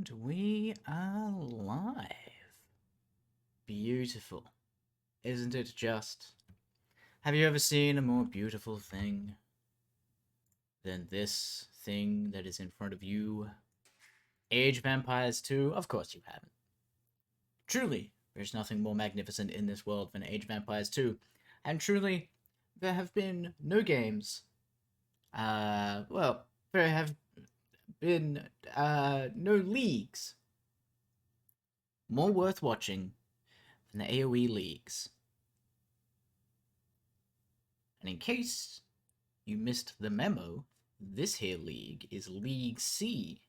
And we are live. Beautiful. Isn't it just? Have you ever seen a more beautiful thing than this thing that is in front of you? Age of Empires 2? Of course you haven't. Truly, there's nothing more magnificent in this world than Age of Empires 2. And truly, there have been no games. There have been no leagues more worth watching than the AoE Leagues. And in case you missed the memo, this here league is League C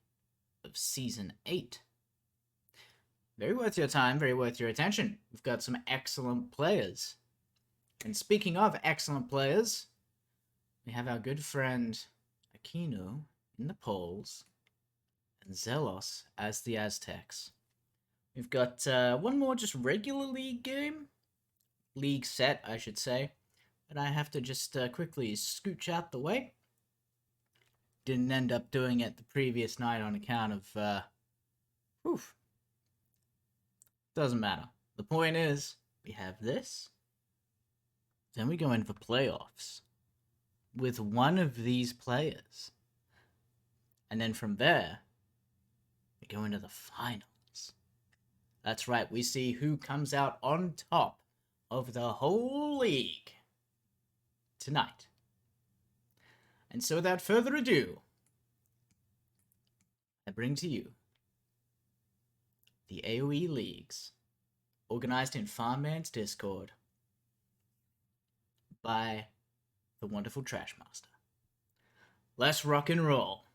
of Season 8. Very worth your time, very worth your attention. We've got some excellent players. And speaking of excellent players, we have our good friend Aquino in the polls and Zelos as the Aztecs. We've got one more just regular league game. League set, I should say. And I have to just quickly scooch out the way. Didn't end up doing it the previous night on account of, Doesn't matter. The point is, we have this. Then we go in for playoffs with one of these players. And then from there, we go into the finals. That's right, we see who comes out on top of the whole league tonight. And so without further ado, I bring to you the AoE Leagues, organized in Farmman's Discord by the wonderful Trashmaster. Let's rock and roll.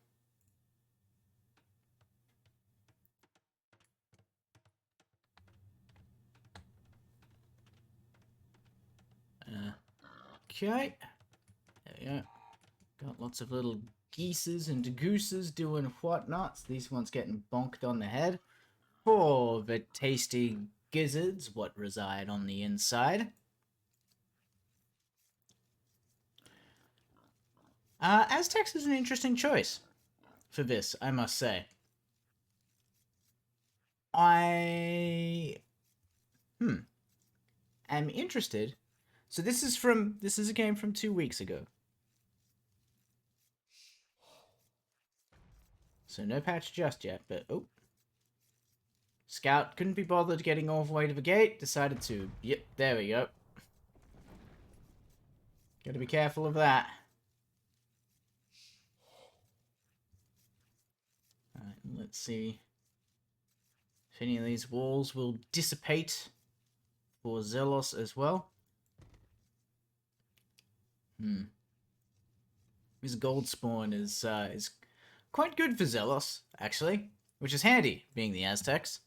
Okay. There we go. Got lots of little geeses and gooses doing whatnots. These ones getting bonked on the head. For the tasty gizzards what reside on the inside. Aztecs is an interesting choice for this, I must say. I am interested. So this is a game from 2 weeks ago. So no patch just yet, but Scout couldn't be bothered getting all the way to the gate, decided to, yep, there we go. Gotta be careful of that. Alright, let's see if any of these walls will dissipate for Zelos as well. His gold spawn is quite good for Zelos, actually, which is handy, being the Aztecs.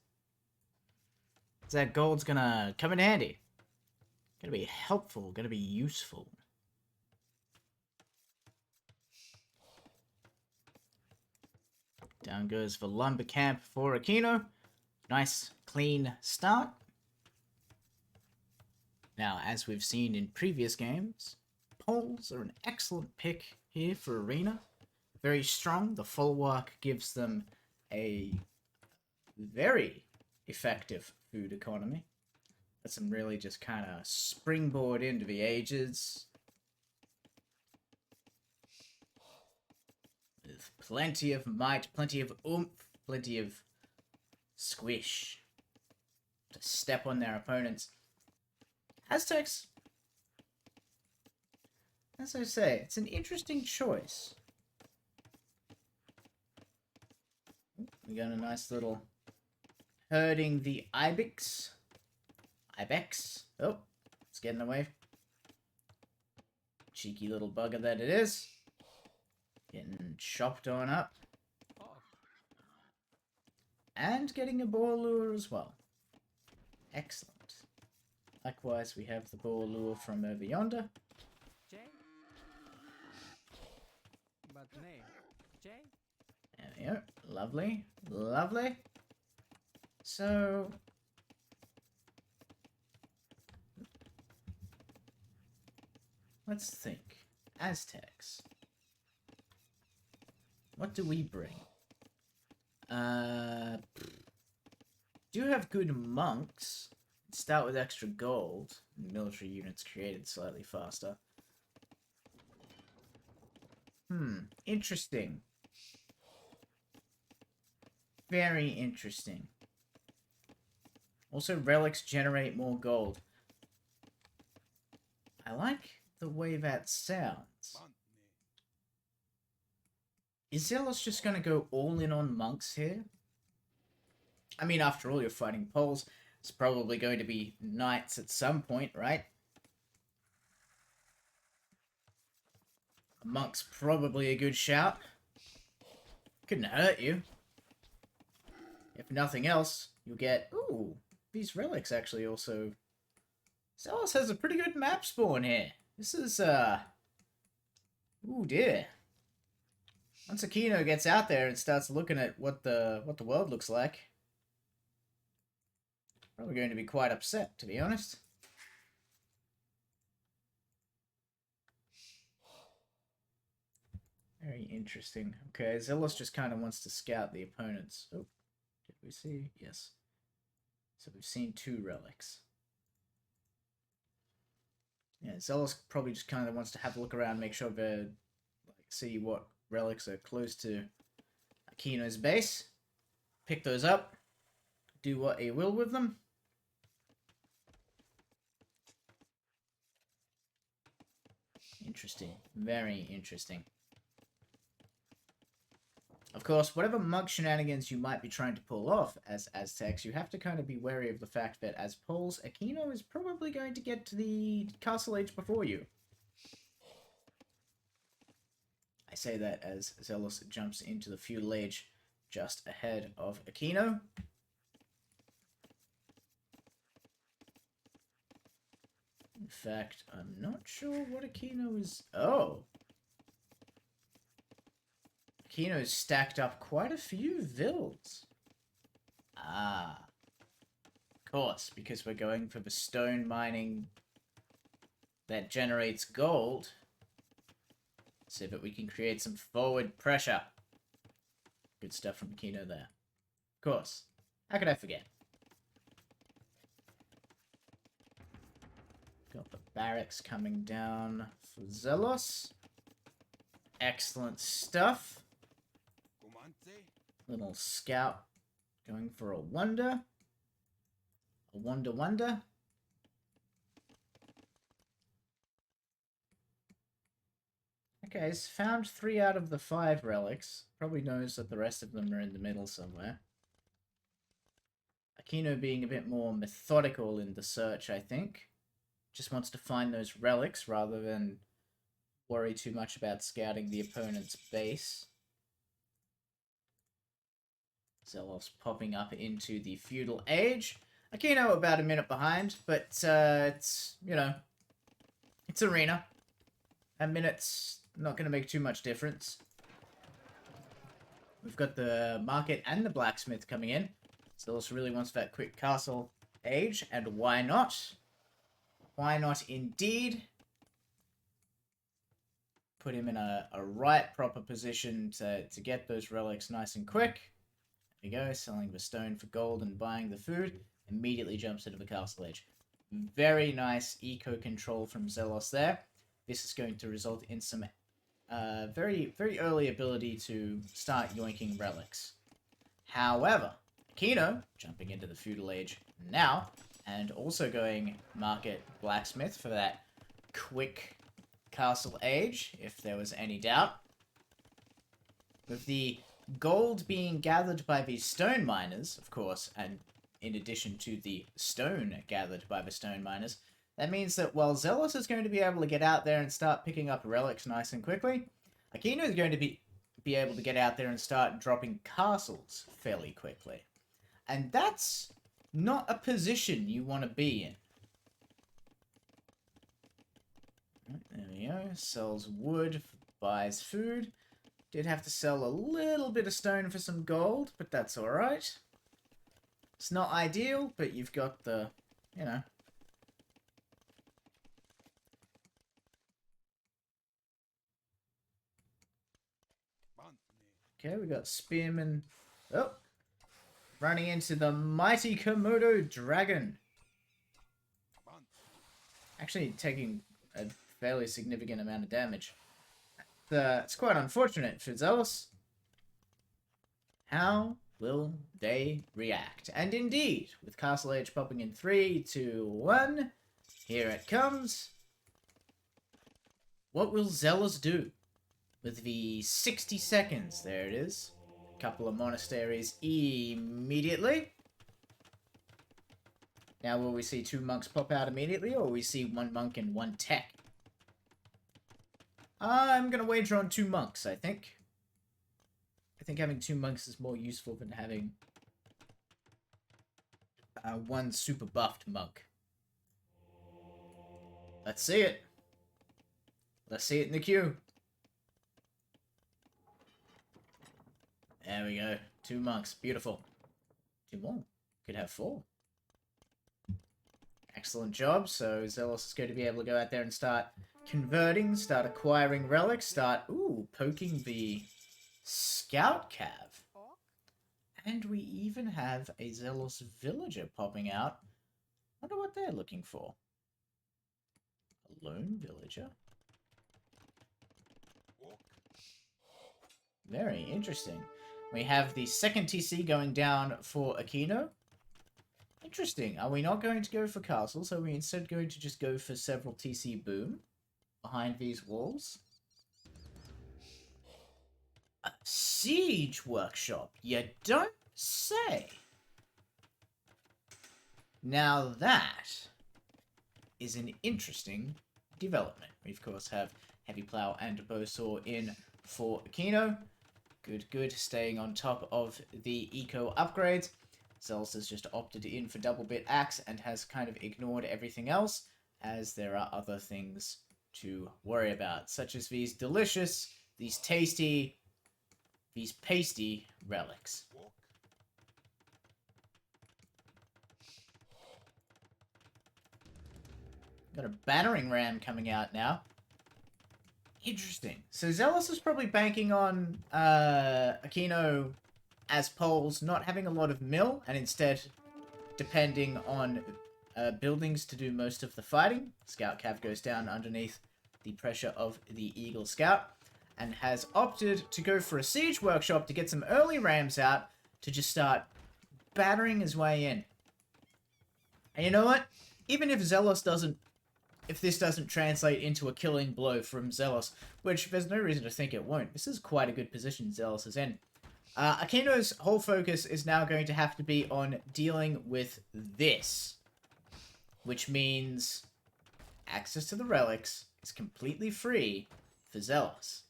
That gold's gonna come in handy. Gonna be helpful, gonna be useful. Down goes the lumber camp for Aquino. Nice, clean start. Now, as we've seen in previous games, poles are an excellent pick here for Arena. Very strong. The Folwark gives them a very effective food economy. Lets them really just kind of springboard into the ages. With plenty of might, plenty of oomph, plenty of squish to step on their opponents. Aztecs, as I say, it's an interesting choice. We got a nice little herding the ibex. Oh, it's getting away. Cheeky little bugger that it is. Getting chopped on up. And getting a boar lure as well. Excellent. Likewise, we have the boar lure from over yonder. There we go. Lovely. Lovely. So, let's think. Aztecs. What do we bring? Do have good monks. Start with extra gold. Military units created slightly faster. Interesting. Very interesting. Also, relics generate more gold. I like the way that sounds. Is Zealous just going to go all in on monks here? I mean, after all, you're fighting Poles. It's probably going to be knights at some point, right? A monk's probably a good shout. Couldn't hurt you. If nothing else, you'll get... Ooh, these relics actually also... Zealous has a pretty good map spawn here. This is, Ooh, dear. Once Aquino gets out there and starts looking at what the world looks like, probably going to be quite upset, to be honest. Very interesting. Okay, Zealous just kind of wants to scout the opponents. Oh, did we see? Yes. So we've seen 2 relics. Yeah, Zealous probably just kind of wants to have a look around, make sure they're, like, see what relics are close to Aquino's base. Pick those up. Do what he will with them. Interesting. Very interesting. Of course, whatever monk shenanigans you might be trying to pull off as Aztecs, you have to kind of be wary of the fact that as Poles, Aquino is probably going to get to the Castle Age before you. I say that as Zealous jumps into the Feudal Age just ahead of Aquino. In fact, I'm not sure what Aquino is... Oh! Aquino's stacked up quite a few vills. Ah. Of course, because we're going for the stone mining that generates gold, so that we can create some forward pressure. Good stuff from Aquino there. Of course. How could I forget? Got the barracks coming down for Zealous. Excellent stuff. Little scout going for a wonder. A wonder. Okay, he's found 3 out of the 5 relics. Probably knows that the rest of them are in the middle somewhere. Aquino being a bit more methodical in the search, I think. Just wants to find those relics rather than worry too much about scouting the opponent's base. Zealous popping up into the Feudal Age. Aquino about a minute behind, but it's, you know, it's Arena. A minute's not going to make too much difference. We've got the Market and the Blacksmith coming in. Zealous really wants that quick Castle Age, and why not? Why not indeed? Put him in a right proper position to get those relics nice and quick. There we go, selling the stone for gold and buying the food. Immediately jumps into the Castle Age. Very nice eco-control from Zealous there. This is going to result in some very, very early ability to start yoinking relics. However, Aquino, jumping into the Feudal Age now, and also going Market Blacksmith for that quick Castle Age, if there was any doubt. With the gold being gathered by the stone miners, of course, and in addition to the stone gathered by the stone miners, that means that while Zealous is going to be able to get out there and start picking up relics nice and quickly, Aquino is going to be able to get out there and start dropping castles fairly quickly. And that's not a position you want to be in. There we go. Sells wood, buys food. Did have to sell a little bit of stone for some gold, but that's alright. It's not ideal, but you've got the, you know. Okay, we got Spearman Oh, running into the mighty Komodo dragon. Actually taking a fairly significant amount of damage. It's quite unfortunate for Zealous. How will they react? And indeed, with Castle Age popping in 3, 2, 1, here it comes. What will Zealous do? With the 60 seconds, there it is. A couple of monasteries immediately. Now will we see 2 monks pop out immediately, or will we see 1 monk and 1 tech? I'm going to wager on 2 monks, I think. I think having 2 monks is more useful than having 1 super buffed monk. Let's see it. Let's see it in the queue. There we go. 2 monks. Beautiful. 2 more. Could have 4. Excellent job. So Zealous is going to be able to go out there and start converting, start acquiring relics, start, poking the Scout Cav. And we even have a Zealous Villager popping out. Wonder what they're looking for. A lone villager? Very interesting. We have the second TC going down for Aquino. Interesting. Are we not going to go for castles? Are we instead going to just go for several TC boom behind these walls? A siege workshop? You don't say. Now that is an interesting development. We of course have Heavy Plow and Bowsaw in for Aquino. Good, good. Staying on top of the eco upgrades. Zealous has just opted in for double bit axe and has kind of ignored everything else, as there are other things to worry about, such as these delicious, these tasty, these pasty relics. Got a battering ram coming out now. Interesting. So Zealous is probably banking on Aquino as poles not having a lot of mill, and instead depending on buildings to do most of the fighting. Scout Cav goes down underneath the pressure of the Eagle Scout, and has opted to go for a siege workshop to get some early rams out to just start battering his way in. And you know what? Even if Zealous doesn't, if this doesn't translate into a killing blow from Zealous, which there's no reason to think it won't, this is quite a good position Zealous is in. Aquino's whole focus is now going to have to be on dealing with this, which means access to the relics is completely free for Zealous.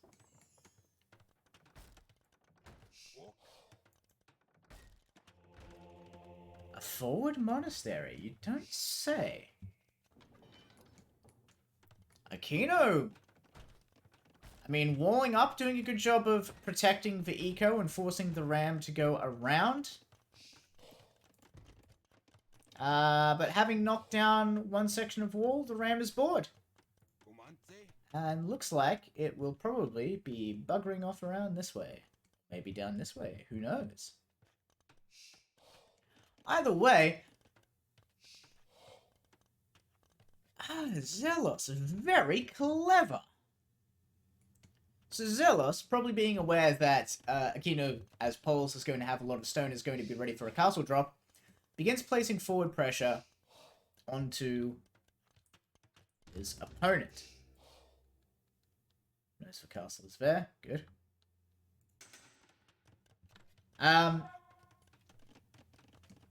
A forward monastery, you don't say. Aquino, I mean, walling up, doing a good job of protecting the eco and forcing the ram to go around. But having knocked down one section of wall, the ram is bored. And looks like it will probably be buggering off around this way. Maybe down this way, who knows? Either way, Zealous, very clever. So Zealous, probably being aware that Aquino, as poles, is going to have a lot of stone, is going to be ready for a castle drop, begins placing forward pressure onto his opponent. Notice the castle is there. Good.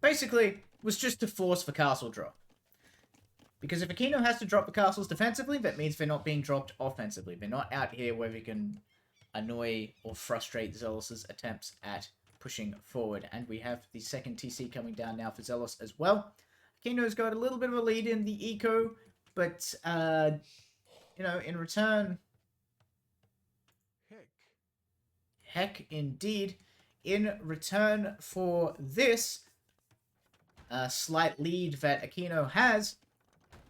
Basically, was just to force the castle drop. Because if Aquino has to drop the castles defensively, that means they're not being dropped offensively. They're not out here where we can annoy or frustrate Zealous's attempts at pushing forward. And we have the second TC coming down now for Zealous as well. Aquino's got a little bit of a lead in the eco, but, you know, in return... Heck, indeed. In return for this slight lead that Aquino has,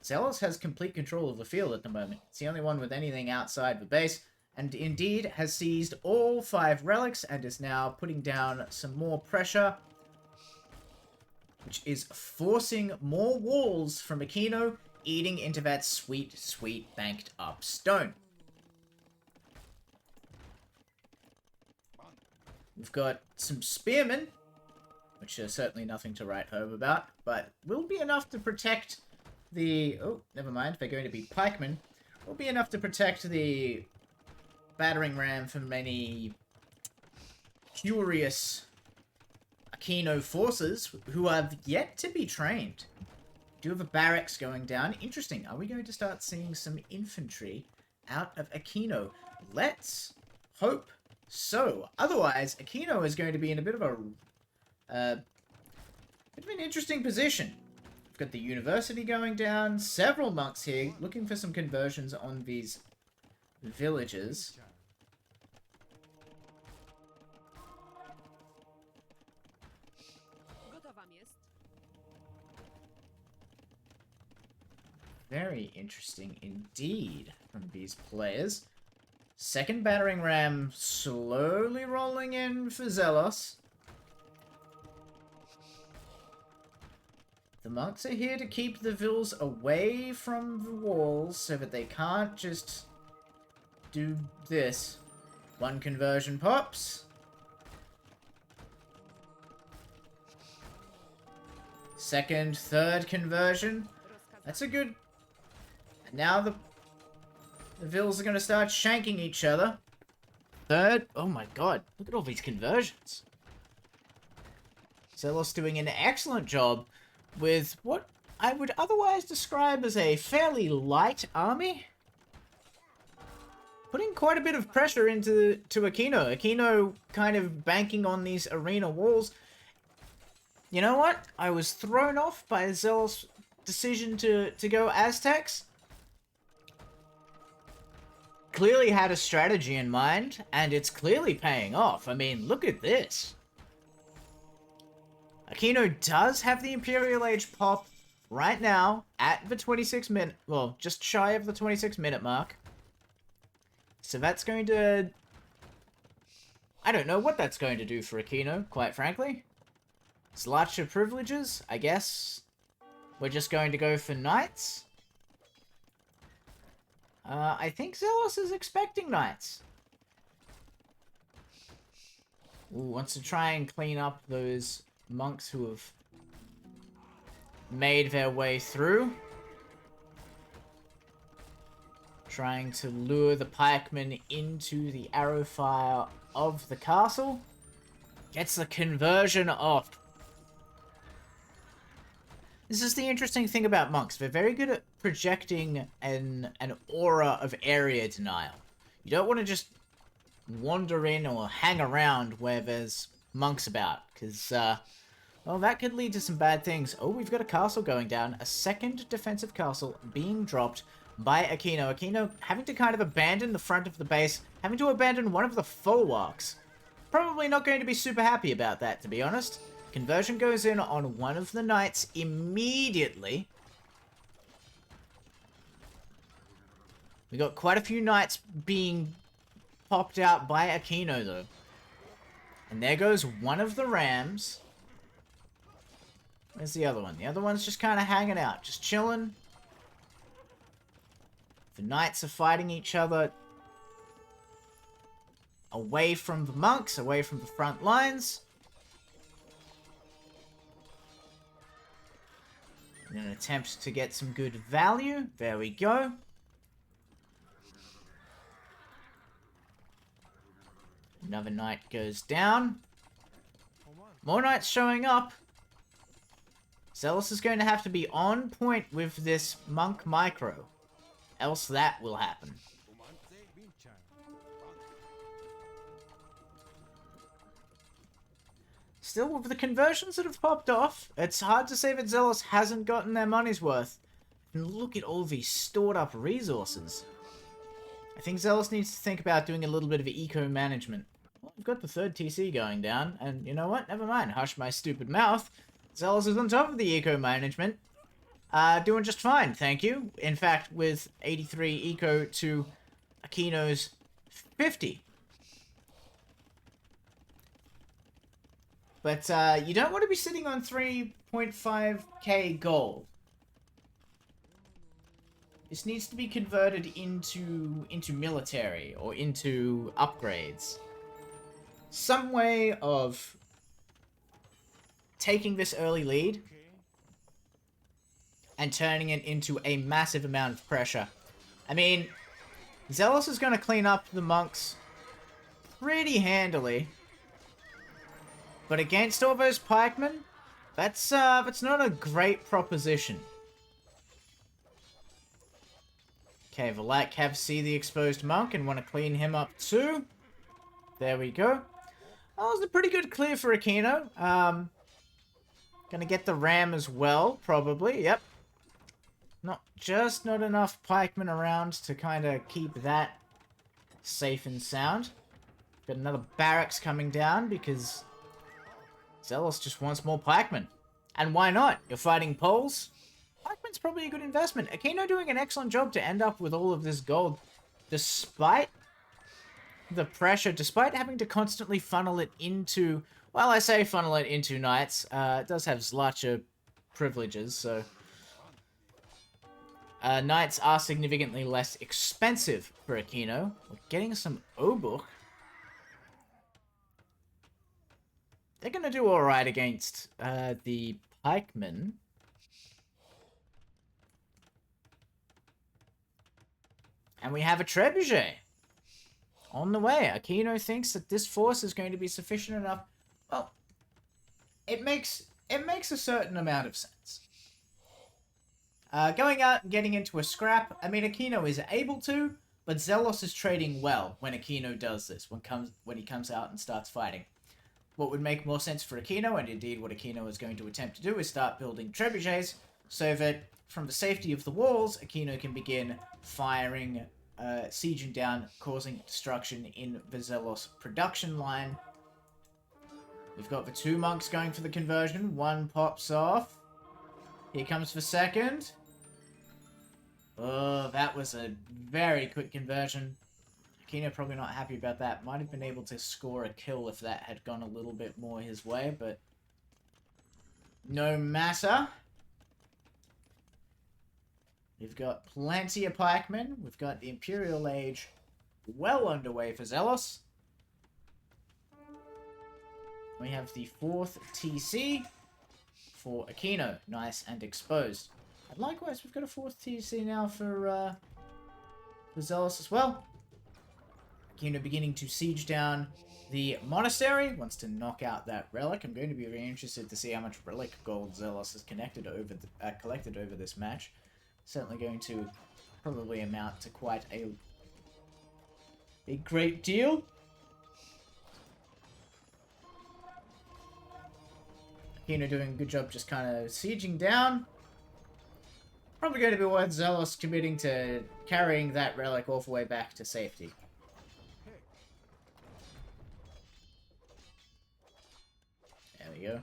Zealous has complete control of the field at the moment. It's the only one with anything outside the base, and indeed has seized all 5 relics and is now putting down some more pressure, which is forcing more walls from Aquino, eating into that sweet, sweet banked up stone. We've got some spearmen, which are certainly nothing to write home about, but will be enough to protect the... Oh, never mind, they're going to be pikemen. Will be enough to protect the battering ram from any curious Aquino forces who have yet to be trained. Do have a barracks going down. Interesting. Are we going to start seeing some infantry out of Aquino? Let's hope so. Otherwise, Aquino is going to be in a bit of an interesting position. We've got the university going down. Several monks here looking for some conversions on these villages. Very interesting indeed from these players. Second battering ram slowly rolling in for Zelos. The monks are here to keep the vills away from the walls so that they can't just do this. One conversion pops. Second, third conversion. That's a good... And now the vills are going to start shanking each other. Third, oh my god, look at all these conversions. Zelos doing an excellent job with what I would otherwise describe as a fairly light army. Putting quite a bit of pressure into Aquino. Aquino kind of banking on these arena walls. You know what? I was thrown off by Zelos' decision to go Aztecs. Clearly had a strategy in mind, and it's clearly paying off. I mean, look at this. Aquino does have the Imperial Age pop right now at the 26-minute... Well, just shy of the 26-minute mark. So that's going to... I don't know what that's going to do for Aquino, quite frankly. Slacher privileges, I guess. We're just going to go for knights. I think Zelos is expecting knights. Ooh, wants to try and clean up those monks who have made their way through. Trying to lure the pikemen into the arrow fire of the castle. Gets the conversion off. This is the interesting thing about monks. They're very good at projecting an aura of area denial. You don't want to just wander in or hang around where there's monks about, because, well, that could lead to some bad things. Oh, we've got a castle going down. A second defensive castle being dropped by Aquino. Aquino having to kind of abandon the front of the base, having to abandon one of the bulwarks. Probably not going to be super happy about that, to be honest. Conversion goes in on one of the knights immediately. We got quite a few knights being popped out by Aquino, though. And there goes one of the rams. Where's the other one? The other one's just kind of hanging out, just chilling. The knights are fighting each other away from the monks, away from the front lines. In an attempt to get some good value. There we go. Another knight goes down. More knights showing up. Zelos is going to have to be on point with this monk micro. Else that will happen. Still, with the conversions that have popped off, it's hard to say that Zelos hasn't gotten their money's worth. And look at all these stored up resources. I think Zelos needs to think about doing a little bit of eco-management. Well, we've got the third TC going down, and you know what? Never mind. Hush my stupid mouth. Zelos is on top of the eco-management. Doing just fine, thank you. In fact, with 83 eco to Aquino's 50. But you don't want to be sitting on 3.5k gold. This needs to be converted into military or into upgrades. Some way of taking this early lead and turning it into a massive amount of pressure. I mean, Zealous is going to clean up the monks pretty handily. But against all those pikemen, that's not a great proposition. Okay, the Light Cav see the exposed monk and want to clean him up too. There we go. That was a pretty good clear for Aquino. Gonna get the ram as well, probably. Yep. Not enough pikemen around to kind of keep that safe and sound. Got another barracks coming down because Zealous just wants more pikemen. And why not? You're fighting Poles. Pikeman's probably a good investment. Aquino doing an excellent job to end up with all of this gold. Despite the pressure, despite having to constantly funnel it into... Well, I say funnel it into knights. It does have Zlacha privileges, so... knights are significantly less expensive for Aquino. We're getting some Obuch. They're going to do alright against the pikemen. And we have a trebuchet on the way. Aquino thinks that this force is going to be sufficient enough. Well, it makes a certain amount of sense. Going out and getting into a scrap. I mean, Aquino is able to, but Zealous is trading well when Aquino does this. When he comes out and starts fighting. What would make more sense for Aquino, and indeed what Aquino is going to attempt to do, is start building trebuchets so that from the safety of the walls, Aquino can begin firing, sieging down, causing destruction in the Zealous production line. We've got the two monks going for the conversion. One pops off. Here comes the second. Oh, that was a very quick conversion. Aquino probably not happy about that. Might have been able to score a kill if that had gone a little bit more his way, but no matter. We've got plenty of pikemen. We've got the Imperial Age well underway for Zealous. We have the 4th TC for Aquino. Nice and exposed. And likewise, we've got a 4th TC now for Zealous as well. Aquino beginning to siege down the monastery. Wants to knock out that relic. I'm going to be very interested to see how much relic gold Zealous has collected over this match. Certainly going to probably amount to quite a great deal. Aquino doing a good job just kind of sieging down. Probably going to be worth Zealous committing to carrying that relic all the way back to safety. There we go.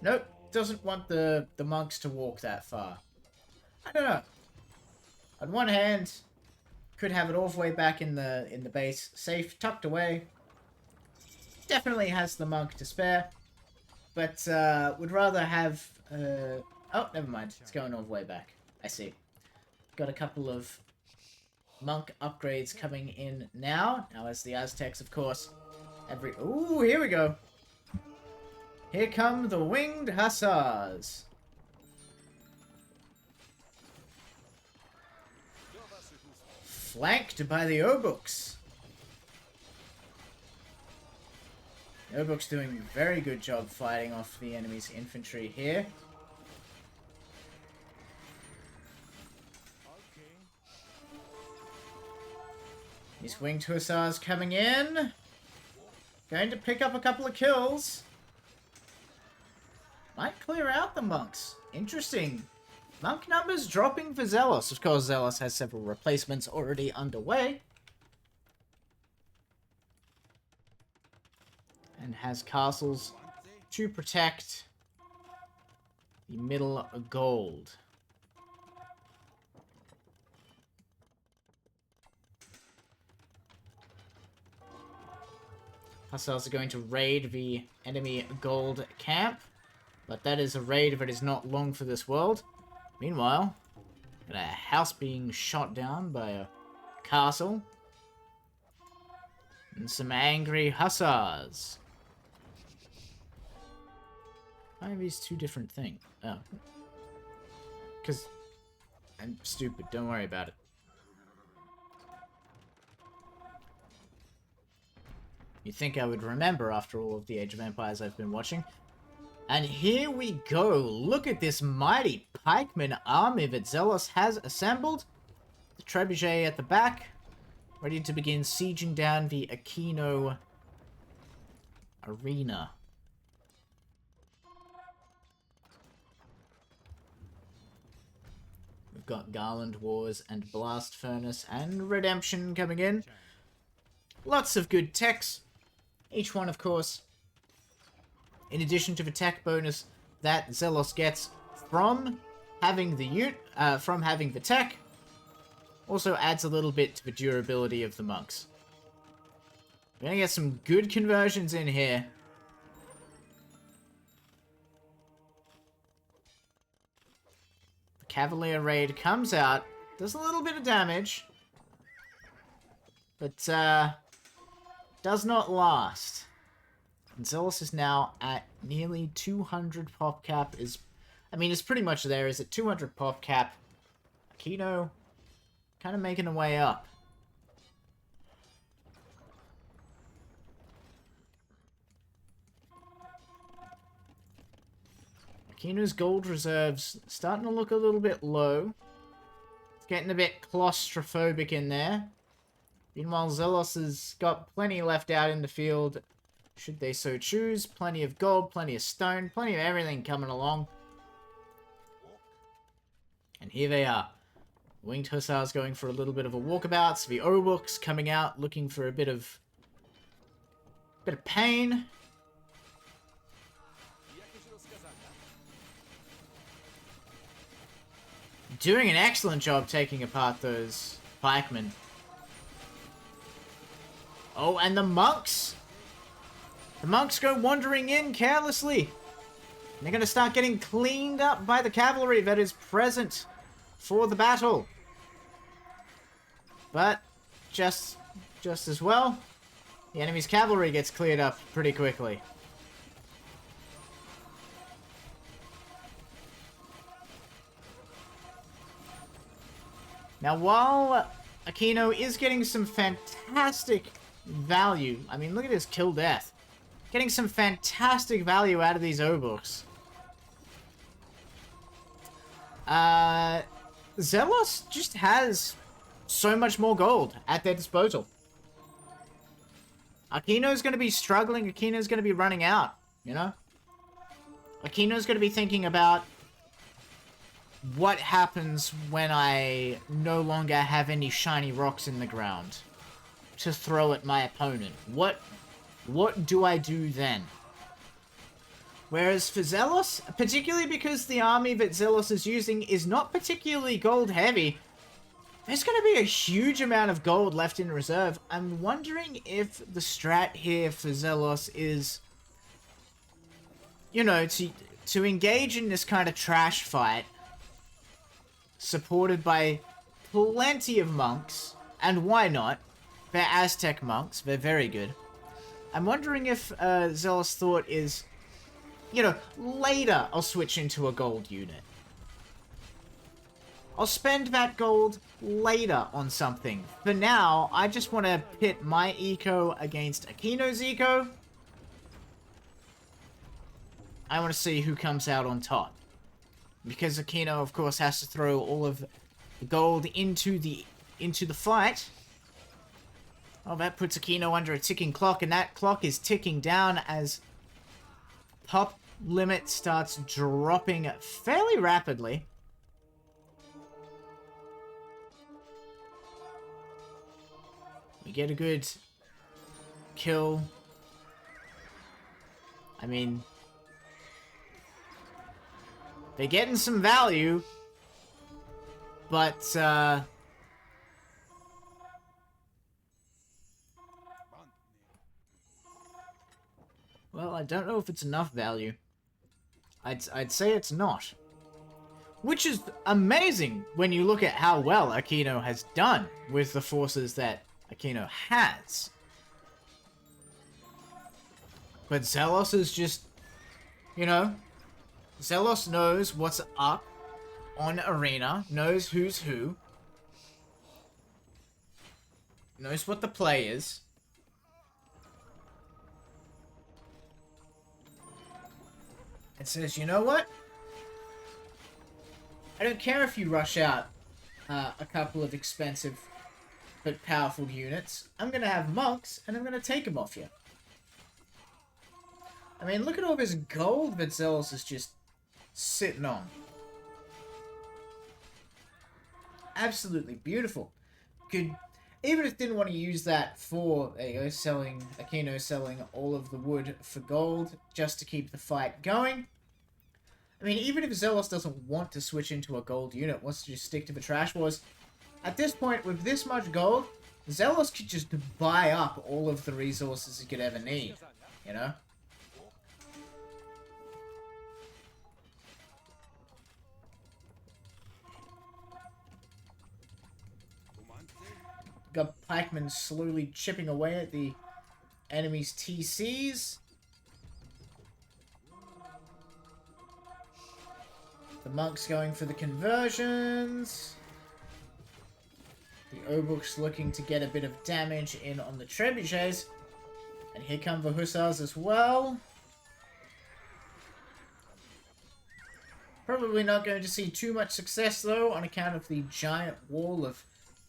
Nope, doesn't want the monks to walk that far. I don't know. On one hand, could have it all the way back in the base, safe, tucked away. Definitely has the monk to spare, but would rather have. Oh, never mind. It's going all the way back. I see. Got a couple of monk upgrades coming in now. Now, as the Aztecs, of course, Ooh, here we go. Here come the winged hussars. Flanked by the Obuchs. Obuch's doing a very good job fighting off the enemy's infantry here. These winged hussars coming in. Going to pick up a couple of kills. Might clear out the monks. Interesting. Monk numbers dropping for Zealous. Of course, Zealous has several replacements already underway. And has castles to protect the middle gold. Hussars are going to raid the enemy gold camp. But that is a raid that is not long for this world. Meanwhile, got a house being shot down by a castle. And some angry hussars. Why are these two different things? Oh. Because I'm stupid. Don't worry about it. You'd think I would remember after all of the Age of Empires I've been watching. And here we go. Look at this mighty pikeman army that Zelos has assembled. The trebuchet at the back, ready to begin sieging down the Aquino arena. We've got Garland Wars and Blast Furnace and Redemption coming in. Lots of good techs. Each one, of course, in addition to the tech bonus that Zelos gets from having the tech, also adds a little bit to the durability of the monks. We're gonna get some good conversions in here. The Cavalier Raid comes out, does a little bit of damage, but does not last. And Zelos is now at nearly 200 pop cap. It's pretty much there. Is at 200 pop cap. Aquino kind of making a way up. Aquino's gold reserves starting to look a little bit low. It's getting a bit claustrophobic in there. Meanwhile, Zelos has got plenty left out in the field, should they so choose. Plenty of gold, plenty of stone, plenty of everything coming along. And here they are. Winged Hussars going for a little bit of a walkabout. So the Obuks coming out looking for a bit of pain. Doing an excellent job taking apart those pikemen. Oh, and the monks! The monks go wandering in carelessly. And they're going to start getting cleaned up by the cavalry that is present for the battle. But, just as well, the enemy's cavalry gets cleared up pretty quickly. Now, while Aquino is getting some fantastic value, I mean, look at his kill death. Getting some fantastic value out of these Obuks. Zelos just has so much more gold at their disposal. Aquino's going to be struggling. Aquino's going to be running out, you know? Aquino's going to be thinking about what happens when I no longer have any shiny rocks in the ground to throw at my opponent. What do I do then? Whereas for Zelos, particularly because the army that Zelos is using is not particularly gold heavy, there's going to be a huge amount of gold left in reserve. I'm wondering if the strat here for Zelos is, you know, to engage in this kind of trash fight, supported by plenty of monks, and why not? They're Aztec monks, they're very good. I'm wondering if Zelos' thought is, you know, later I'll switch into a gold unit. I'll spend that gold later on something. For now, I just want to pit my eco against Aquino's eco. I want to see who comes out on top. Because Aquino, of course, has to throw all of the gold into the fight. Oh, that puts Aquino under a ticking clock, and that clock is ticking down as pop limit starts dropping fairly rapidly. We get a good kill. I mean, they're getting some value, but I don't know if it's enough value. I'd say it's not. Which is amazing when you look at how well Aquino has done with the forces that Aquino has. But Zelos is just, you know, Zelos knows what's up on Arena, knows who's who, knows what the play is. And says, you know what? I don't care if you rush out a couple of expensive but powerful units. I'm going to have monks, and I'm going to take them off you. I mean, look at all this gold that Zelos is just sitting on. Absolutely beautiful. Could, even if didn't want to use that for, there you go, selling, Aquino selling all of the wood for gold, just to keep the fight going. I mean, even if Zelos doesn't want to switch into a gold unit, wants to just stick to the trash wars, at this point, with this much gold, Zelos could just buy up all of the resources he could ever need, you know? Got pikemen slowly chipping away at the enemy's TCs. The monks going for the conversions. The Obuks looking to get a bit of damage in on the trebuchets. And here come the hussars as well. Probably not going to see too much success though, on account of the giant wall of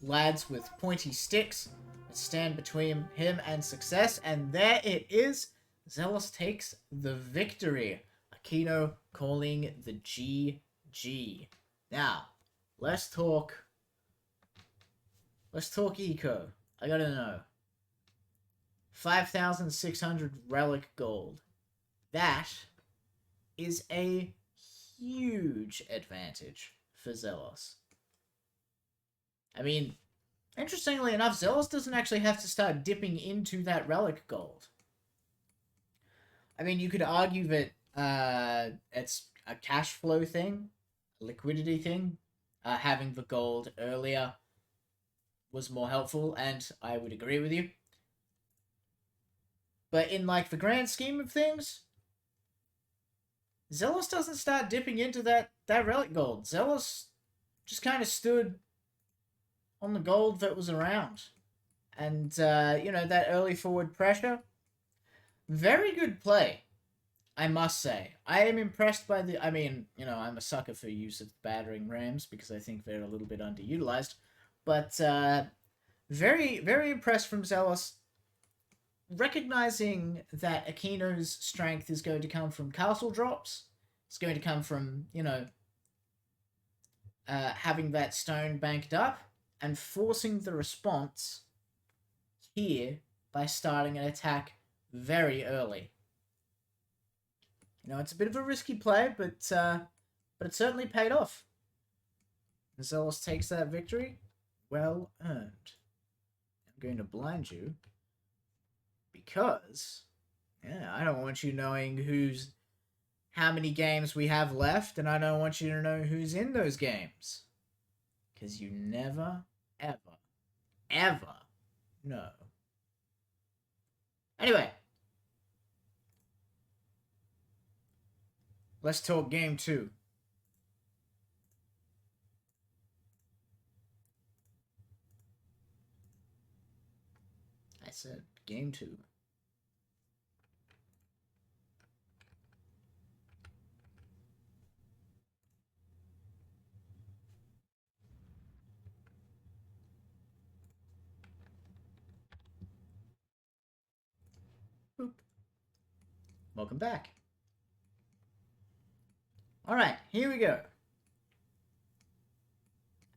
lads with pointy sticks that stand between him and success. And there it is. Zelos takes the victory. Aquino calling the GG. Now, let's talk eco. I gotta know. 5,600 relic gold. That is a huge advantage for Zelos. I mean, interestingly enough, Zelos doesn't actually have to start dipping into that relic gold. I mean, you could argue that it's a cash flow thing, a liquidity thing. Having the gold earlier was more helpful, and I would agree with you. But in, like, the grand scheme of things, Zelos doesn't start dipping into that relic gold. Zelos just kind of stood on the gold that was around. And, you know, that early forward pressure, very good play, I must say. I am impressed by the... I mean, you know, I'm a sucker for use of battering rams because I think they're a little bit underutilized. But, very, very impressed from Zelos. Recognizing that Aquino's strength is going to come from castle drops. It's going to come from, you know, having that stone banked up. And forcing the response here by starting an attack very early. You know, it's a bit of a risky play, but it certainly paid off. Zelos takes that victory. Well earned. I'm going to blind you. Because, yeah, I don't want you knowing how many games we have left, and I don't want you to know who's in those games. Because you never, ever know. Anyway. Let's talk game 2. I said game 2. Boop. Welcome back. Alright, here we go.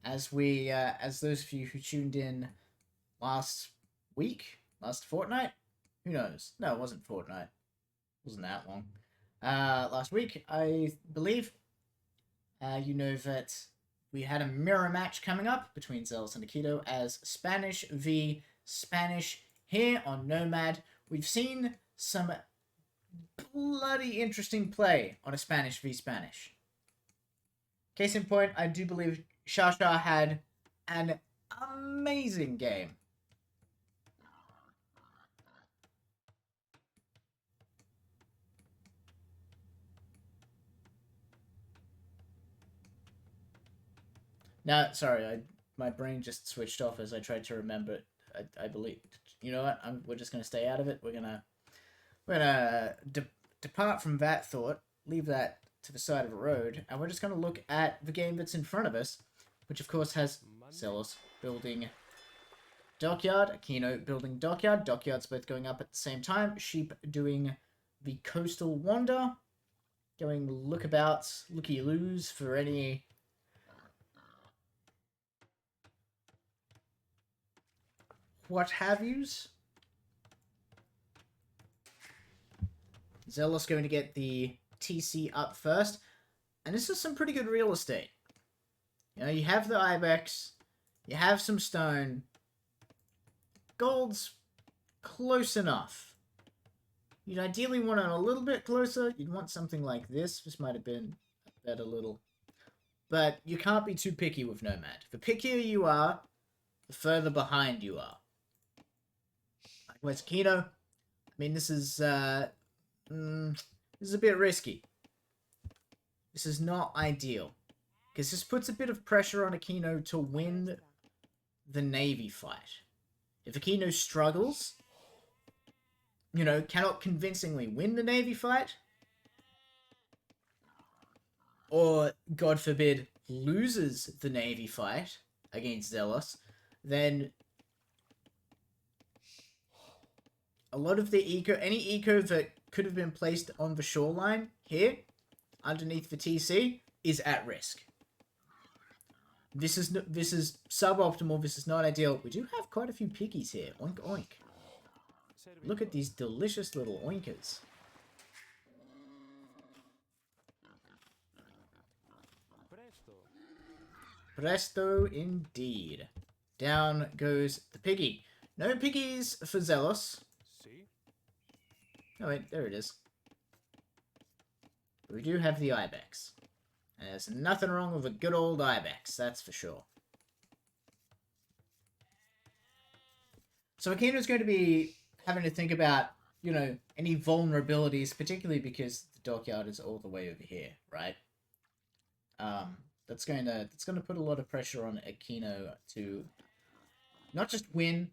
As those of you who tuned in last fortnight? Who knows? No, it wasn't fortnight. It wasn't that long. Last week, I believe, you know that we had a mirror match coming up between Zelos and Aquino as Spanish v Spanish here on Nomad. We've seen some bloody interesting play on a Spanish v Spanish. Case in point, I do believe Shasha had an amazing game. No, sorry, my brain just switched off as I tried to remember it. I believe. You know what? We're just gonna stay out of it. We're gonna depart from that thought, leave that to the side of the road, and we're just gonna look at the game that's in front of us, which of course has Zelos building dockyard, Aquino building dockyard. Dockyards both going up at the same time. Sheep doing the coastal wander, going lookabouts, looky-loos for any what have yous. Zealous going to get the TC up first. And this is some pretty good real estate. You know, you have the Ibex, you have some stone. Gold's close enough. You'd ideally want it a little bit closer. You'd want something like this. This might have been a better little. But you can't be too picky with Nomad. The pickier you are, the further behind you are. Likewise, Kino. I mean, this is a bit risky. This is not ideal. Because this puts a bit of pressure on Aquino to win the Navy fight. If Aquino struggles, you know, cannot convincingly win the Navy fight, or, God forbid, loses the Navy fight against Zealous, then a lot of the any eco that could have been placed on the shoreline here, underneath the TC, is at risk. This is suboptimal. This is not ideal. We do have quite a few piggies here. Oink, oink. Look at these delicious little oinkers. Presto indeed. Down goes the piggy. No piggies for Zealous. Oh wait, there it is. We do have the Ibex. And there's nothing wrong with a good old Ibex, that's for sure. So Aquino's going to be having to think about, you know, any vulnerabilities, particularly because the dockyard is all the way over here, right? That's going to put a lot of pressure on Aquino to not just win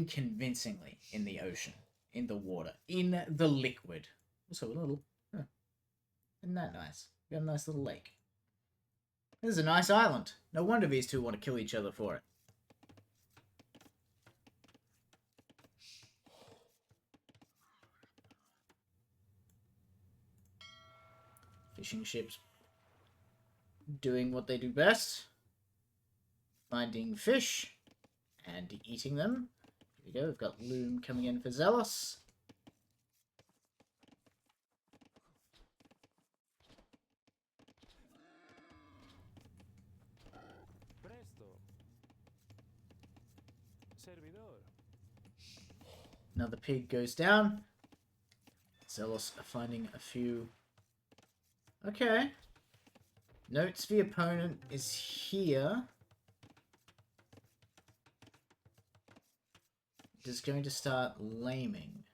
convincingly in the ocean, in the water, in the liquid. Also a little, isn't that nice? We got a nice little lake. This is a nice island. No wonder these two want to kill each other for it. Fishing ships doing what they do best. Finding fish and eating them. Here we go, we've got Loom coming in for Zealous. Another pig goes down. Zealous finding a few. Okay. Notes the opponent is here. Just going to start laming.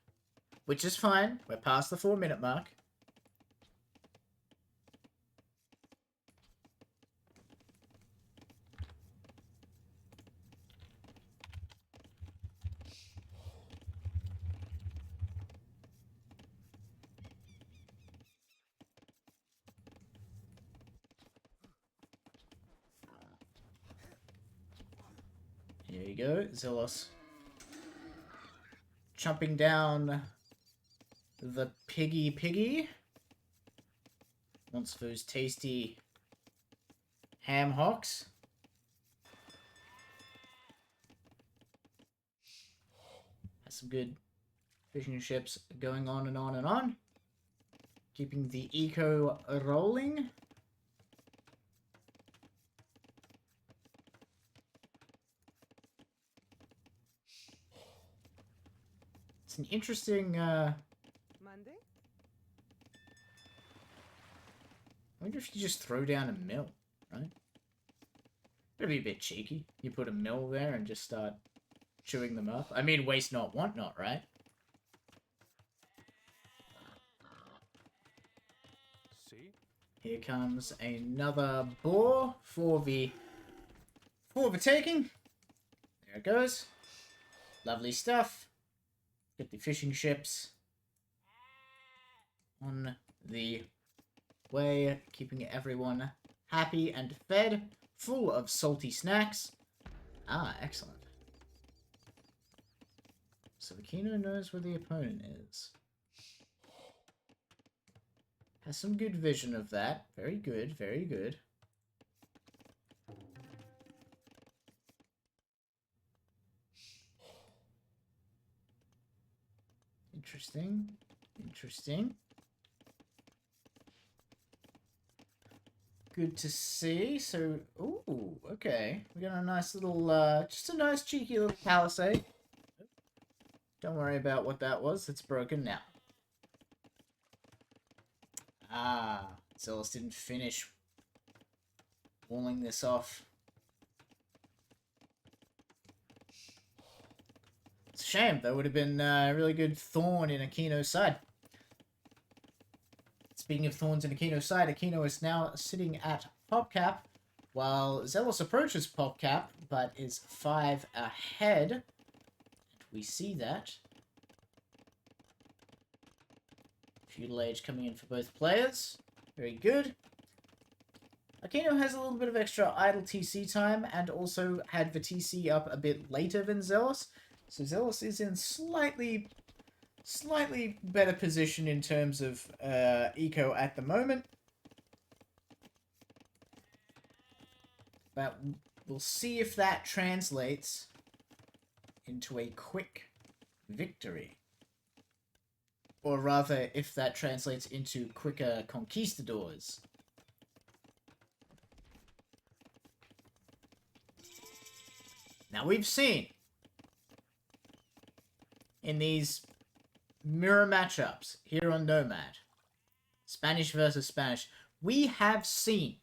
Which is fine. We're past the 4-minute mark. Here you go, Zealous. Chomping down the piggy. Wants those tasty ham hocks. Has some good fishing ships going on and on and on. Keeping the eco rolling. It's an interesting Monday? wonder if you just throw down a mill, right? It'd be a bit cheeky. You put a mill there and just start chewing them up. I mean, waste not, want not, right? See? Here comes another boar for the taking. There it goes. Lovely stuff. Get the fishing ships on the way, keeping everyone happy and fed, full of salty snacks. Ah, excellent. So Aquino knows where the opponent is. Has some good vision of that. Very good, very good. Interesting. Interesting. Good to see. So, ooh, okay. We got a nice little, just a nice cheeky little palisade. Don't worry about what that was. It's broken now. Ah, Zealous didn't finish walling this off. It's a shame. That would have been a really good thorn in Aquino's side. Speaking of thorns in Aquino's side, Aquino is now sitting at PopCap, while Zealous approaches PopCap, but is 5 ahead. And we see that. Feudal Age coming in for both players. Very good. Aquino has a little bit of extra idle TC time, and also had the TC up a bit later than Zealous. So Zealous is in slightly better position in terms of eco at the moment. But we'll see if that translates into a quick victory. Or rather, if that translates into quicker conquistadors. Now we've seen in these mirror matchups here on Nomad, Spanish versus Spanish, we have seen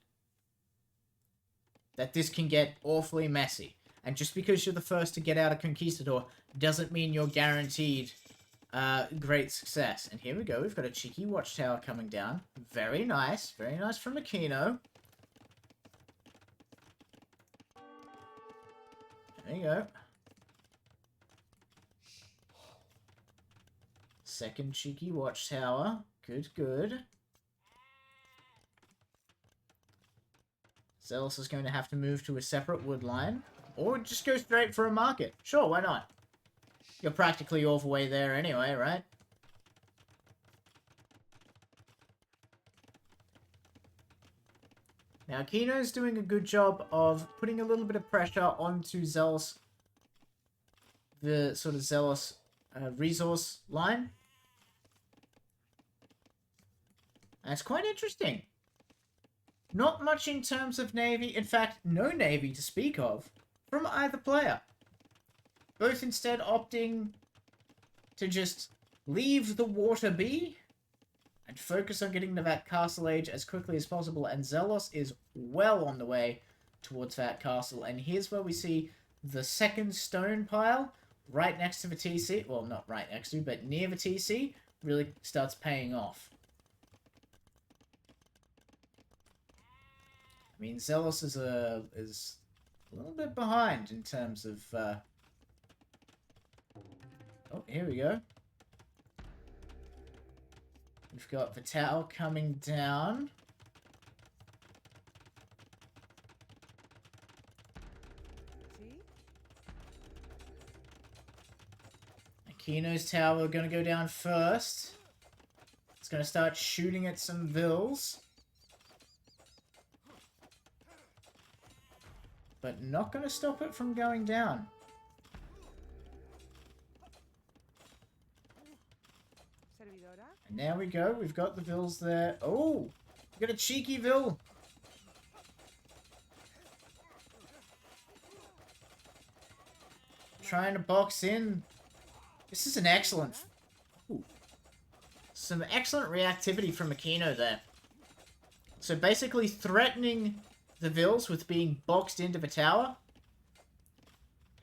that this can get awfully messy. And just because you're the first to get out a conquistador doesn't mean you're guaranteed great success. And here we go, we've got a cheeky watchtower coming down. Very nice from Aquino. There you go. Second cheeky watchtower. Good, good. Zealous is going to have to move to a separate wood line. Or just go straight for a market. Sure, why not? You're practically all the way there anyway, right? Now, Aquino's doing a good job of putting a little bit of pressure onto Zealous, the sort of Zealous resource line. And it's quite interesting. Not much in terms of navy, in fact, no navy to speak of from either player. Both instead opting to just leave the water be and focus on getting to that castle age as quickly as possible. And Zealous is well on the way towards that castle. And here's where we see the second stone pile right next to the TC. Well, not right next to, but near the TC really starts paying off. I mean, Zealous is a little bit behind in terms of... Oh, here we go. We've got the tower coming down. Aquino's tower going to go down first. It's going to start shooting at some vills. But not going to stop it from going down. And there we go. We've got the vills there. Oh! We got a cheeky vill. Trying to box in. This is an excellent... Ooh. Some excellent reactivity from Aquino there. So basically threatening the Vils with being boxed into the tower.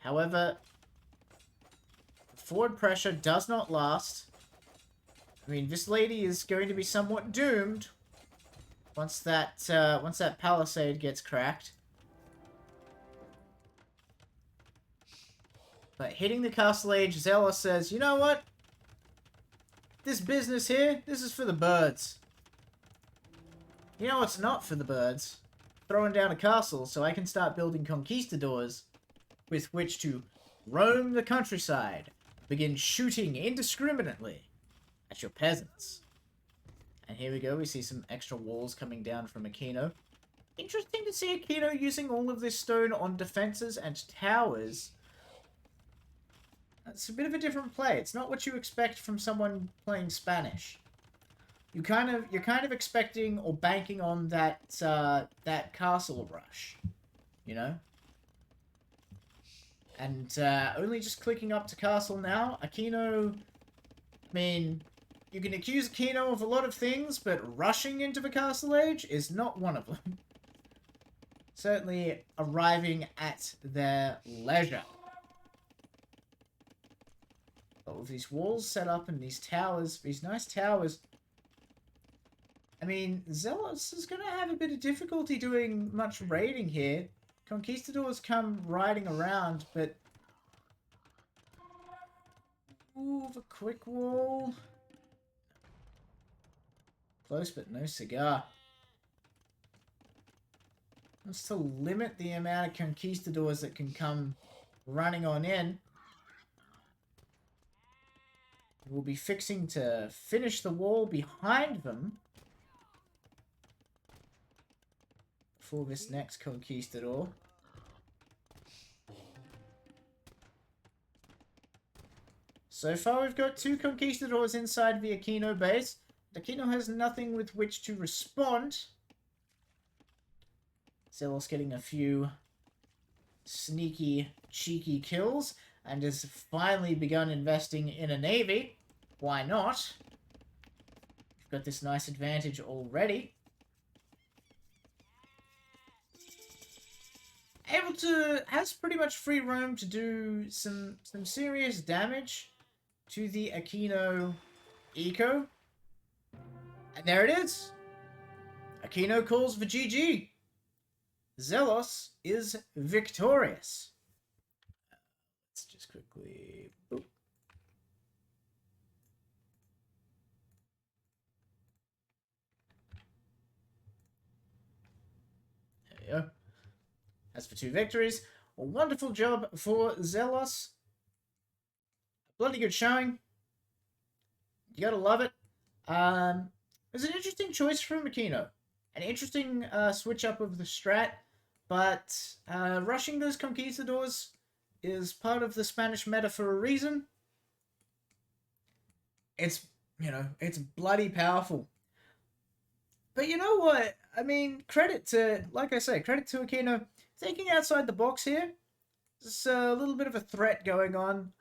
However, forward pressure does not last. I mean, this lady is going to be somewhat doomed once that palisade gets cracked. But hitting the Castle Age, Zealous says, you know what? This business here, this is for the birds. You know what's not for the birds? Throwing down a castle so I can start building conquistadors with which to roam the countryside, begin shooting indiscriminately at your peasants. And here we go, we see some extra walls coming down from Aquino. Interesting to see Aquino using all of this stone on defenses and towers. It's a bit of a different play. It's not what you expect from someone playing Spanish. You're kind of expecting or banking on that that castle rush, you know. And only just clicking up to castle now. Aquino, I mean, you can accuse Aquino of a lot of things, but rushing into the Castle Age is not one of them. Certainly arriving at their leisure. But with these walls set up and these towers, these nice towers, I mean, Zealous is going to have a bit of difficulty doing much raiding here. Conquistadors come riding around, but... Ooh, the quick wall. Close, but no cigar. That's to limit the amount of conquistadors that can come running on in. We'll be fixing to finish the wall behind them for this next conquistador. So far we've got 2 conquistadors inside the Aquino base. Aquino has nothing with which to respond. Zealous getting a few sneaky, cheeky kills, and has finally begun investing in a navy. Why not? We've got this nice advantage already. Able to, has pretty much free roam to do some serious damage to the Aquino eco. And there it is. Aquino calls for GG. Zealous is victorious. Let's just quickly... Boop. There we go. As for 2 victories, a wonderful job for Zealous. Bloody good showing. You gotta love it. It was an interesting choice from Aquino. An interesting switch up of the strat, but rushing those conquistadors is part of the Spanish meta for a reason. It's, you know, it's bloody powerful. But you know what? I mean, credit to, like I say, credit to Aquino thinking outside the box here. There's a little bit of a threat going on.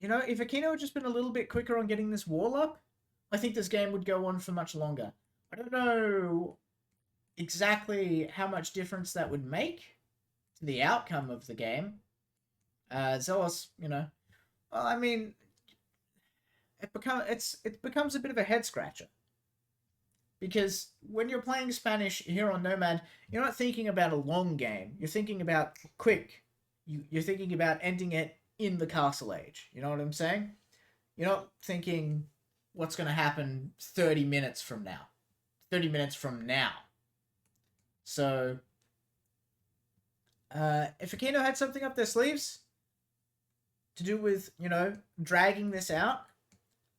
You know, if Aquino had just been a little bit quicker on getting this wall up, I think this game would go on for much longer. I don't know exactly how much difference that would make to the outcome of the game. Zealous, you know, well, I mean, it becomes a bit of a head scratcher. Because when you're playing Spanish here on Nomad, you're not thinking about a long game. You're thinking about quick. You're thinking about ending it in the Castle Age. You know what I'm saying? You're not thinking what's going to happen 30 minutes from now. 30 minutes from now. So, if Aquino had something up their sleeves to do with, you know, dragging this out,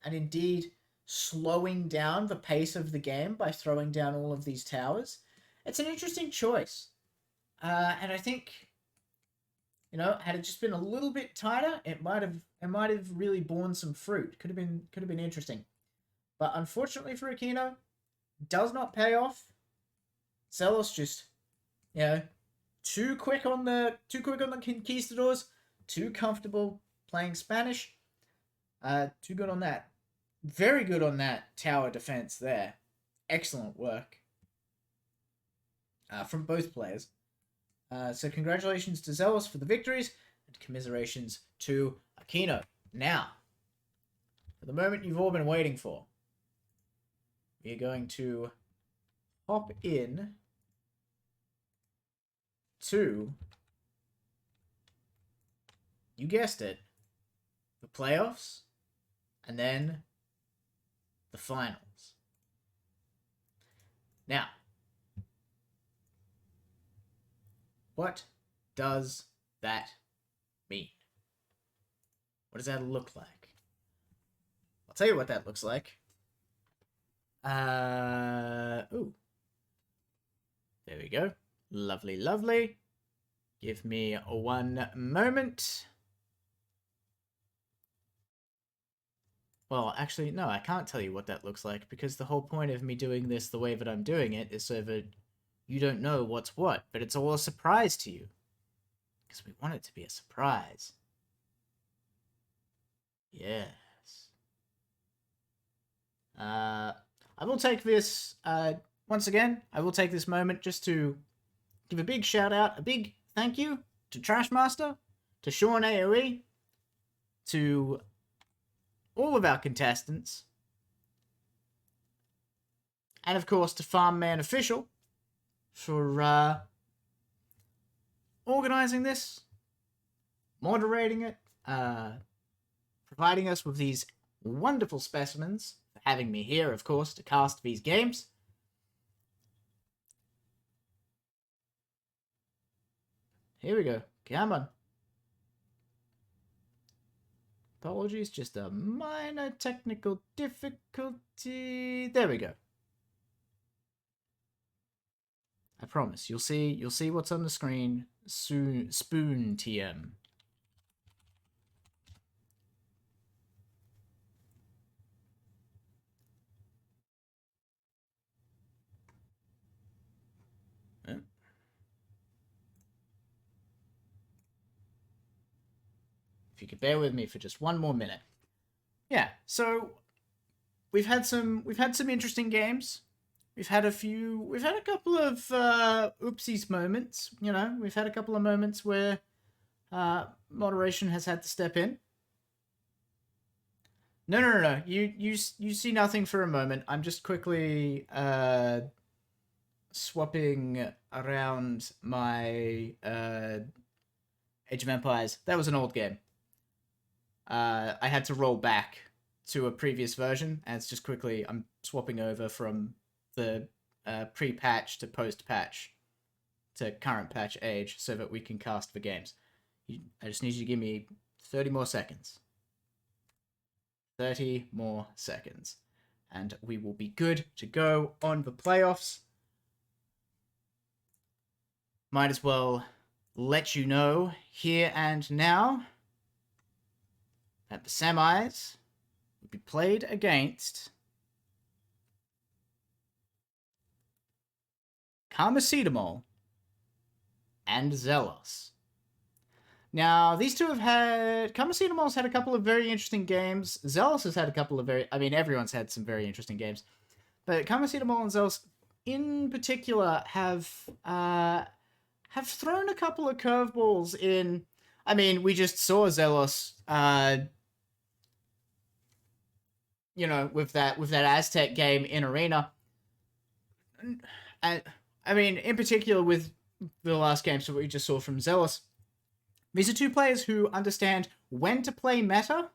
and indeed slowing down the pace of the game by throwing down all of these towers, it's an interesting choice. And I think, you know, had it just been a little bit tighter, it might have really borne some fruit. Could have been interesting. But unfortunately for Aquino, does not pay off. Zealous just, you know, too quick on the conquistadors, too comfortable playing Spanish. Too good on that. Very good on that tower defense there. Excellent work from both players. So congratulations to Zealous for the victories, and commiserations to Aquino. Now, for the moment you've all been waiting for, we're going to hop in to, you guessed it, the playoffs, and then the finals. Now, what does that mean? What does that look like? I'll tell you what that looks like. Ooh. There we go. Lovely, lovely. Give me one moment. Well, actually, no, I can't tell you what that looks like, because the whole point of me doing this the way that I'm doing it is so that you don't know what's what, but it's all a surprise to you. Because we want it to be a surprise. Yes. I will take this, once again, I will take this moment just to give a big shout out, a big thank you to Trashmaster, to Sean AoE, to all of our contestants, and of course to Farmman Official for organizing this, moderating it, providing us with these wonderful specimens, for having me here, of course, to cast these games. Here we go. Come on. Apologies, just a minor technical difficulty. There we go. I promise. You'll see what's on the screen soon. Spoon TM. If you could bear with me for just one more minute. Yeah, so we've had some interesting games. We've had a couple of oopsies moments, you know. We've had a couple of moments where moderation has had to step in. No. You see nothing for a moment. I'm just quickly swapping around my Age of Empires. That was an old game. I had to roll back to a previous version, and it's just quickly, I'm swapping over from the pre-patch to post-patch to current patch age so that we can cast the games. I just need you to give me 30 more seconds. 30 more seconds. And we will be good to go on the playoffs. Might as well let you know here and now that the semis will be played against Karmacetamol and Zealous. Now, these two have had... Karmacetamol's had a couple of very interesting games. Zealous has had a couple of everyone's had some very interesting games. But Karmacetamol and Zealous, in particular, have thrown a couple of curveballs in... I mean, we just saw Zealous... you know, with that Aztec game in Arena. I mean, in particular with the last games that we just saw from Zealous, these are two players who understand when to play meta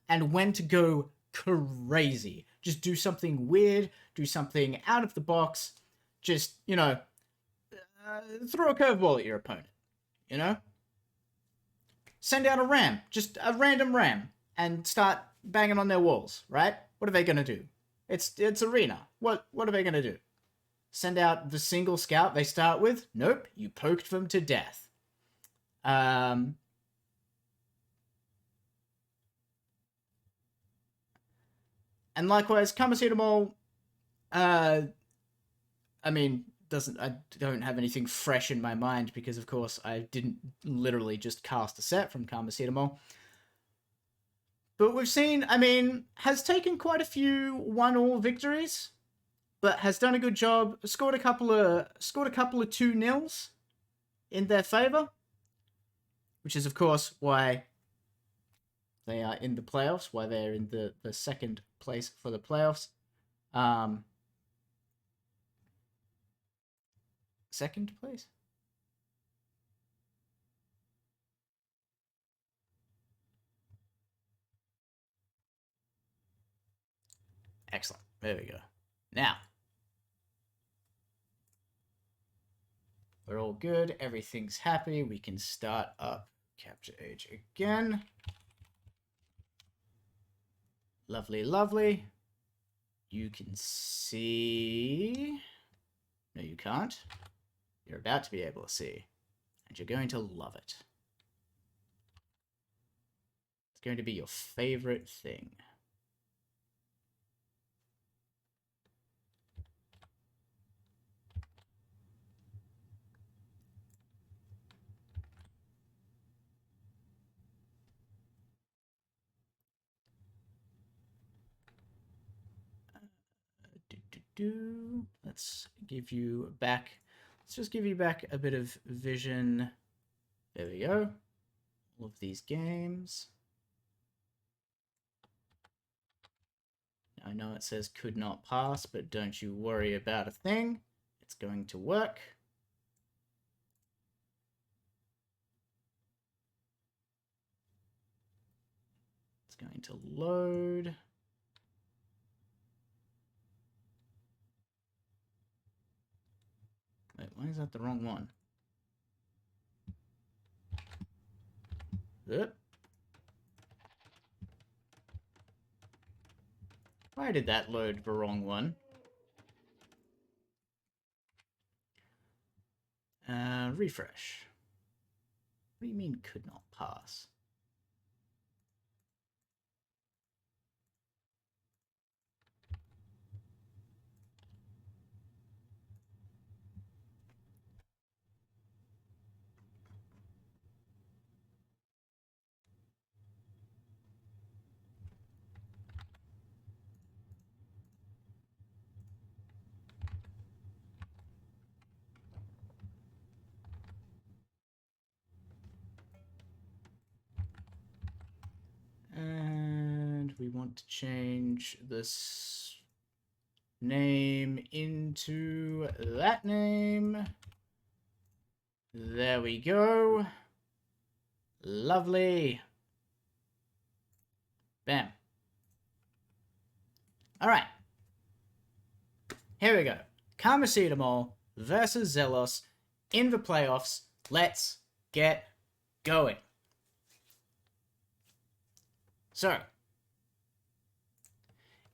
and when to go crazy. Just do something weird, do something out of the box, just, you know, throw a curveball at your opponent, you know? Send out a ram, just a random ram, and start banging on their walls, right? What are they going to do? It's Arena. What are they going to do? Send out the single scout they start with? Nope, you poked them to death. And likewise, Karmacetamol, I mean, I don't have anything fresh in my mind because, of course, I didn't literally just cast a set from Karmacetamol. But we've seen, I mean, has taken quite a few 1-all victories. but has done a good job. Scored a couple of 2-0s in their favor, which is of course why they are in the playoffs. Why they're in the second place for the playoffs. Second place. Excellent. There we go. Now, we're all good. Everything's happy. We can start up Capture Age again. Lovely, lovely. You can see... No, you can't. You're about to be able to see. And you're going to love it. It's going to be your favorite thing. Let's give you back. Let's just give you back a bit of vision. There we go. All of these games. I know it says could not pass, but don't you worry about a thing. It's going to work. It's going to load. Wait, why is that the wrong one? Why did that load the wrong one? Refresh. What do you mean could not pass? And we want to change this name into that name. There we go. Lovely. Bam. All right. Here we go. Karmacetamol versus Zelos in the playoffs. Let's get going. So,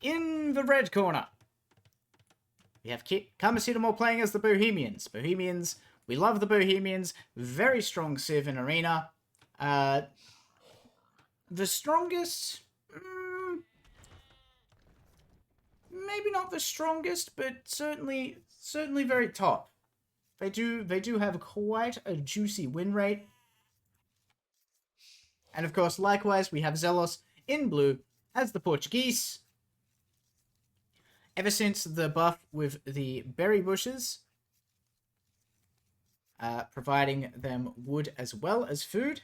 in the red corner, we have Karmacetamol playing as the Bohemians. Bohemians, we love the Bohemians. Very strong Civ in Arena. The strongest... maybe not the strongest, but certainly very top. They do have quite a juicy win rate. And of course, likewise, we have Zelos in blue as the Portuguese. Ever since the buff with the berry bushes, providing them wood as well as food,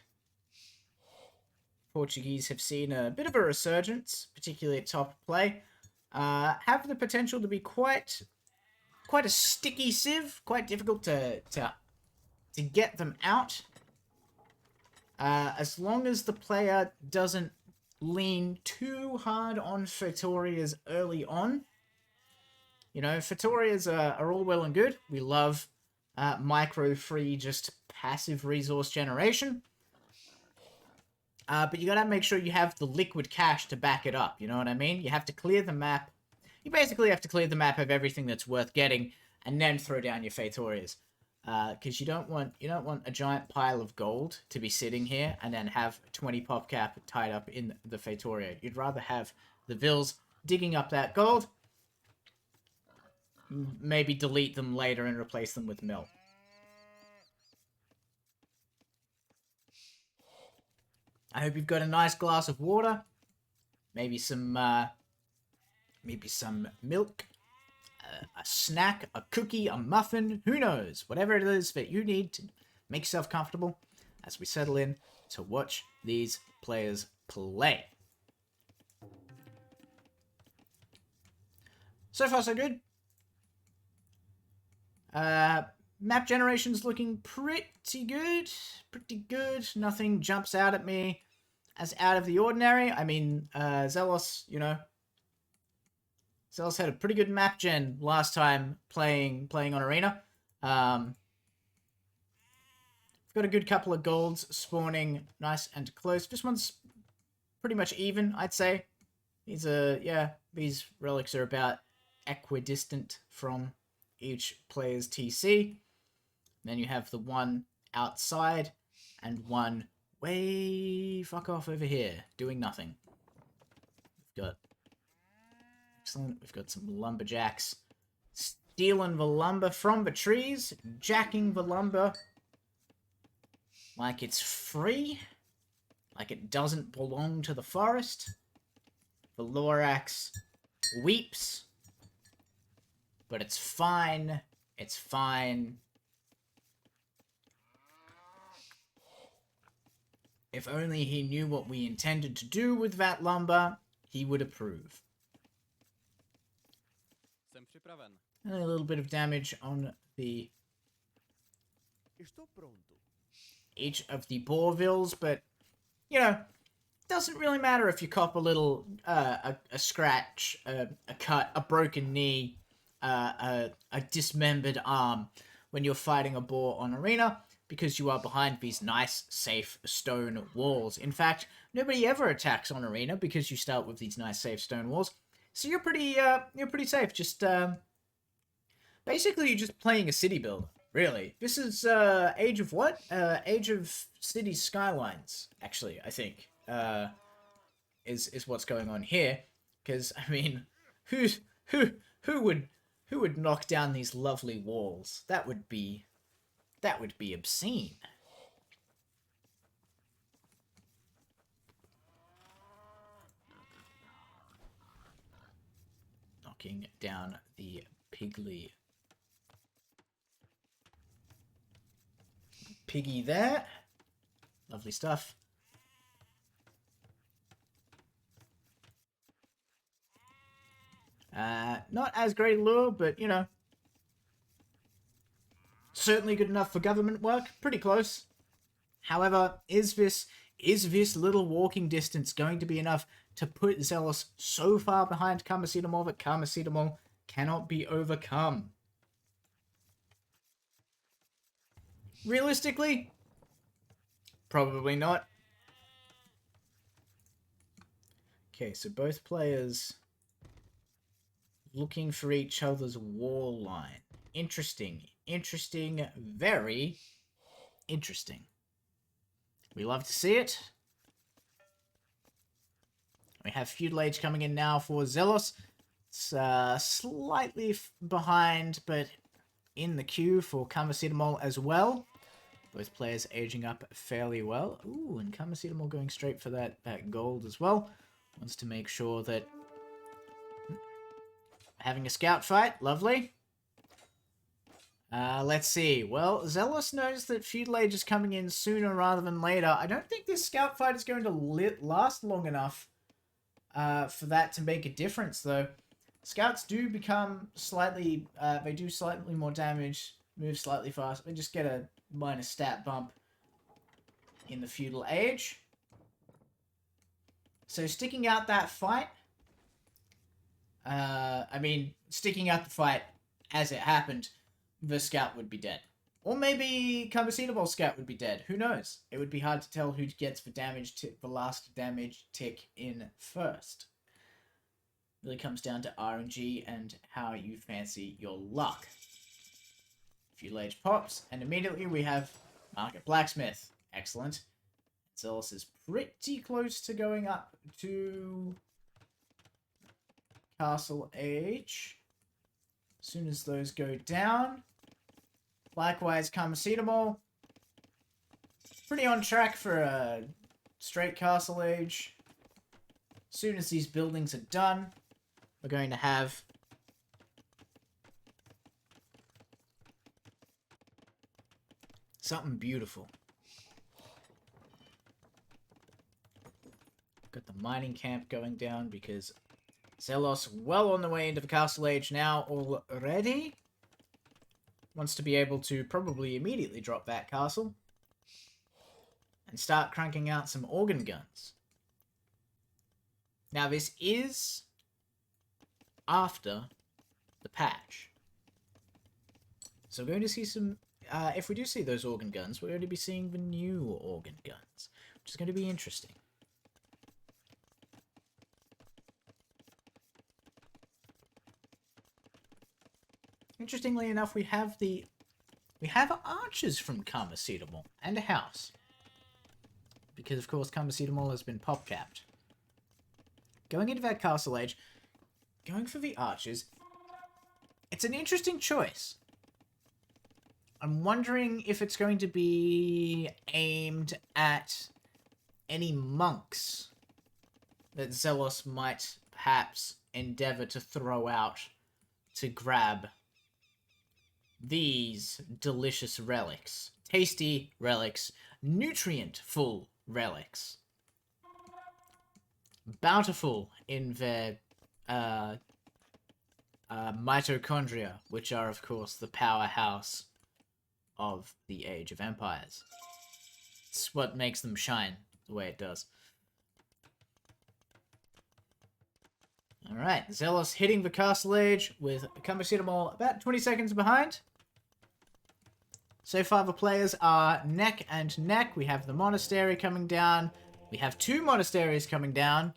Portuguese have seen a bit of a resurgence, particularly at top play. Have the potential to be quite a sticky civ, quite difficult to get them out. As long as the player doesn't lean too hard on Fetorias early on. You know, Fetorias are all well and good. We love micro-free, just passive resource generation. But you gotta make sure you have the liquid cash to back it up, you know what I mean? You have to clear the map. You basically have to clear the map of everything that's worth getting, and then throw down your Fetorias. Because you don't want a giant pile of gold to be sitting here and then have 20 pop cap tied up in the Feitoria. You'd rather have the Vils digging up that gold, maybe delete them later and replace them with milk. I hope you've got a nice glass of water, maybe some milk. a snack, a cookie, a muffin, who knows? Whatever it is that you need to make yourself comfortable as we settle in to watch these players play. So far, so good. Map generation's looking pretty good. Pretty good. Nothing jumps out at me as out of the ordinary. I mean, Zelos, you know, Zelos had a pretty good map gen last time playing on Arena. We've got a good couple of golds spawning nice and close. This one's pretty much even, I'd say. These relics are about equidistant from each player's TC. Then you have the one outside and one way fuck off over here, doing nothing. We've got excellent. We've got some lumberjacks stealing the lumber from the trees, jacking the lumber like it's free, like it doesn't belong to the forest. The Lorax weeps, but it's fine. It's fine. If only he knew what we intended to do with that lumber, he would approve. And a little bit of damage on the each of the Borevilles, but you know, doesn't really matter if you cop a little a scratch, a cut, a broken knee, a dismembered arm when you're fighting a boar on Arena, because you are behind these nice, safe stone walls. In fact, nobody ever attacks on Arena because you start with these nice, safe stone walls. So you're pretty safe. Just basically, you're just playing a city build. Really, this is Age of what? Age of City Skylines. Actually, I think is what's going on here. Because I mean, who would knock down these lovely walls? That would be obscene. Knocking down the piggy there. Lovely stuff. Not as great a lure, but you know, certainly good enough for government work. Pretty close. However, is this little walking distance going to be enough to put Zelos so far behind Karmacetamol that Karmacetamol cannot be overcome? Realistically, probably not. Okay, so both players looking for each other's wall line. Interesting. Interesting. Very interesting. We love to see it. We have Feudal Age coming in now for Zelos. It's slightly behind, but in the queue for Karmacetamol as well. Both players aging up fairly well. Ooh, and Karmacetamol going straight for that gold as well. Wants to make sure that... Having a scout fight. Lovely. Let's see. Well, Zelos knows that Feudal Age is coming in sooner rather than later. I don't think this scout fight is going to last long enough for that to make a difference, though. Scouts do become slightly... they do slightly more damage, move slightly faster. They just get a minus stat bump in the Feudal Age. So sticking out that fight... I mean, sticking out the fight as it happened, the scout would be dead. Or maybe Karmacetamol's scout would be dead. Who knows? It would be hard to tell who gets the last damage tick in first. Really comes down to RNG and how you fancy your luck. Feudal Age pops, and immediately we have Market Blacksmith. Excellent. Zelos is pretty close to going up to Castle Age. As soon as those go down. Likewise, Karmacetamol. Pretty on track for a straight Castle Age. As soon as these buildings are done, we're going to have Something beautiful. Got the mining camp going down because Zelos, well on the way into the castle age now already, wants to be able to probably immediately drop that castle and start cranking out some organ guns. Now this is after the patch. So we're going to see some, if we do see those organ guns, we're going to be seeing the new organ guns, which is going to be interesting. Interestingly enough, we have archers from Karmacetamol and a house. Because, of course, Karmacetamol has been pop-capped. Going into that castle age, going for the archers, it's an interesting choice. I'm wondering if it's going to be aimed at any monks that Zelos might perhaps endeavor to throw out to grab these delicious relics. Tasty relics. Nutrient-full relics. Bountiful in their mitochondria, which are, of course, the powerhouse of the Age of Empires. It's what makes them shine the way it does. Alright, Zelos hitting the castle age with Karmacetamol about 20 seconds behind. So far the players are neck and neck. We have the monastery coming down. We have 2 monasteries coming down.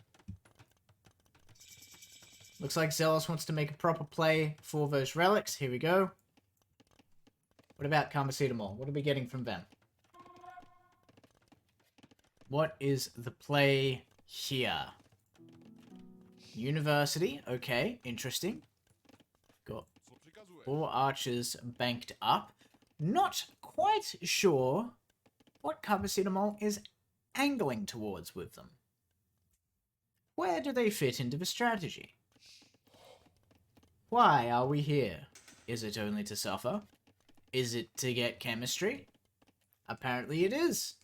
Looks like Zelos wants to make a proper play for those relics. Here we go. What about Karmacetamol? What are we getting from them? What is the play here? University. Okay, interesting. Got 4 archers banked up. Not quite sure what Karmacetamol is angling towards with them. Where do they fit into the strategy? Why are we here? Is it only to suffer? Is it to get chemistry? Apparently it is.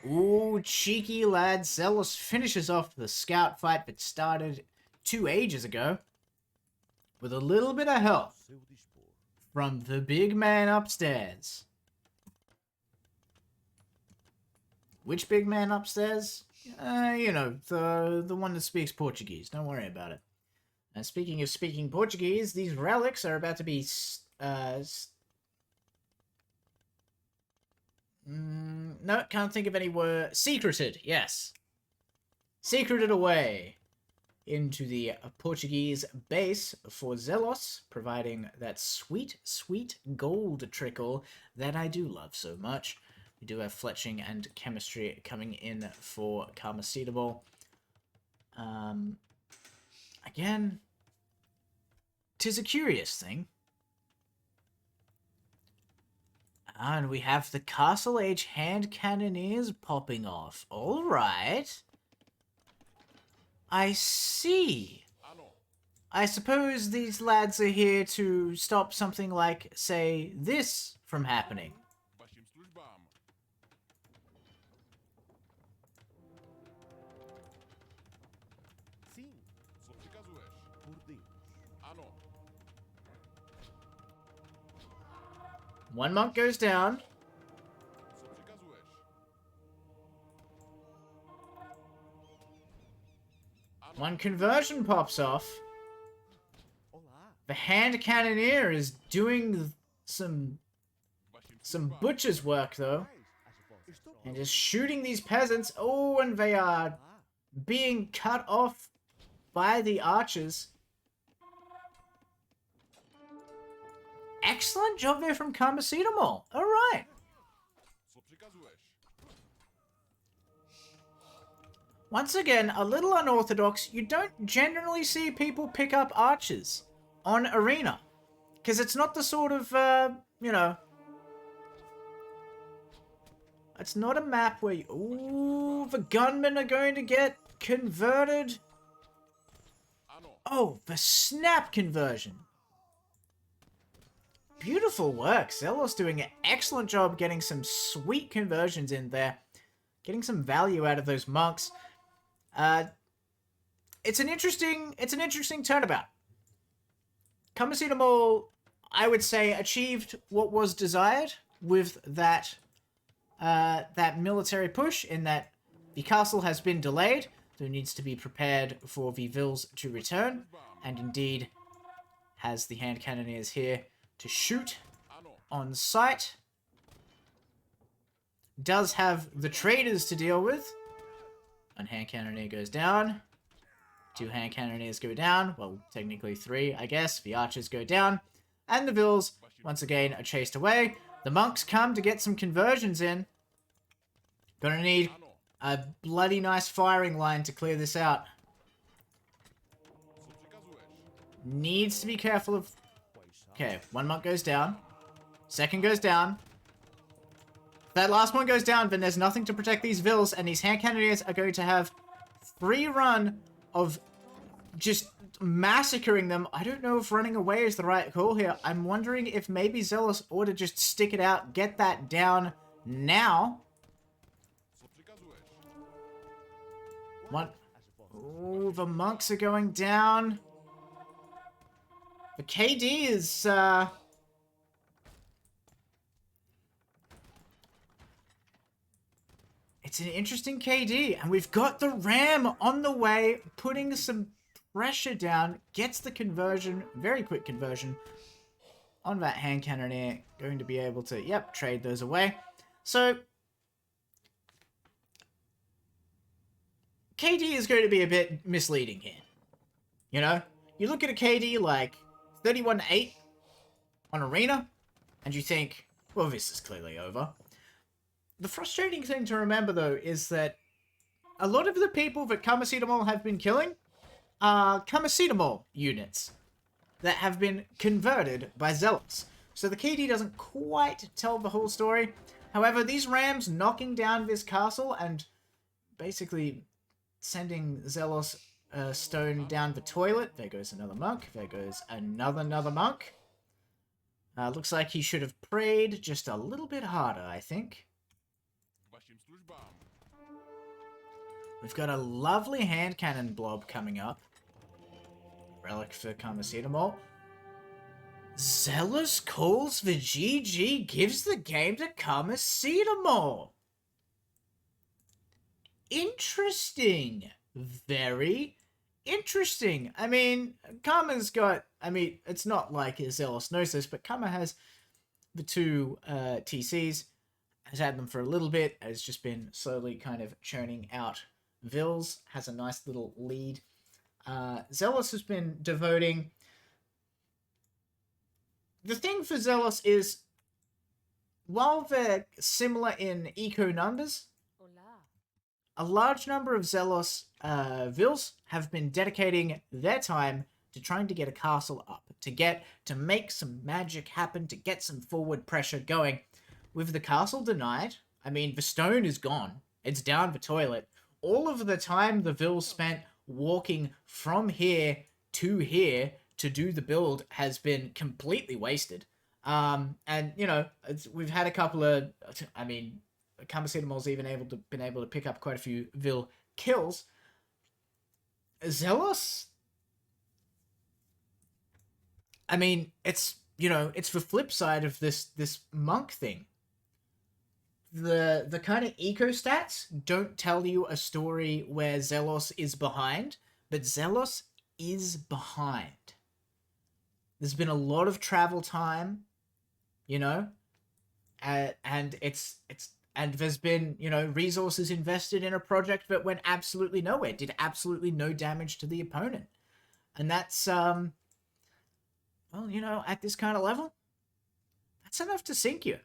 Ooh, cheeky lad. Zelos finishes off the scout fight that started 2 ages ago with a little bit of help from the big man upstairs. Which big man upstairs? You know, the one that speaks Portuguese. Don't worry about it. And speaking of speaking Portuguese, these relics are about to be no, can't think of any word. Secreted, yes. Secreted away into the Portuguese base for Zelos, providing that sweet, sweet gold trickle that I do love so much. We do have fletching and chemistry coming in for Karmacetamol. Again, 'tis a curious thing. And we have the Castle Age hand cannoneers popping off. Alright. I see. I suppose these lads are here to stop something like, say, this from happening. One monk goes down. One conversion pops off. The hand cannoneer is doing some butcher's work, though. And is shooting these peasants. Oh, and they are being cut off by the archers. Excellent job there from Karmacetamol. Alright. Once again, a little unorthodox. You don't generally see people pick up archers on Arena. Because it's not the sort of, you know... It's not a map where you... Ooh, the gunmen are going to get converted. Oh, the snap conversion. beautiful work. Zelos doing an excellent job getting some sweet conversions in there. Getting some value out of those monks. It's an interesting turnabout. Kamasudomol, I would say, achieved what was desired with that that military push, in that the castle has been delayed, so it needs to be prepared for the Vils to return, and indeed has the hand cannoneers here to shoot on sight. Does have the traders to deal with. One hand cannoneer goes down. 2 hand cannoneers go down. Well, technically 3, I guess. The archers go down. And the Vils, once again, are chased away. The monks come to get some conversions in. Gonna need a bloody nice firing line to clear this out. Needs to be careful of... Okay, 1 monk goes down. 2nd goes down. That last one goes down, then there's nothing to protect these Vils, and these hand cannoneers are going to have free run of just massacring them. I don't know if running away is the right call here. I'm wondering if maybe Zealous ought to just stick it out, get that down now. What? Oh, the monks are going down. The KD is, it's an interesting KD, and we've got the Ram on the way, putting some pressure down, gets the conversion, very quick conversion, on that hand cannoneer, going to be able to, yep, trade those away. So, KD is going to be a bit misleading here. You know? You look at a KD like 31-8 on Arena, and you think, well, this is clearly over. The frustrating thing to remember, though, is that a lot of the people that Kamasudomol have been killing are Kamasudomol units that have been converted by Zealots. So the KD doesn't quite tell the whole story. However, these Rams knocking down this castle and basically sending Zelos stone down the toilet. There goes another monk. There goes another monk. Looks like he should have prayed just a little bit harder, I think. We've got a lovely hand cannon blob coming up. Relic for Kamasudomol. Zealous calls the GG, gives the game to Kamasudomol. Interesting. Very interesting. I mean, Karma's got... I mean, it's not like Zealous knows this, but Karma has the 2 TCs. Has had them for a little bit. Has just been slowly kind of churning out Vils. Has a nice little lead. Zealous has been devoting... The thing for Zealous is, while they're similar in eco numbers, a large number of Zealous Vils have been dedicating their time to trying to get a castle up, to make some magic happen, to get some forward pressure going. With the castle denied, I mean, the stone is gone. It's down the toilet. All of the time the Vils spent walking from here to do the build has been completely wasted. And, you know, we've had a couple of... I mean, Kamasudomol's even been able to pick up quite a few Vil kills. Zealous... I mean, it's, you know, it's the flip side of this monk thing. The kind of eco stats don't tell you a story where Zelos is behind, but Zelos is behind. There's been a lot of travel time, you know, and and there's been, you know, resources invested in a project that went absolutely nowhere, did absolutely no damage to the opponent. And that's, well, you know, at this kind of level, that's enough to sink you.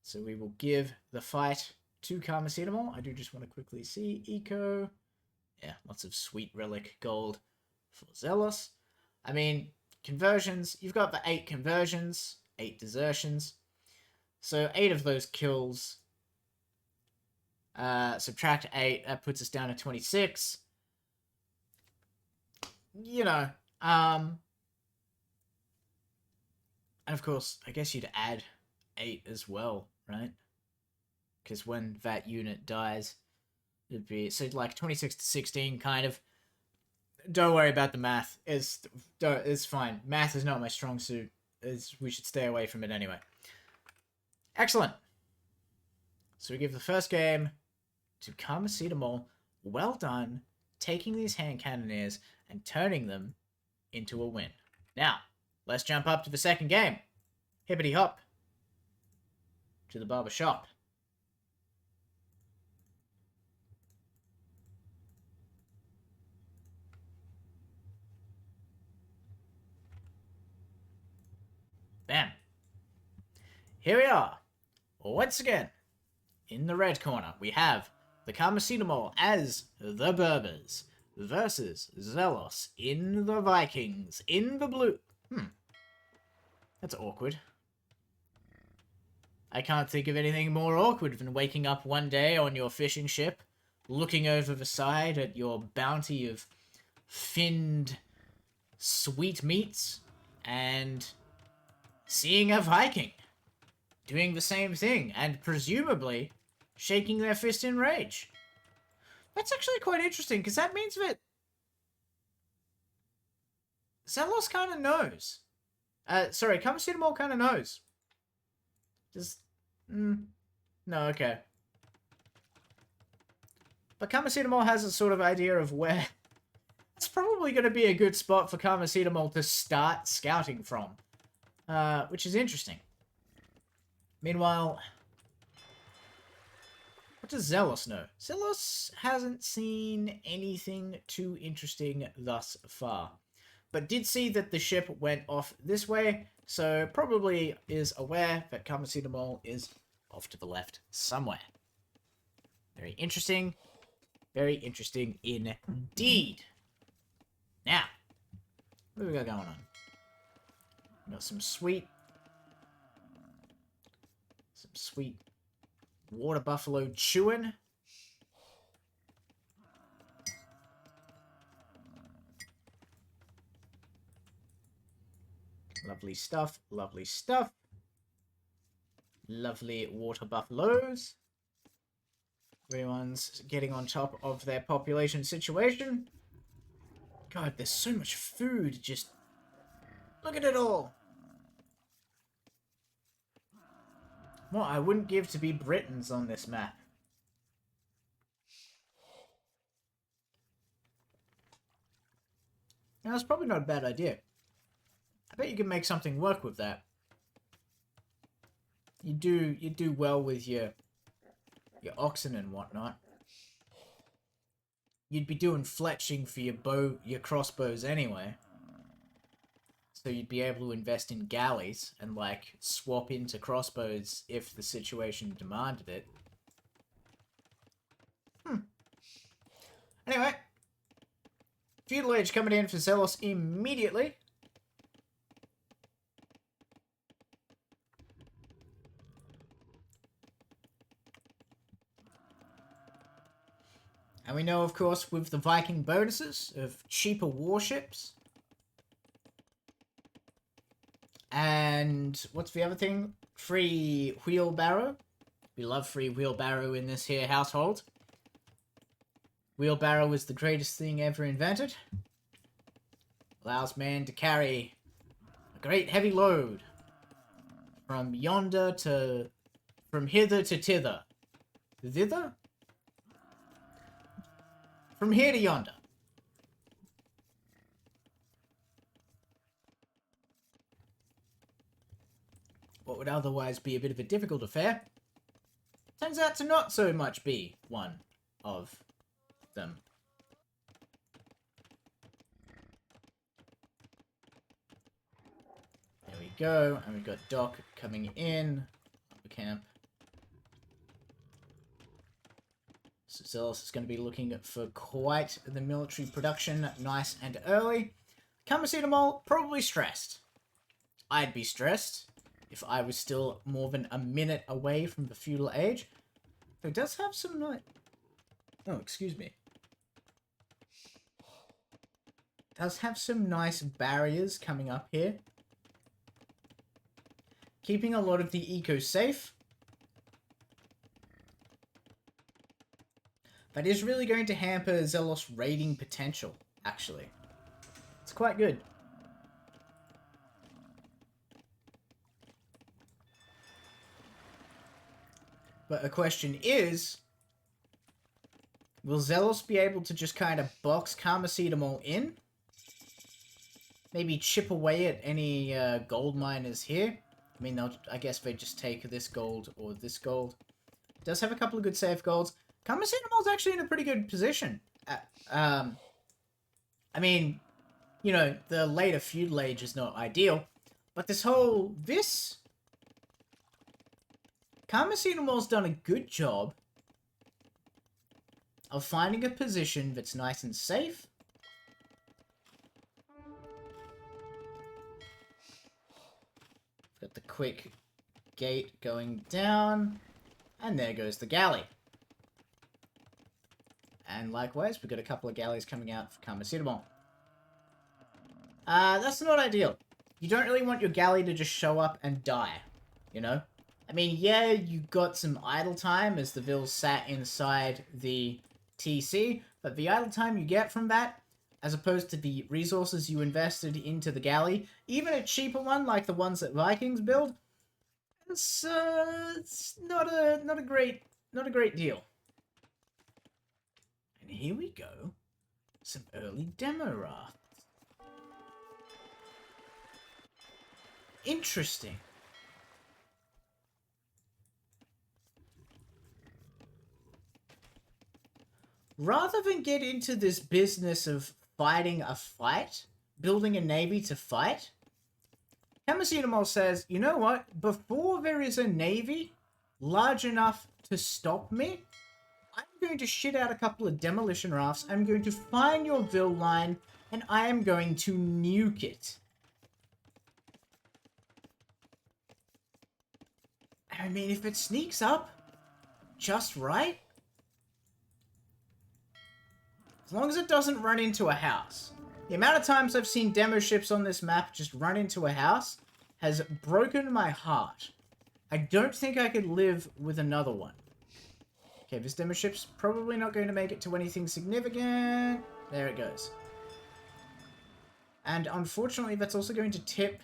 So we will give the fight to Kamasudomol. I do just want to quickly see eco. Yeah, lots of sweet relic gold for Zealous. I mean, conversions. You've got the 8 conversions, 8 desertions. So 8 of those kills. Subtract 8, that puts us down to 26. You know, And of course, I guess you'd add 8 as well, right? Because when that unit dies, it'd be so like 26 to 16, kind of. Don't worry about the math. It's fine. Math is not my strong suit. We should stay away from it anyway. Excellent. So we give the first game to Karmacetamol. Well done, taking these hand cannoneers and turning them into a win. Now, let's jump up to the second game. Hippity hop to the barber shop. Bam. Here we are. Once again, in the red corner, we have the Karmacetamol as the Berbers versus Zelos in the Vikings in the blue. That's awkward. I can't think of anything more awkward than waking up one day on your fishing ship, looking over the side at your bounty of finned sweet meats, and seeing a Viking doing the same thing, and presumably shaking their fist in rage. That's actually quite interesting, because that means that Zelos kind of knows. Sorry, Karmacetamol kind of knows. Just, no, okay. But Karmacetamol has a sort of idea of where it's probably going to be a good spot for Karmacetamol to start scouting from, which is interesting. Meanwhile, what does Zelos know? Zelos hasn't seen anything too interesting thus far, but did see that the ship went off this way, so probably is aware that Karmacetamol is off to the left somewhere. Very interesting. Very interesting indeed. Now, what do we got going on? We got some sweet water buffalo chewing. Lovely stuff, lovely stuff. Lovely water buffaloes. Everyone's getting on top of their population situation. God, there's so much food, just look at it all. What I wouldn't give to be Britons on this map. Now, that's probably not a bad idea. I bet you can make something work with that. You do well with your oxen and whatnot. You'd be doing fletching for your crossbows anyway. So you'd be able to invest in galleys and, like, swap into crossbows if the situation demanded it. Anyway. Feudal Age coming in for Zelos immediately. And we know, of course, with the Viking bonuses of cheaper warships. And what's the other thing? Free wheelbarrow. We love free wheelbarrow in this here household. Wheelbarrow is the greatest thing ever invented. Allows man to carry a great heavy load from hither to thither. Thither? From here to yonder. What would otherwise be a bit of a difficult affair turns out to not so much be one of them. There we go, and we've got Doc coming in the camp. So Zelos is going to be looking for quite the military production, nice and early. Karmacetamol, probably stressed. I'd be stressed if I was still more than a minute away from the feudal age. It does have some nice... Oh, excuse me. It does have some nice barriers coming up here. keeping a lot of the eco safe. That is really going to hamper Zelos' raiding potential, actually. It's quite good. But the question is, will Zelos be able to just kind of box Karmacetamol in? Maybe chip away at any gold miners here. I mean, I guess they just take this gold or this gold. It does have a couple of good safe golds. Karmacetamol's actually in a pretty good position. I mean, you know, the later feudal age is not ideal, but this Karmacetamol's done a good job of finding a position that's nice and safe. Got the quick gate going down, and there goes the galley. And likewise, we've got a couple of galleys coming out for Karmacetamol. That's not ideal. You don't really want your galley to just show up and die, you know? I mean, yeah, you got some idle time as the Vills sat inside the TC, but the idle time you get from that, as opposed to the resources you invested into the galley, even a cheaper one like the ones that Vikings build, it's not a great deal. And here we go, some early demo rafts. Interesting. Rather than get into this business of fighting a fight, building a navy to fight, Karmacetamol says, you know what? Before there is a navy large enough to stop me, I'm going to shit out a couple of demolition rafts. I'm going to find your Vill line, and I am going to nuke it. I mean, if it sneaks up just right, as long as it doesn't run into a house. The amount of times I've seen demo ships on this map just run into a house has broken my heart. I don't think I could live with another one. Okay, this demo ship's probably not going to make it to anything significant. There it goes. And unfortunately, that's also going to tip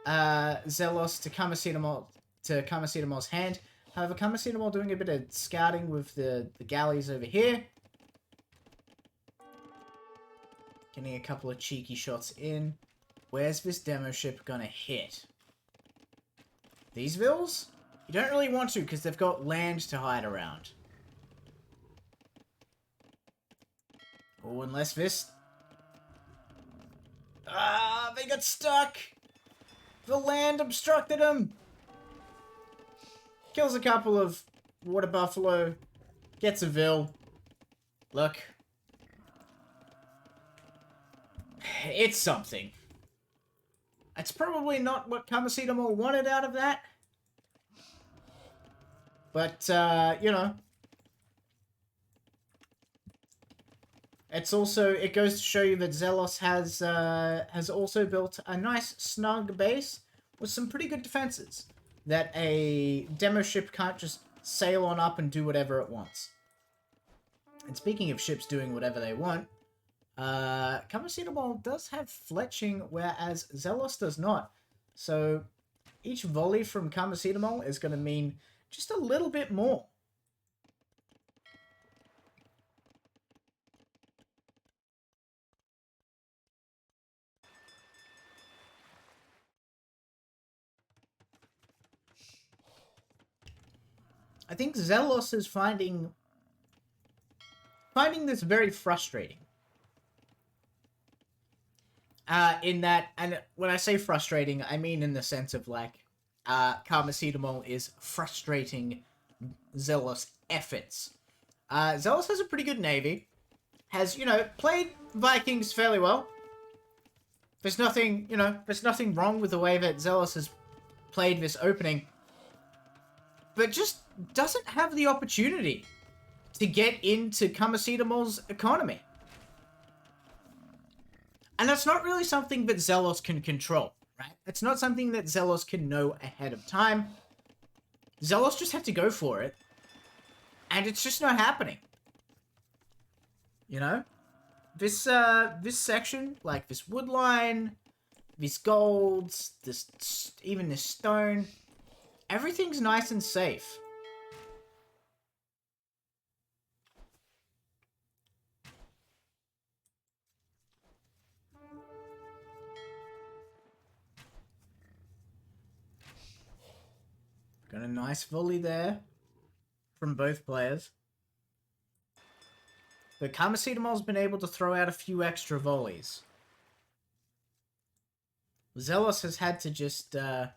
Zelos to Karmacetamol's hand. However, Karmacetamol doing a bit of scouting with the galleys over here. Getting a couple of cheeky shots in. Where's this demo ship gonna hit? These Vills? You don't really want to because they've got land to hide around. Oh, unless this... Ah, they got stuck! The land obstructed them! Kills a couple of water buffalo. Gets a Vill. Look. It's something. It's probably not what Karmacetamol wanted out of that. But, you know. It's also, it goes to show you that Zelos has also built a nice snug base with some pretty good defenses that a demo ship can't just sail on up and do whatever it wants. And speaking of ships doing whatever they want, Karmacetamol does have fletching, whereas Zelos does not. So each volley from Karmacetamol is going to mean just a little bit more. I think Zelos is finding this very frustrating. In that, and when I say frustrating, I mean in the sense of like, Karmacetamol is frustrating Zelos' efforts. Zelos has a pretty good navy, has, you know, played Vikings fairly well. There's nothing, you know, there's nothing wrong with the way that Zelos has played this opening, but just doesn't have the opportunity to get into Karmacetamol's economy. And that's not really something that Zelos can control, right? It's not something that Zelos can know ahead of time. Zelos just have to go for it. And it's just not happening. You know? This section, like this wood line, these golds, even this stone, everything's nice and safe. Got a nice volley there from both players. But Karmacetamol's been able to throw out a few extra volleys. Zelos has had to just kind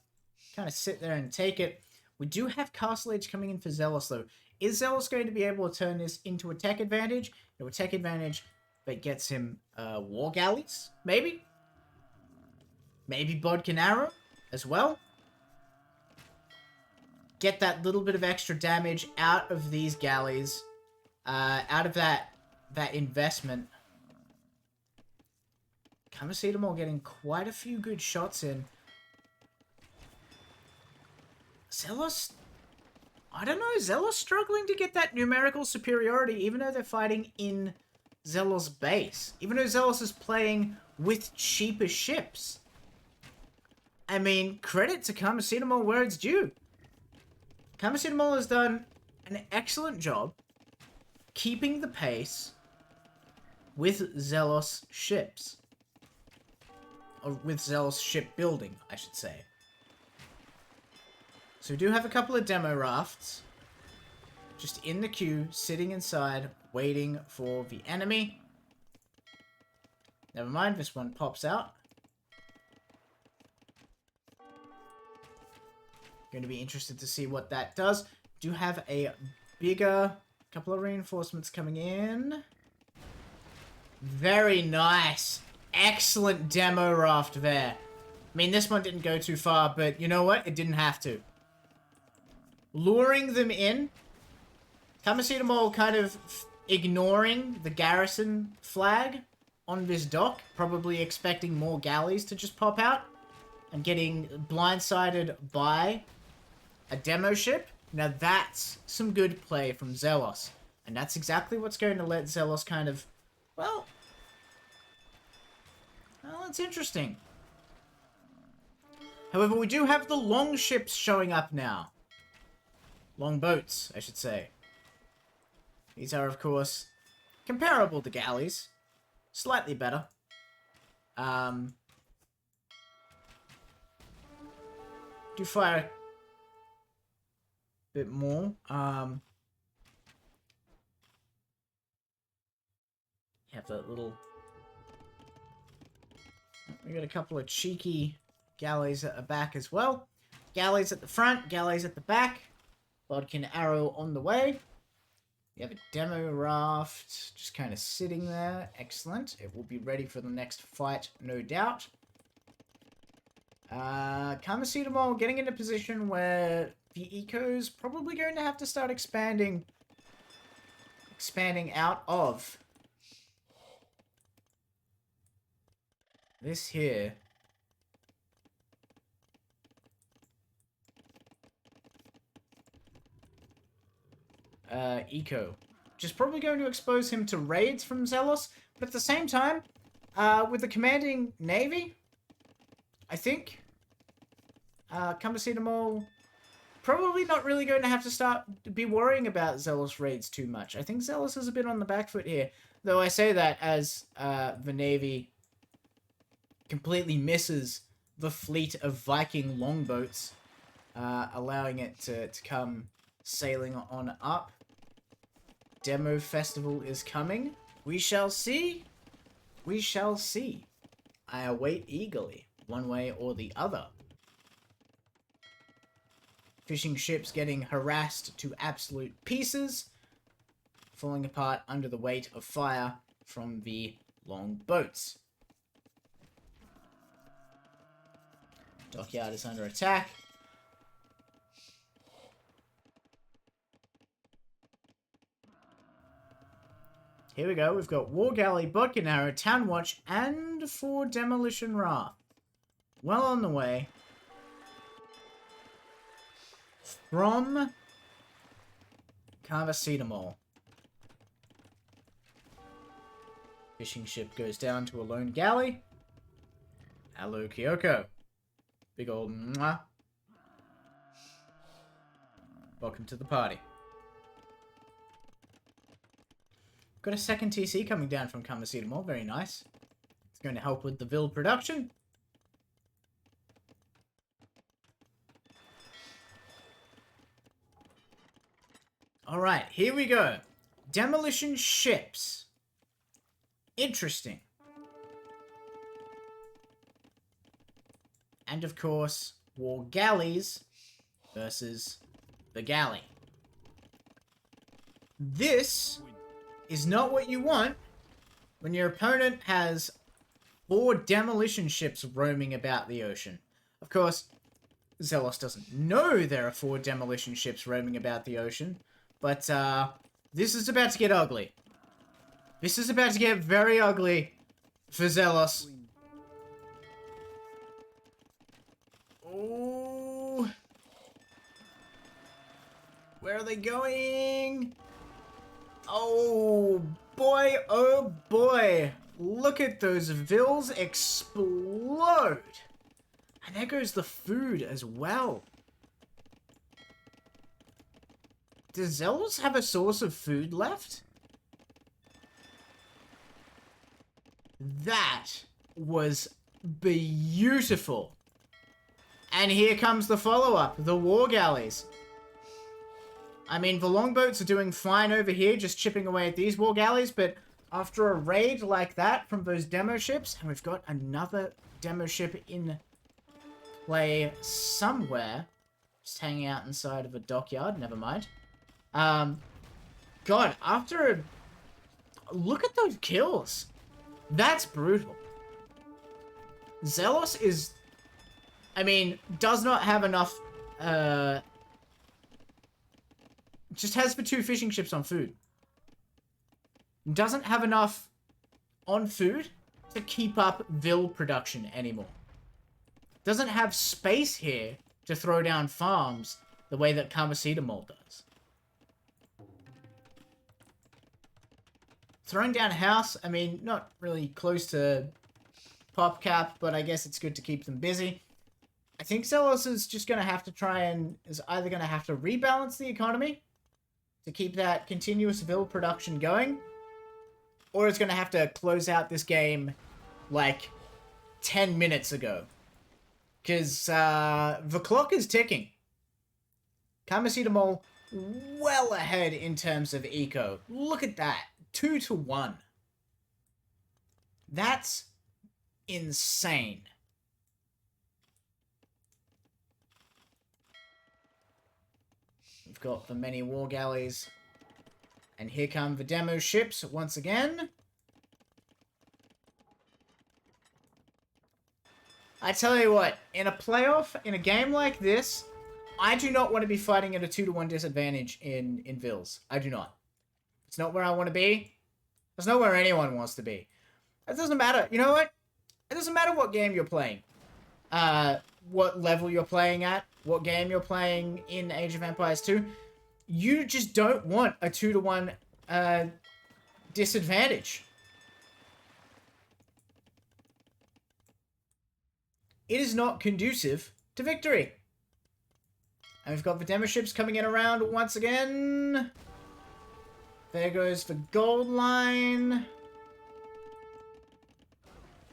of sit there and take it. We do have Castle Age coming in for Zelos, though. Is Zelos going to be able to turn this into a tech advantage? No, a tech advantage that gets him War Galleys, maybe? Maybe Bodkin Arrow as well? Get that little bit of extra damage out of these galleys, out of that investment. Karmacetamol getting quite a few good shots in. Zelos, I don't know, Zelos struggling to get that numerical superiority, even though they're fighting in Zelos' base. Even though Zelos is playing with cheaper ships. I mean, credit to Karmacetamol where it's due. Karmacetamol has done an excellent job keeping the pace with Zelos ships. Or with Zelos shipbuilding, I should say. So we do have a couple of demo rafts. Just in the queue, sitting inside, waiting for the enemy. Never mind, this one pops out. Going to be interested to see what that does. Do have a bigger couple of reinforcements coming in. Very nice. Excellent demo raft there. I mean, this one didn't go too far, but you know what? It didn't have to. Luring them in. Karmacetamol kind of ignoring the garrison flag on this dock, probably expecting more galleys to just pop out, and getting blindsided by a demo ship. Now that's some good play from Zelos. And that's exactly what's going to let Zelos kind of, well, it's interesting. However, we do have the long ships showing up now. Long boats, I should say. These are, of course, comparable to galleys. Slightly better. Do fire a bit more. You have that little... We got a couple of cheeky galleys at the back as well. Galleys at the front, galleys at the back. Bodkin Arrow on the way. We have a demo raft just kind of sitting there. Excellent. It will be ready for the next fight, no doubt. Karmacetamol getting in a position where the eco's probably going to have to start expanding out of this here. Eco. Which is probably going to expose him to raids from Zelos, but at the same time, with the commanding navy, I think, Karmacetamol probably not really going to have to be worrying about Zelos raids too much. I think Zelos is a bit on the back foot here, though I say that as the navy completely misses the fleet of Viking longboats, allowing it to come sailing on up. Demo festival is coming. We shall see. We shall see. I await eagerly, one way or the other. Fishing ships getting harassed to absolute pieces, falling apart under the weight of fire from the long boats. Dockyard is under attack. Here we go. We've got War Galley, Bodkin Arrow, Town Watch, and 4 Demolition Raft. well on the way from Carvacetamol. Fishing ship goes down to a lone galley. Hello, Kyoko. Big old mwah. Welcome to the party. Got a second TC coming down from Carvacetamol. Very nice. It's going to help with the Vil production. Alright, here we go. Demolition ships. Interesting. And of course, war galleys versus the galley. This is not what you want when your opponent has 4 demolition ships roaming about the ocean. Of course, Zelos doesn't know there are 4 demolition ships roaming about the ocean, but this is about to get ugly. This is about to get very ugly for Zelos. Oh, where are they going? Oh boy, oh boy. Look at those Vils explode. And there goes the food as well. Does Zelos have a source of food left? That was beautiful. And here comes the follow-up, the war galleys. I mean, the longboats are doing fine over here, just chipping away at these war galleys, but after a raid like that from those demo ships, and we've got another demo ship in play somewhere, just hanging out inside of a dockyard, never mind. God, after a... Look at those kills. That's brutal. Zelos is... I mean, does not have enough... just has the 2 fishing ships on food. Doesn't have enough on food to keep up Vil production anymore. Doesn't have space here to throw down farms the way that Carvacetamol does. Throwing down a house, I mean, not really close to PopCap, but I guess it's good to keep them busy. I think Zelos is just going to have to try and... is either going to have to rebalance the economy to keep that continuous Vil production going, or it's going to have to close out this game like 10 minutes ago. Because the clock is ticking. Carvacetamol well ahead in terms of eco. Look at that. 2-1. That's insane. We've got the many war galleys. And here come the demo ships once again. I tell you what, in a playoff, in a game like this, I do not want to be fighting at a 2-1 disadvantage in Vils. I do not. It's not where I want to be. It's not where anyone wants to be. It doesn't matter. You know what? It doesn't matter what game you're playing. What level you're playing at. What game you're playing in Age of Empires 2. You just don't want a 2-1 disadvantage. It is not conducive to victory. And we've got the demo ships coming in around once again. There goes the gold line.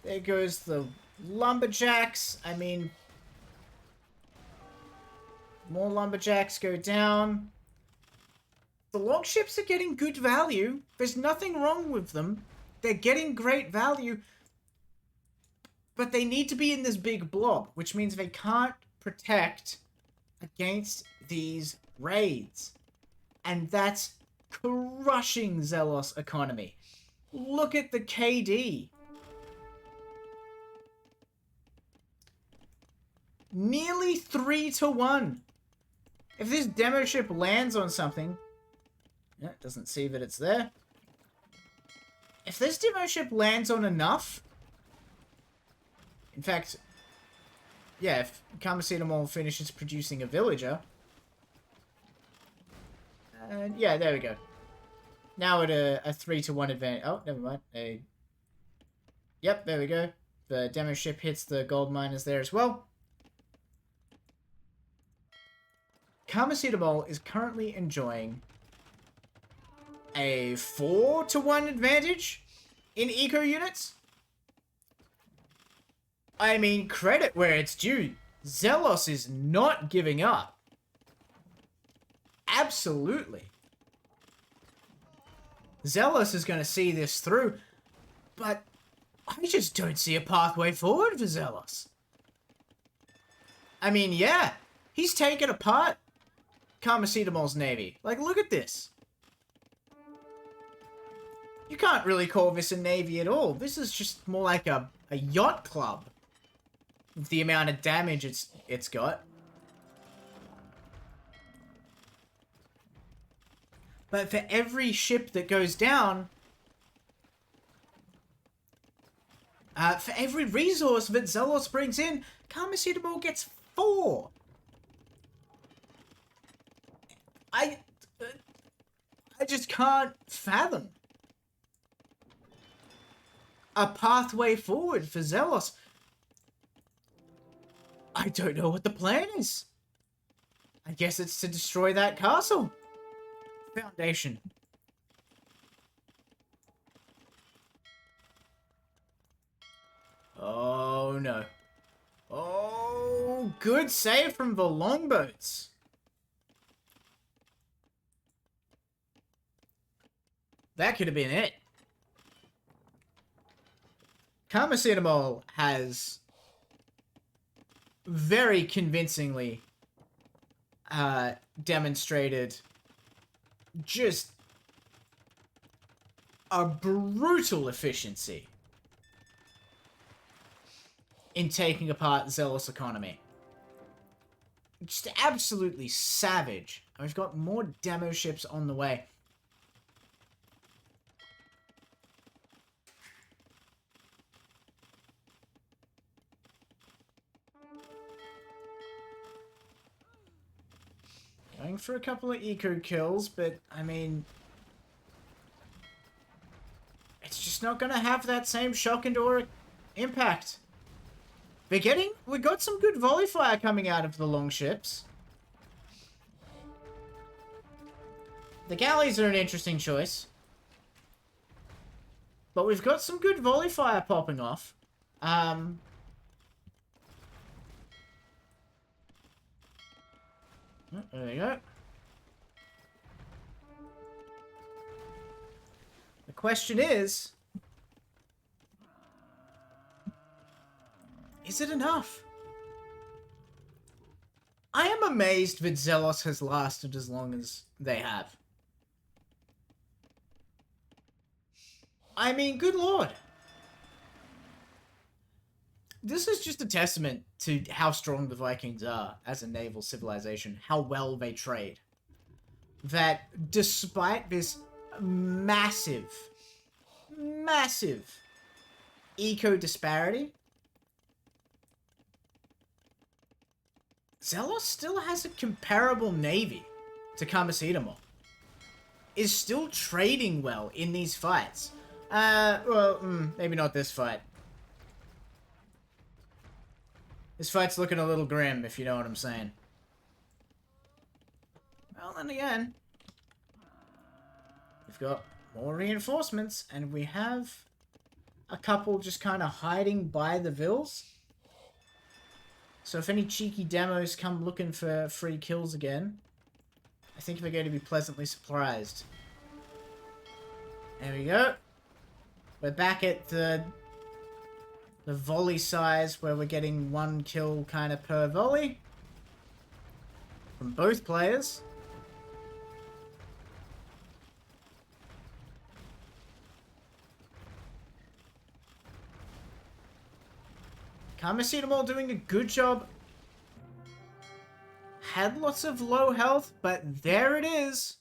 There goes the lumberjacks. I mean, more lumberjacks go down. The longships are getting good value. There's nothing wrong with them. They're getting great value. But they need to be in this big blob, which means they can't protect against these raids. And that's crushing Zelos' economy. Look at the KD. Nearly 3-1. If this demo ship lands on something... Yeah, it doesn't see that it's there. If this demo ship lands on enough... In fact, yeah, if Karmacetamol finishes producing a villager... And yeah, there we go. Now at a 3-to-1 advantage. Oh, never mind. Yep, there we go. The demo ship hits the gold miners there as well. Karmacetamol is currently enjoying a 4-to-1 advantage in eco units. I mean, credit where it's due. Zelos is not giving up. Absolutely. Zelos is going to see this through, but I just don't see a pathway forward for Zelos. I mean, yeah, he's taken apart Karmacetamol's navy. Like, look at this. You can't really call this a navy at all. This is just more like a yacht club. With the amount of damage it's got. But for every ship that goes down, for every resource that Zelos brings in, Karmacetamol gets 4. I just can't fathom a pathway forward for Zelos. I don't know what the plan is. I guess it's to destroy that castle. Foundation. Oh no. Oh, good save from the longboats. That could have been it. Karmacetamol has very convincingly demonstrated just a brutal efficiency in taking apart Zealous economy. Just absolutely savage. And we've got more demo ships on the way. Going for a couple of eco kills, but I mean, it's just not going to have that same shock and awe impact. We got some good volley fire coming out of the long ships. The galleys are an interesting choice. But we've got some good volley fire popping off. There we go. The question is it enough? I am amazed that Zelos has lasted as long as they have. I mean, good lord. This is just a testament to how strong the Vikings are as a naval civilization, how well they trade. That despite this massive eco disparity, Zelos still has a comparable navy to Karmacetamol. Is still trading well in these fights. Maybe not this fight. This fight's looking a little grim, if you know what I'm saying. Well, then again, we've got more reinforcements, and we have a couple just kind of hiding by the vills. So if any cheeky demos come looking for free kills again, I think they're going to be pleasantly surprised. There we go. We're back at the volley size where we're getting 1 kill kind of per volley from both players. Karmacetamol doing a good job. Had lots of low health, but there it is.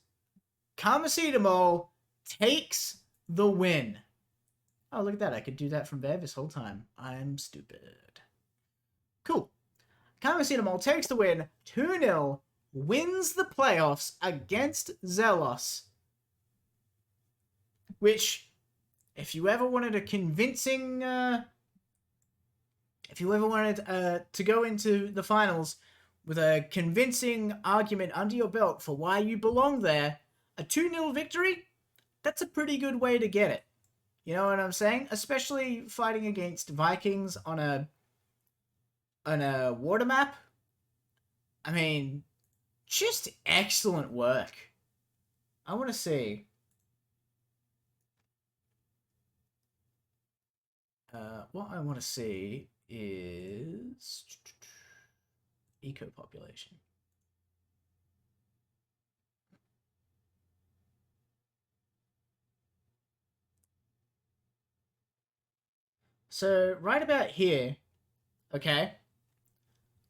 Karmacetamol takes the win. Oh, look at that. I could do that from there this whole time. I'm stupid. Cool. Karmasinamol takes the win 2-0, wins the playoffs against Zelos. Which, if you ever wanted a convincing... if you ever wanted to go into the finals with a convincing argument under your belt for why you belong there, a 2-0 victory, that's a pretty good way to get it. You know what I'm saying? Especially fighting against Vikings on a water map. I mean, just excellent work. I want to see. What I want to see is eco population. So right about here, okay,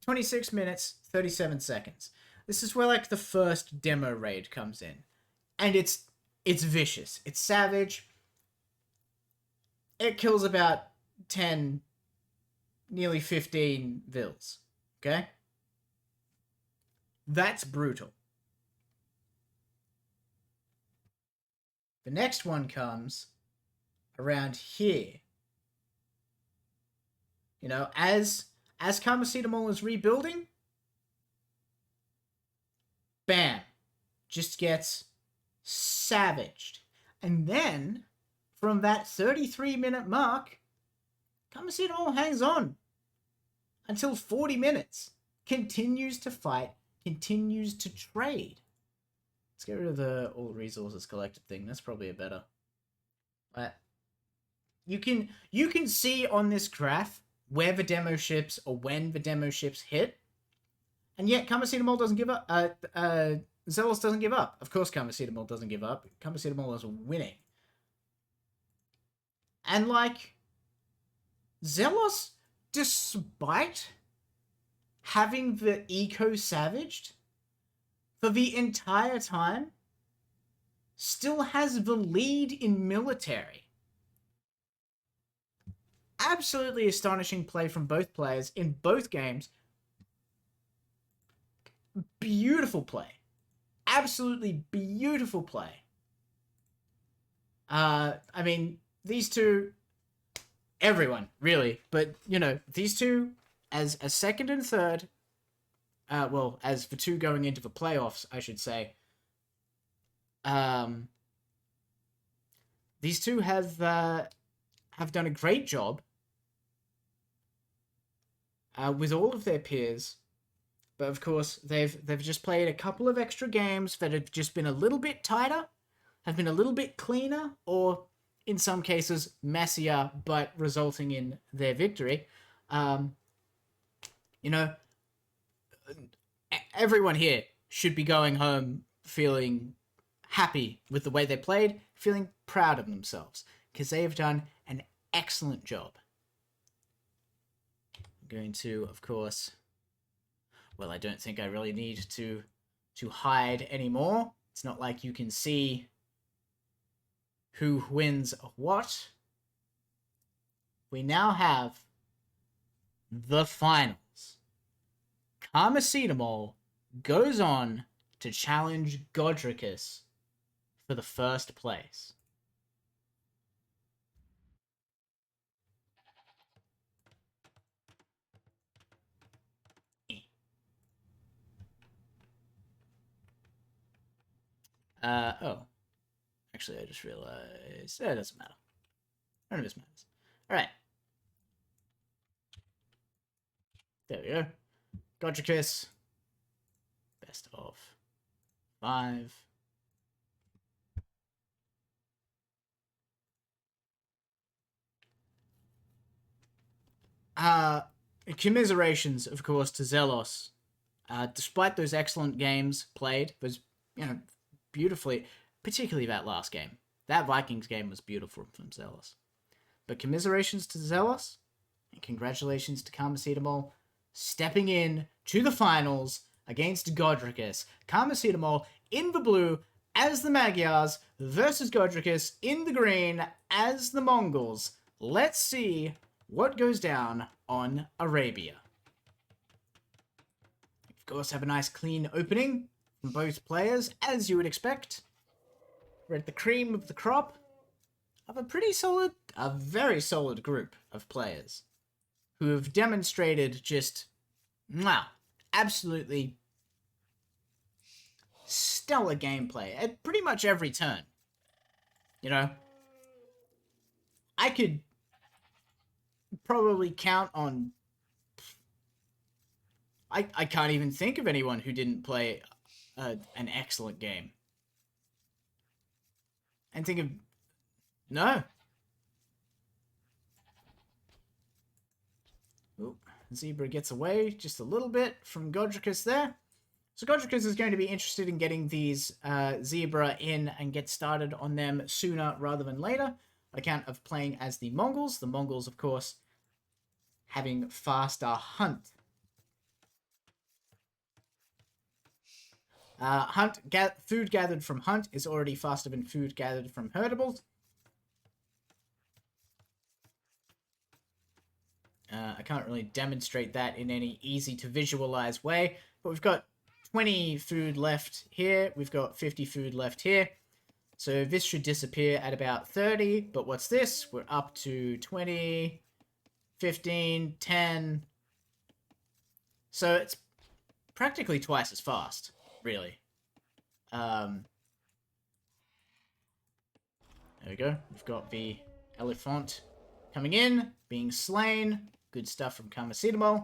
26 minutes, 37 seconds. This is where like the first demo raid comes in. And it's vicious. It's savage. It kills about 10, nearly 15 vills. Okay? That's brutal. The next one comes around here. You know, as Karmacetamol is rebuilding, bam, just gets savaged. And then, from that 33-minute mark, Karmacetamol hangs on until 40 minutes. Continues to fight, continues to trade. Let's get rid of the all resources collected thing. That's probably a better. But you can see on this graph where the demo ships or when the demo ships hit. And yet Karmacetamol doesn't give up. Zelos doesn't give up. Of course Karmacetamol doesn't give up. Karmacetamol is winning. And like Zelos, despite having the eco savaged for the entire time, still has the lead in military. Absolutely astonishing play from both players in both games. Beautiful play. Absolutely beautiful play. I mean, these two, everyone, really, but, you know, these two, as a second and third, well, as the two going into the playoffs, I should say, these two have done a great job with all of their peers, but of course they've just played a couple of extra games that have just been a little bit tighter, have been a little bit cleaner, or in some cases messier, but resulting in their victory. You know, everyone here should be going home feeling happy with the way they played, feeling proud of themselves, because they have done an excellent job. I'm going to, of course, well, I don't think I really need to hide anymore. It's not like you can see who wins what. We now have the finals. Karmacetamol goes on to challenge Godricus for the first place. Oh. Actually, I just realized it doesn't matter. None of this matters. Alright. There we go. Godricus. Best of 5. Commiserations, of course, to Zelos. Despite those excellent games played, was, you know, beautifully, particularly that last game. That Vikings game was beautiful from Zelos. But commiserations to Zelos, and congratulations to Karmacetamol, stepping in to the finals against Godricus. Karmacetamol in the blue as the Magyars versus Godricus in the green as the Mongols. Let's see what goes down on Arabia. of course, have a nice clean opening from both players, as you would expect. We're at the cream of the crop of a very solid group of players who have demonstrated just, absolutely stellar gameplay at pretty much every turn. You know, I could probably count on... I can't even think of anyone who didn't play an excellent game. And think of... No. Ooh, Zebra gets away just a little bit from Godricus there. So Godricus is going to be interested in getting these Zebra in and get started on them sooner rather than later, on account of playing as the Mongols. The Mongols, of course, having faster hunt. Food gathered from hunt is already faster than food gathered from herdables. I can't really demonstrate that in any easy to visualize way, but we've got 20 food left here. We've got 50 food left here. So this should disappear at about 30, but what's this? We're up to 20, 15, 10. So it's practically twice as fast, really. There we go. We've got the elephant coming in, being slain. Good stuff from Karmacetamol.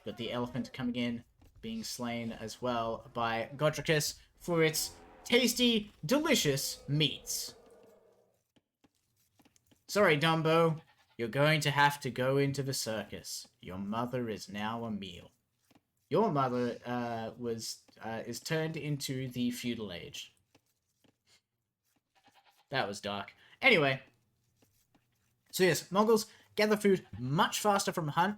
Got the elephant coming in, being slain as well by Godricus for its tasty, delicious meats. Sorry, Dumbo. You're going to have to go into the circus. Your mother is now a meal. Your mother is turned into the feudal age. That was dark. Anyway. So yes, Mongols gather food much faster from hunt.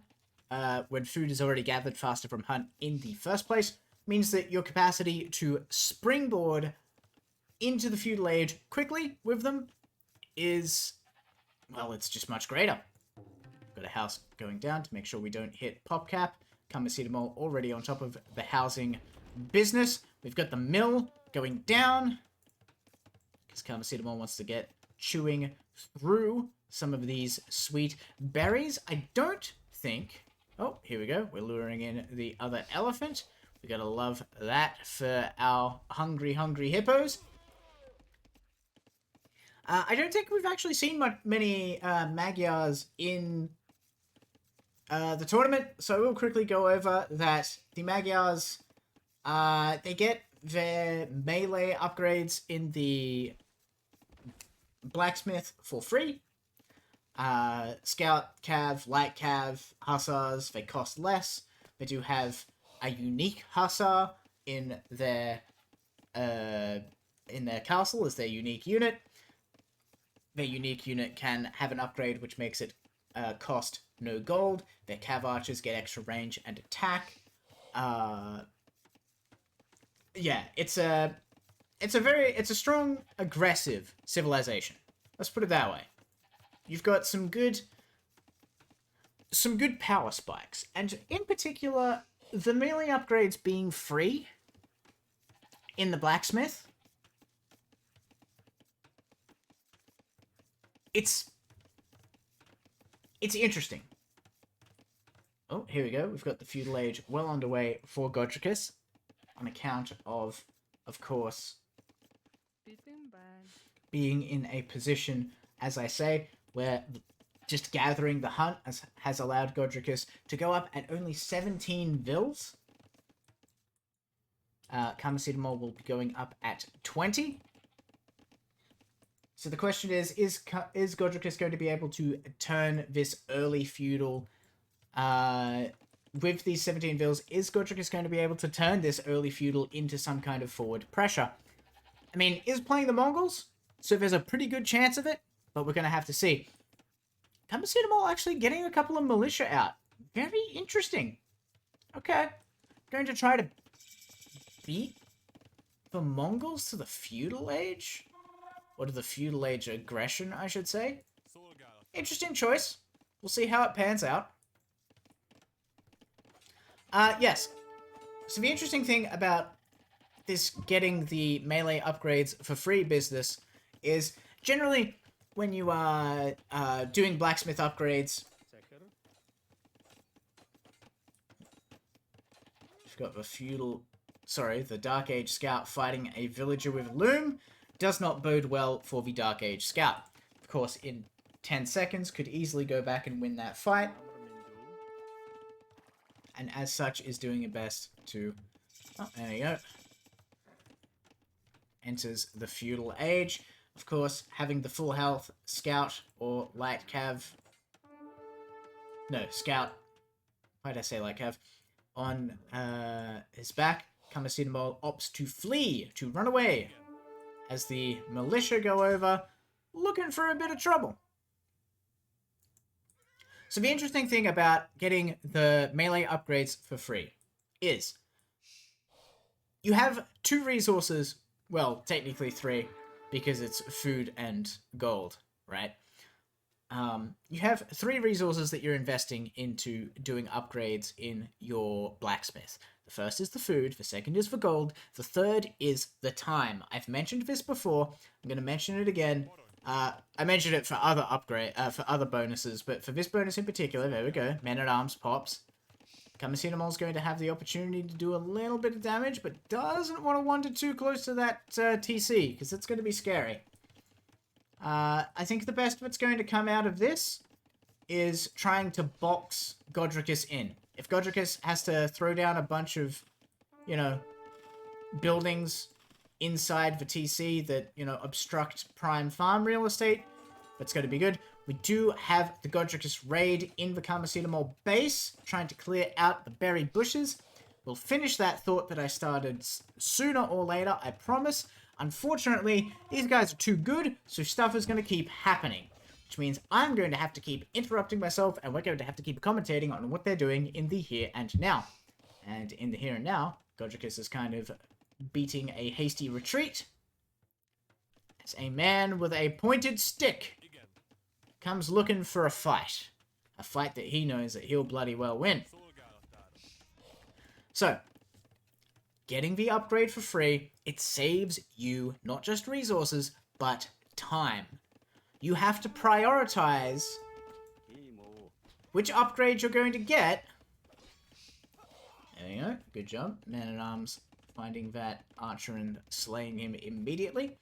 When food is already gathered faster from hunt in the first place, means that your capacity to springboard into the feudal age quickly with them is, well, it's just much greater. Got a house going down to make sure we don't hit pop cap. Karmacetamol already on top of the housing business. We've got the mill going down, because Karmacetamol wants to get chewing through some of these sweet berries. I don't think... Oh, here we go. We're luring in the other elephant. We gotta love that for our hungry, hungry hippos. I don't think we've actually seen many Magyars in the tournament, so we'll quickly go over that the Magyars, they get their melee upgrades in the blacksmith for free. Scout Cav, Light Cav, Hussars, they cost less. They do have a unique Hussar in their castle as their unique unit. Their unique unit can have an upgrade which makes it cost no gold. Their Cav Archers get extra range and attack. Yeah, it's a strong, aggressive civilization. Let's put it that way. You've got some good power spikes, and in particular, the melee upgrades being free in the blacksmith. It's interesting. Oh, here we go. We've got the feudal age well underway for Godricus, on account of course, being in a position, as I say, where just gathering the hunt has allowed Godricus to go up at only 17 vills. Karmacetamol will be going up at 20. So the question is Godricus going to be able to turn this early feudal, with these 17 vills, is Godricus going to be able to turn this early feudal into some kind of forward pressure? I mean, is playing the Mongols, so there's a pretty good chance of it, but we're going to have to see. Karmacetamol actually getting a couple of militia out. Very interesting. Okay. Going to try to beat the Mongols to the feudal age? Or to the feudal age aggression, I should say. Interesting choice. We'll see how it pans out. Yes. So the interesting thing about this getting the melee upgrades for free business is generally when you are doing blacksmith upgrades, you've got the Dark Age Scout fighting a villager with loom, does not bode well for the Dark Age Scout. Of course, in 10 seconds, could easily go back and win that fight, and as such is doing it best to... Oh, there you go. Enters the feudal age. Of course, having the full health scout or light cav... No, scout. Why did I say light cav? On his back, Kamasinamo opts to flee, to run away, as the militia go over, looking for a bit of trouble. So the interesting thing about getting the melee upgrades for free is you have 2 resources, well, technically 3, because it's food and gold, right? You have 3 resources that you're investing into doing upgrades in your blacksmith. The first is the food, the second is the gold, the third is the time. I've mentioned this before, I'm going to mention it again. I mentioned it for other bonuses, but for this bonus in particular, there we go, Men-at-Arms pops. Kamisinamo's going to have the opportunity to do a little bit of damage, but doesn't want to wander too close to that TC, because it's going to be scary. I think the best that's going to come out of this is trying to box Godricus in. If Godricus has to throw down a bunch of, you know, buildings inside the TC that, you know, obstruct prime farm real estate, that's going to be good. We do have the Godricus raid in the Kamasinamo base, trying to clear out the buried bushes. We'll finish that thought that I started sooner or later, I promise. Unfortunately, these guys are too good, so stuff is going to keep happening. Which means I'm going to have to keep interrupting myself, and we're going to have to keep commentating on what they're doing in the here and now. And in the here and now, Godricus is kind of beating a hasty retreat, as a man with a pointed stick comes looking for a fight. A fight that he knows that he'll bloody well win. So, getting the upgrade for free, it saves you not just resources, but time. You have to prioritize which upgrade you're going to get. There you go. Good job. Man-at-Arms finding that archer and slaying him immediately.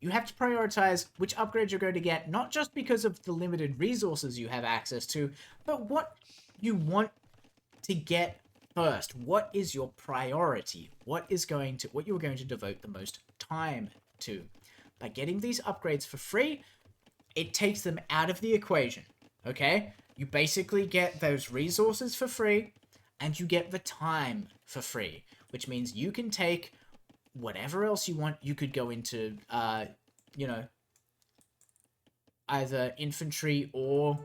You have to prioritize which upgrade you're going to get, not just because of the limited resources you have access to, but what you want to get first. What is your priority? What you're going to devote the most time to? By getting these upgrades for free, it takes them out of the equation, okay? You basically get those resources for free, and you get the time for free, which means you can take whatever else you want. You could go into, you know, either infantry or,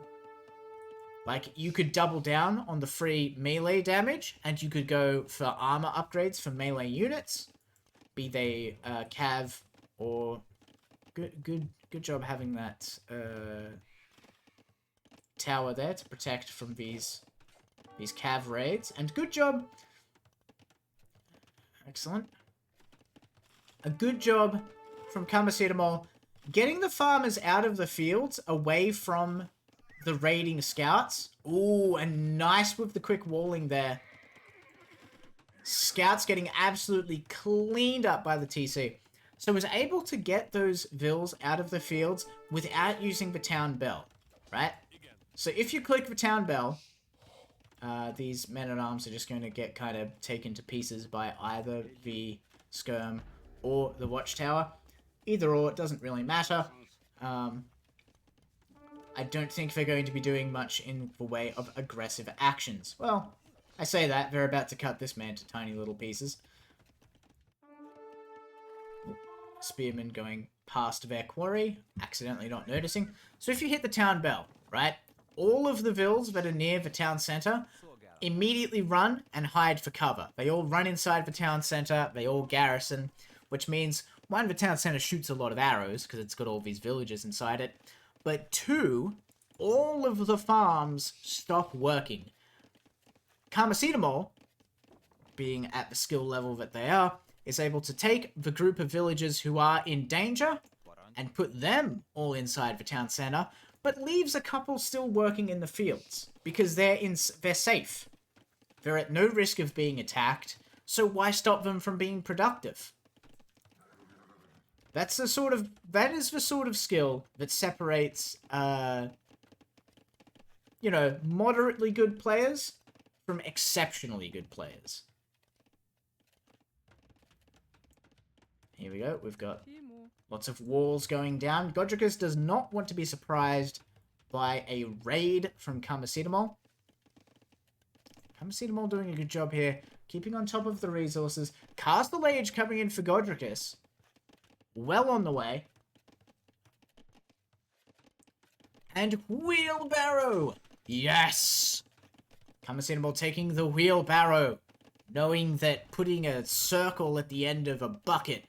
like, you could double down on the free melee damage, and you could go for armor upgrades for melee units, be they cav or... Good job having that tower there to protect from these cav raids, and good job. Excellent. A good job from Kamasinamo getting the farmers out of the fields, away from the raiding scouts. Ooh, and nice with the quick walling there. Scouts getting absolutely cleaned up by the TC. So was able to get those vills out of the fields without using the town bell, right? So if you click the town bell, these men-at-arms are just going to get kind of taken to pieces by either the skirm or the watchtower. Either or, it doesn't really matter. I don't think they're going to be doing much in the way of aggressive actions. Well, I say that, they're about to cut this man to tiny little pieces. Spearmen going past their quarry, accidentally not noticing. So if you hit the town bell, right, all of the vills that are near the town center immediately run and hide for cover. They all run inside the town center, they all garrison, which means, one, the town center shoots a lot of arrows, because it's got all these villagers inside it, but two, all of the farms stop working. Karmacetamol, being at the skill level that they are, is able to take the group of villagers who are in danger and put them all inside the town center, but leaves a couple still working in the fields because they're safe. They're at no risk of being attacked, so why stop them from being productive? That is the sort of skill that separates, you know, moderately good players from exceptionally good players. Here we go. We've got lots of walls going down. Godricus does not want to be surprised by a raid from Karmacetamol. Karmacetamol doing a good job here, keeping on top of the resources. Castle Age coming in for Godricus. Well on the way. And Wheelbarrow! Yes! Karmacetamol taking the Wheelbarrow, knowing that putting a circle at the end of a bucket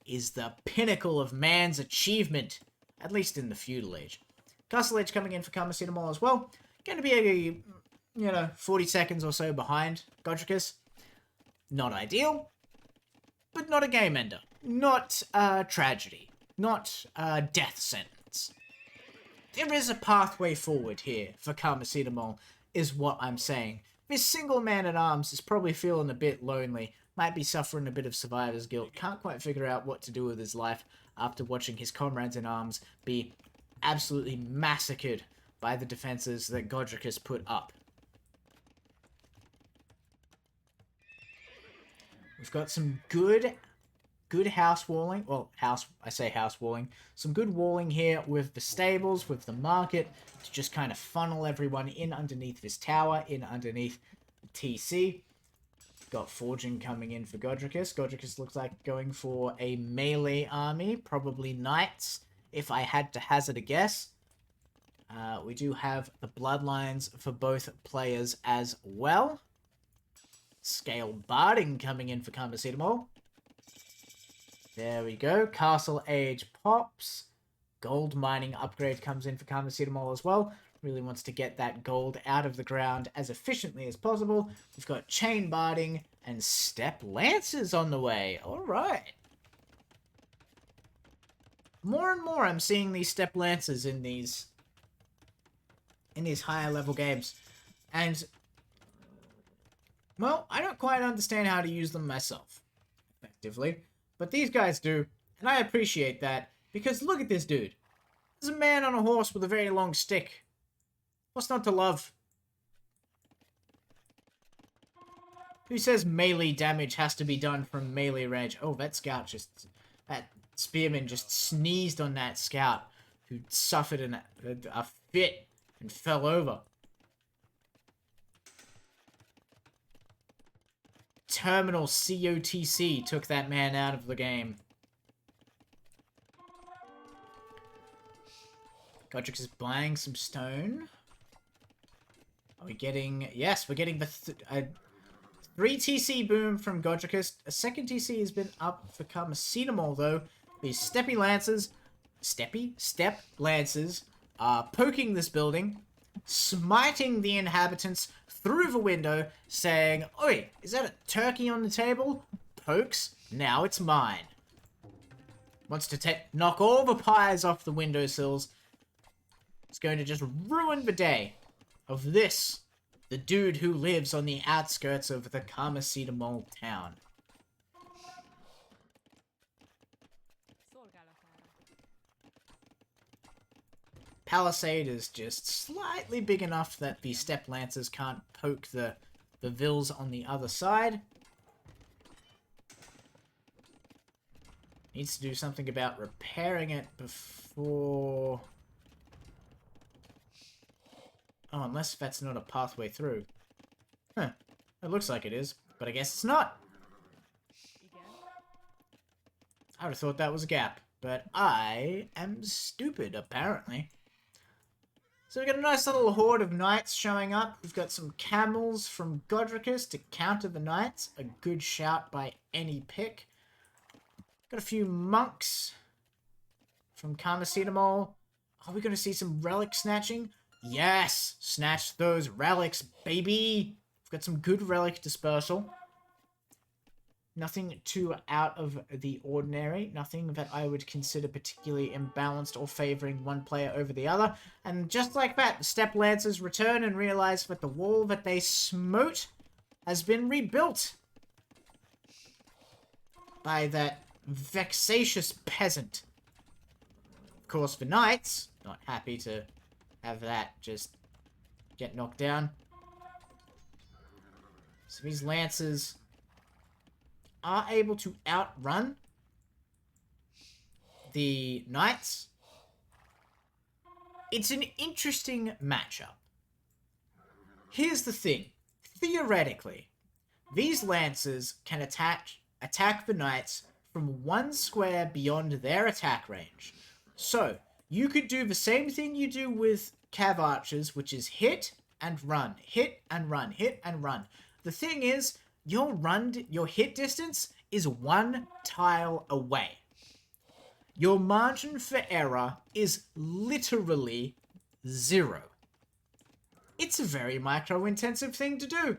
is the pinnacle of man's achievement, at least in the feudal age. Castle Age coming in for Karmacetamol as well. Going to be a, you know, 40 seconds or so behind Godricus. Not ideal, but not a game ender. Not a tragedy. Not a death sentence. There is a pathway forward here for Karmacetamol, is what I'm saying. This single man-at-arms is probably feeling a bit lonely, might be suffering a bit of survivor's guilt, can't quite figure out what to do with his life after watching his comrades-in-arms be absolutely massacred by the defenses that Godricus put up. We've got some good house walling. Well, I say house walling. Some good walling here with the stables, with the market, to just kind of funnel everyone in underneath this tower, in underneath the TC. Got forging coming in for Godricus. Godricus looks like going for a melee army, probably knights, if I had to hazard a guess. We do have the bloodlines for both players as well. Scale barding coming in for Karmacetamol. There we go. Castle Age pops. Gold mining upgrade comes in for Karmacetamol as well. Really wants to get that gold out of the ground as efficiently as possible. We've got chain barding and step lances on the way. Alright. More and more I'm seeing these step lances in these higher level games. And, well, I don't quite understand how to use them myself, effectively. But these guys do, and I appreciate that, because look at this dude. There's a man on a horse with a very long stick. What's not to love? Who says melee damage has to be done from melee range? Oh, that spearman just sneezed on that scout, who suffered a fit and fell over. Terminal COTC took that man out of the game. Godricus is buying some stone. Are we getting... Yes, we're getting the 3 TC boom from Godricus. A second TC has been up for Karmacetamol, though. These Step Lances are poking this building, smiting the inhabitants through the window, saying, "Oi, is that a turkey on the table? Pokes, now it's mine." Wants to knock all the pies off the windowsills. It's going to just ruin the day of this, the dude who lives on the outskirts of the Karmacetamol town. Palisade is just slightly big enough that the Step Lancers can't poke the vills on the other side. Needs to do something about repairing it before... Oh, unless that's not a pathway through. Huh. It looks like it is, but I guess it's not. I would have thought that was a gap, but I am stupid, apparently. So we've got a nice little horde of knights showing up. We've got some camels from Godricus to counter the knights. A good shout by any pick. Got a few monks from Karmacetamol. Are we going to see some relic snatching? Yes! Snatch those relics, baby! We've got some good relic dispersal. Nothing too out of the ordinary. Nothing that I would consider particularly imbalanced or favoring one player over the other. And just like that, the Steppe Lancers return and realize that the wall that they smote has been rebuilt by that vexatious peasant. Of course, the Knights, not happy to have that just get knocked down. So these Lancers are able to outrun the Knights. It's an interesting matchup. Here's the thing. Theoretically, these Lancers can attack the Knights from 1 square beyond their attack range. So, you could do the same thing you do with Cav Archers, which is hit and run, hit and run, hit and run. The thing is, your hit distance is 1 tile away. Your margin for error is literally 0. It's a very micro-intensive thing to do.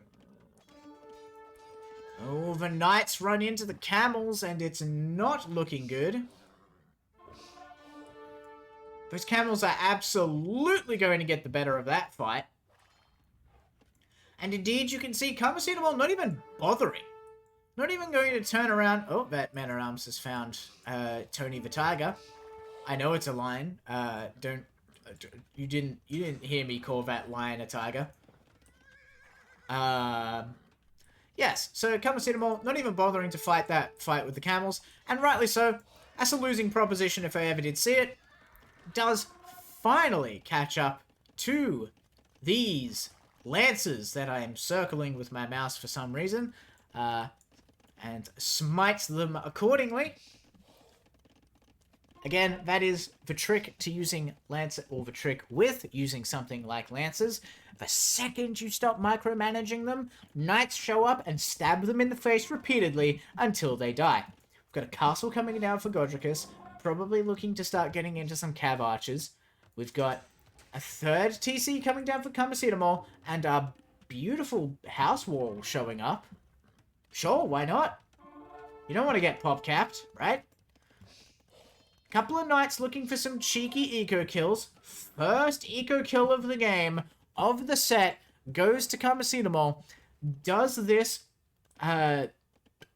Oh, the Knights run into the Camels, and it's not looking good. Those Camels are absolutely going to get the better of that fight. And indeed, you can see Karmacetamol not even bothering. Not even going to turn around. Oh, that Man-at-Arms has found Tony the Tiger. I know it's a lion. You didn't hear me call that lion a tiger. Yes, so Karmacetamol not even bothering to fight that fight with the Camels. And rightly so. That's a losing proposition if I ever did see it. Does finally catch up to these Lancers that I am circling with my mouse for some reason, and smites them accordingly. Again, that is the trick to using Lancer, or the trick with using something like Lancers. The second you stop micromanaging them, Knights show up and stab them in the face repeatedly until they die. We've got a castle coming down for Godricus, probably looking to start getting into some Cav Archers. We've got a third TC coming down for Karmacetamol, and a beautiful house wall showing up. Sure, why not? You don't want to get pop-capped, right? Couple of Knights looking for some cheeky eco kills. First eco kill of the game, of the set, goes to Karmacetamol. Does this,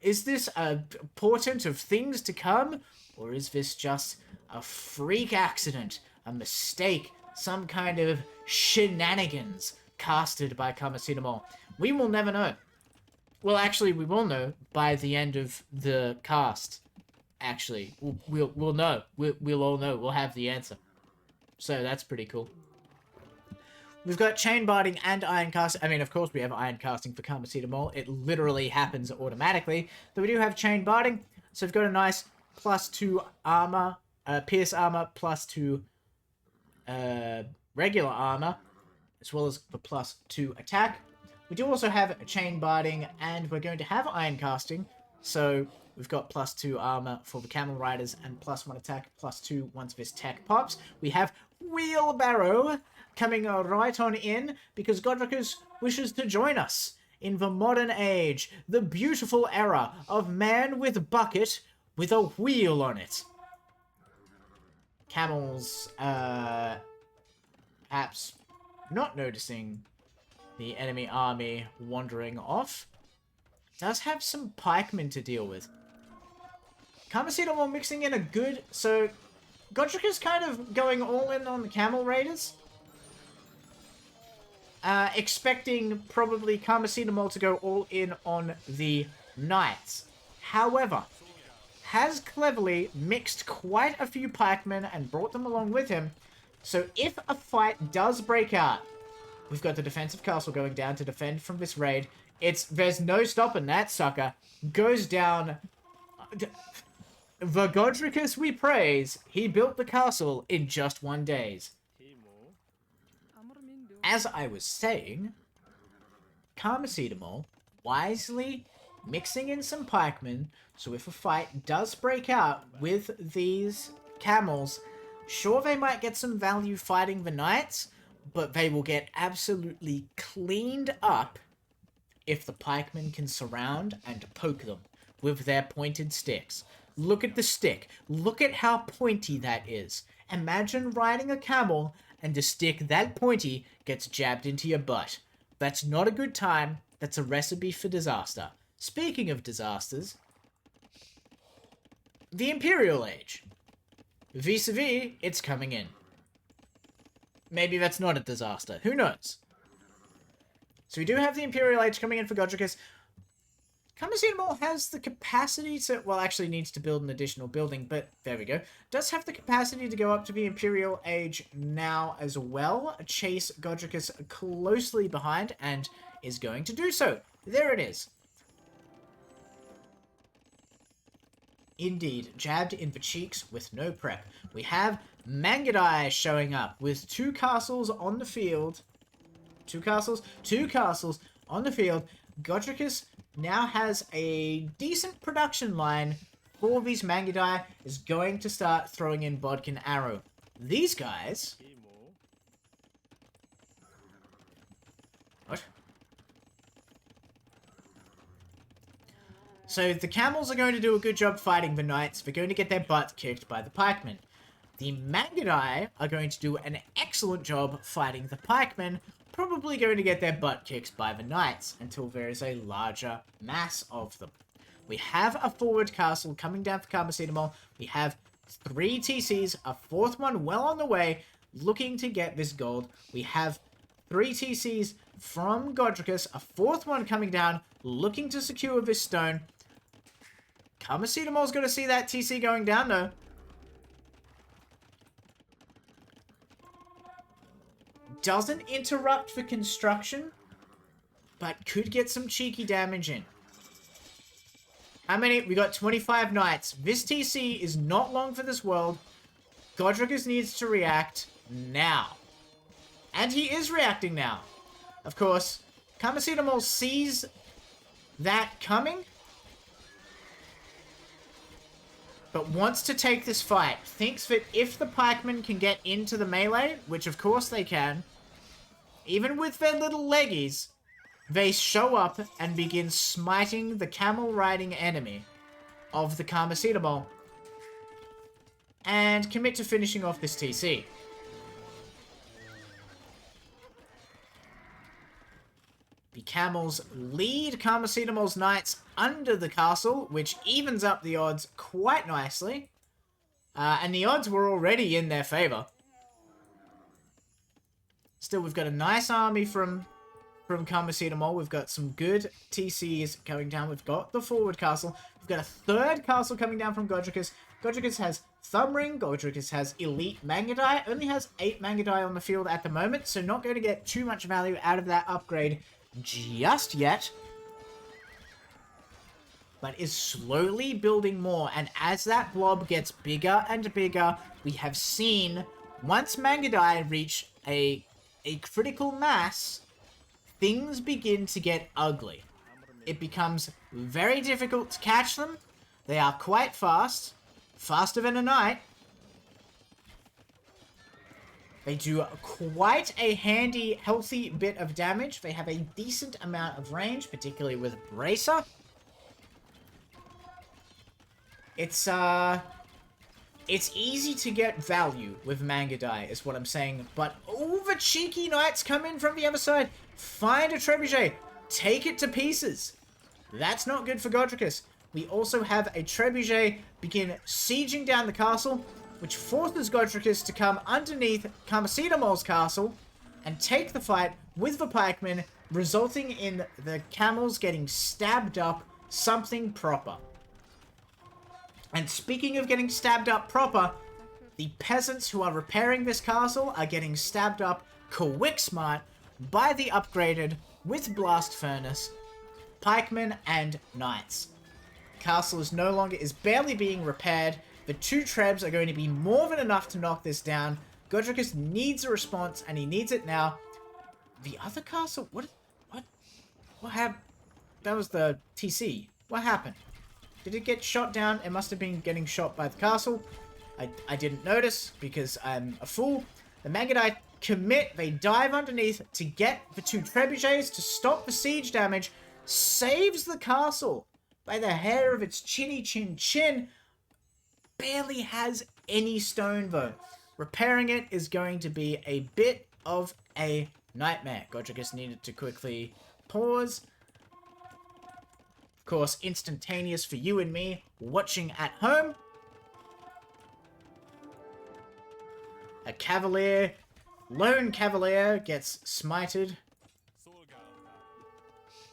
is this a portent of things to come? Or is this just a freak accident, a mistake, some kind of shenanigans casted by Karmacetamol? We will never know. Well, actually, we will know by the end of the cast. Actually, we'll know. We'll all know. We'll have the answer. So that's pretty cool. We've got chain barding and iron casting. I mean, of course, we have iron casting for Karmacetamol. It literally happens automatically. But we do have chain barding, so we've got a nice +2 armor, pierce armor, +2 regular armor, as well as the +2 attack. We do also have a chain barding, and we're going to have iron casting, so we've got +2 armor for the camel riders and +1 attack, +2 once this tech pops. We have wheelbarrow coming right on in because Godricus wishes to join us in the modern age, the beautiful era of man with bucket with a wheel on it. Camels, perhaps not noticing the enemy army wandering off, does have some pikemen to deal with. Karmacetamol mixing in a good... So, Godricus kind of going all in on the camel raiders. Expecting probably Karmacetamol to go all in on the knights. However, has cleverly mixed quite a few pikemen and brought them along with him. So if a fight does break out, we've got the defensive castle going down to defend from this raid. There's no stopping that sucker. Goes down. The Godricus we praise, he built the castle in just 1 day. As I was saying, Karmacetamol wisely mixing in some pikemen, so if a fight does break out with these camels, sure they might get some value fighting the knights, but they will get absolutely cleaned up if the pikemen can surround and poke them with their pointed sticks. Look at the stick. Look at how pointy that is. Imagine riding a camel and a stick that pointy gets jabbed into your butt. That's not a good time. That's a recipe for disaster. Speaking of disasters, the Imperial Age. Vis-a-vis, it's coming in. Maybe that's not a disaster. Who knows? So we do have the Imperial Age coming in for Godricus. Kamasutra has the capacity to... Well, actually needs to build an additional building, but there we go. Does have the capacity to go up to the Imperial Age now as well. Chase Godricus closely behind and is going to do so. There it is. Indeed, jabbed in the cheeks with no prep. We have Mangudai showing up with 2 castles on the field. 2 castles on the field. Godricus now has a decent production line for these Mangudai, is going to start throwing in Bodkin Arrow. These guys... What? So the camels are going to do a good job fighting the knights. They're going to get their butts kicked by the pikemen. The Mangudai are going to do an excellent job fighting the pikemen, probably going to get their butt kicked by the knights until there is a larger mass of them. We have a forward castle coming down for Kamasutra. We have 3 TCs, a 4th one well on the way, looking to get this gold. We have 3 TCs from Godricus, a 4th one coming down, looking to secure this stone. Kamasutra's going to see that TC going down, though. Doesn't interrupt the construction, but could get some cheeky damage in. How many? We got 25 knights. This TC is not long for this world. Godricus needs to react now. And he is reacting now. Of course, Kamasutra sees that coming, but wants to take this fight. Thinks that if the pikemen can get into the melee, which of course they can, even with their little leggies, they show up and begin smiting the camel-riding enemy of the Kamasutra and commit to finishing off this TC. The camels lead Kamasutra's knights under the castle, which evens up the odds quite nicely. And the odds were already in their favor. Still, we've got a nice army from Kamasutra. We've got some good TCs coming down. We've got the forward castle. We've got a 3rd castle coming down from Godricus. Godricus has Thumbring. Godricus has Elite Mangudai. Only has 8 Mangudai on the field at the moment, so not going to get too much value out of that upgrade just yet, but is slowly building more. And as that blob gets bigger and bigger, we have seen once Mangudai reach a critical mass, things begin to get ugly. It becomes very difficult to catch them. They are quite fast, faster than a knight. They do quite a handy, healthy bit of damage. They have a decent amount of range, particularly with Bracer. It's easy to get value with Mangudai, is what I'm saying. But all the cheeky knights come in from the other side. Find a trebuchet. Take it to pieces. That's not good for Godricus. We also have a trebuchet begin sieging down the castle, which forces Godricus to come underneath Kamasutra's castle and take the fight with the pikemen, resulting in the camels getting stabbed up something proper. And speaking of getting stabbed up proper, the peasants who are repairing this castle are getting stabbed up quick smart by the upgraded, with blast furnace, pikemen and knights. Castle is barely being repaired. The 2 trebs are going to be more than enough to knock this down. Godricus needs a response, and he needs it now. The other castle? What happened? That was the TC. What happened? Did it get shot down? It must have been getting shot by the castle. I didn't notice, because I'm a fool. The Mangudai commit. They dive underneath to get the 2 trebuchets to stop the siege damage. saves the castle by the hair of its chinny chin chin. Barely has any stone though. Repairing it is going to be a bit of a nightmare. Godricus needed to quickly pause. Of course, instantaneous for you and me watching at home. A cavalier, lone cavalier gets smited.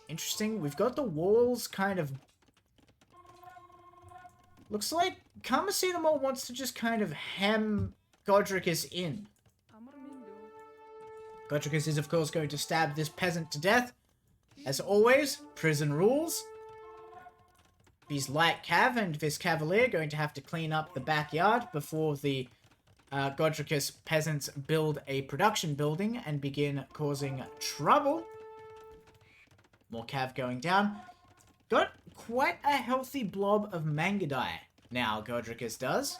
Interesting. We've got the walls kind of... Looks like Karmasinamol wants to just kind of hem Godricus in. Godricus is, of course, going to stab this peasant to death. As always, prison rules. These light cav and this cavalier going to have to clean up the backyard before the Godricus peasants build a production building and begin causing trouble. More cav going down. Got quite a healthy blob of Mangudai now, Godricus does.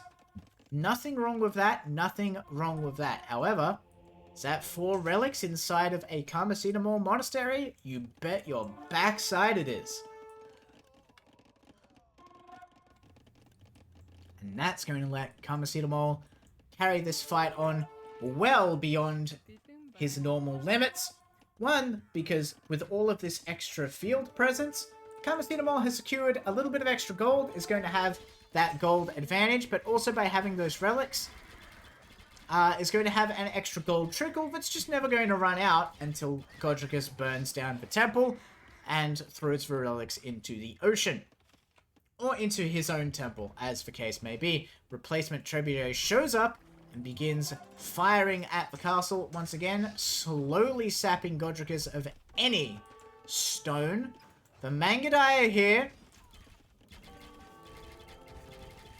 Nothing wrong with that, nothing wrong with that. However, is that 4 relics inside of a Karmasinamol monastery? You bet your backside it is. And that's going to let Karmasinamol carry this fight on well beyond his normal limits. One, because with all of this extra field presence, Karmasinamol has secured a little bit of extra gold, is going to have that gold advantage, but also by having those relics, is going to have an extra gold trickle that's just never going to run out until Godricus burns down the temple and throws the relics into the ocean. Or into his own temple, as the case may be. Replacement Trebuchet shows up and begins firing at the castle once again, slowly sapping Godricus of any stone. The Mangudai are here.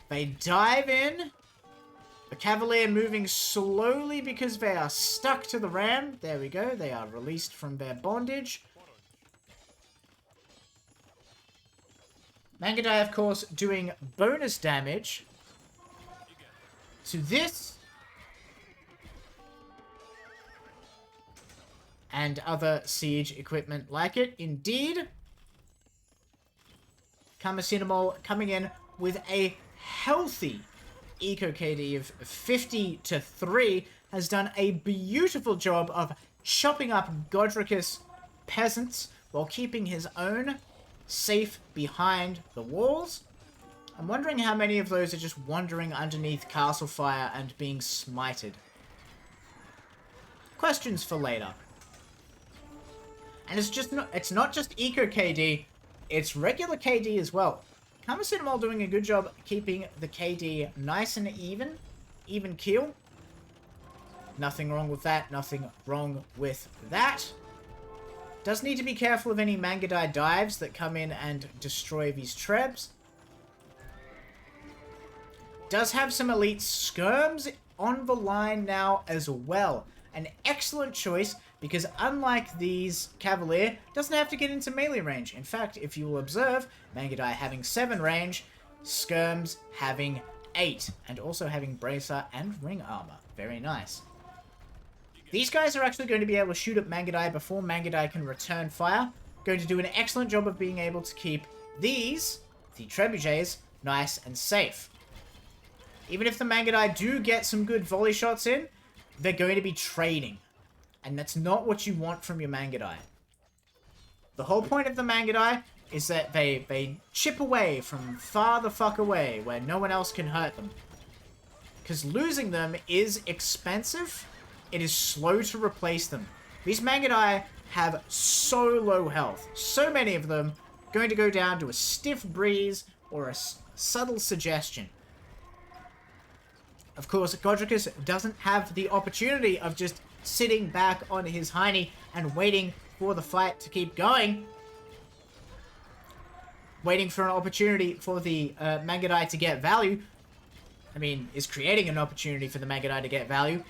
They dive in. The Cavalier moving slowly because they are stuck to the ram. There we go. They are released from their bondage. Mangudai, of course, doing bonus damage to this and other siege equipment like it. Indeed, Karmasinamol coming in with a healthy Eco KD of 50 to 3 has done a beautiful job of chopping up Godricus peasants while keeping his own safe behind the walls. I'm wondering how many of those are just wandering underneath castle fire and being smited. Questions for later. And it's not just Eco KD, it's regular KD as well. Karmasinamol doing a good job keeping the KD nice and even keel. Nothing wrong with that, nothing wrong with that. Does need to be careful of any Mangudai dives that come in and destroy these trebs. Does have some elite skirms on the line now as well. An excellent choice because unlike these Cavalier, doesn't have to get into melee range. In fact, if you will observe, Mangudai having 7 range, skirms having 8, and also having bracer and ring armor. Very nice. These guys are actually going to be able to shoot at Mangudai before Mangudai can return fire. Going to do an excellent job of being able to keep these, the trebuchets, nice and safe. Even if the Mangudai do get some good volley shots in, they're going to be trading. And that's not what you want from your Mangudai. The whole point of the Mangudai is that they chip away from far the fuck away where no one else can hurt them. Because losing them is expensive. It is slow to replace them. These Mangudai have so low health. So many of them going to go down to a stiff breeze or a subtle suggestion. Of course, Godricus doesn't have the opportunity of just sitting back on his hiney and waiting for the fight to keep going. Waiting for an opportunity for the Mangudai to get value. I mean, is creating an opportunity for the Mangudai to get value.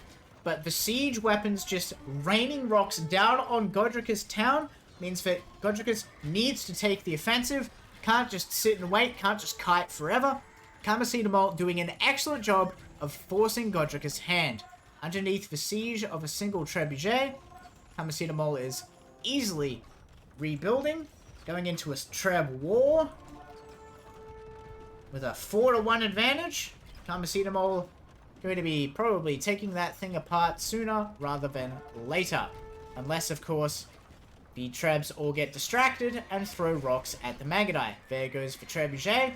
But the siege weapons just raining rocks down on Godricus town means that Godricus needs to take the offensive. Can't just sit and wait. Can't just kite forever. Karmasinamol doing an excellent job of forcing Godricus' hand. Underneath the siege of a single trebuchet, Karmasinamol is easily rebuilding. Going into a Treb war with a 4-1 advantage. Karmacetamol going to be probably taking that thing apart sooner rather than later. Unless, of course, the Trebs all get distracted and throw rocks at the Magadai. There goes for Trebuchet.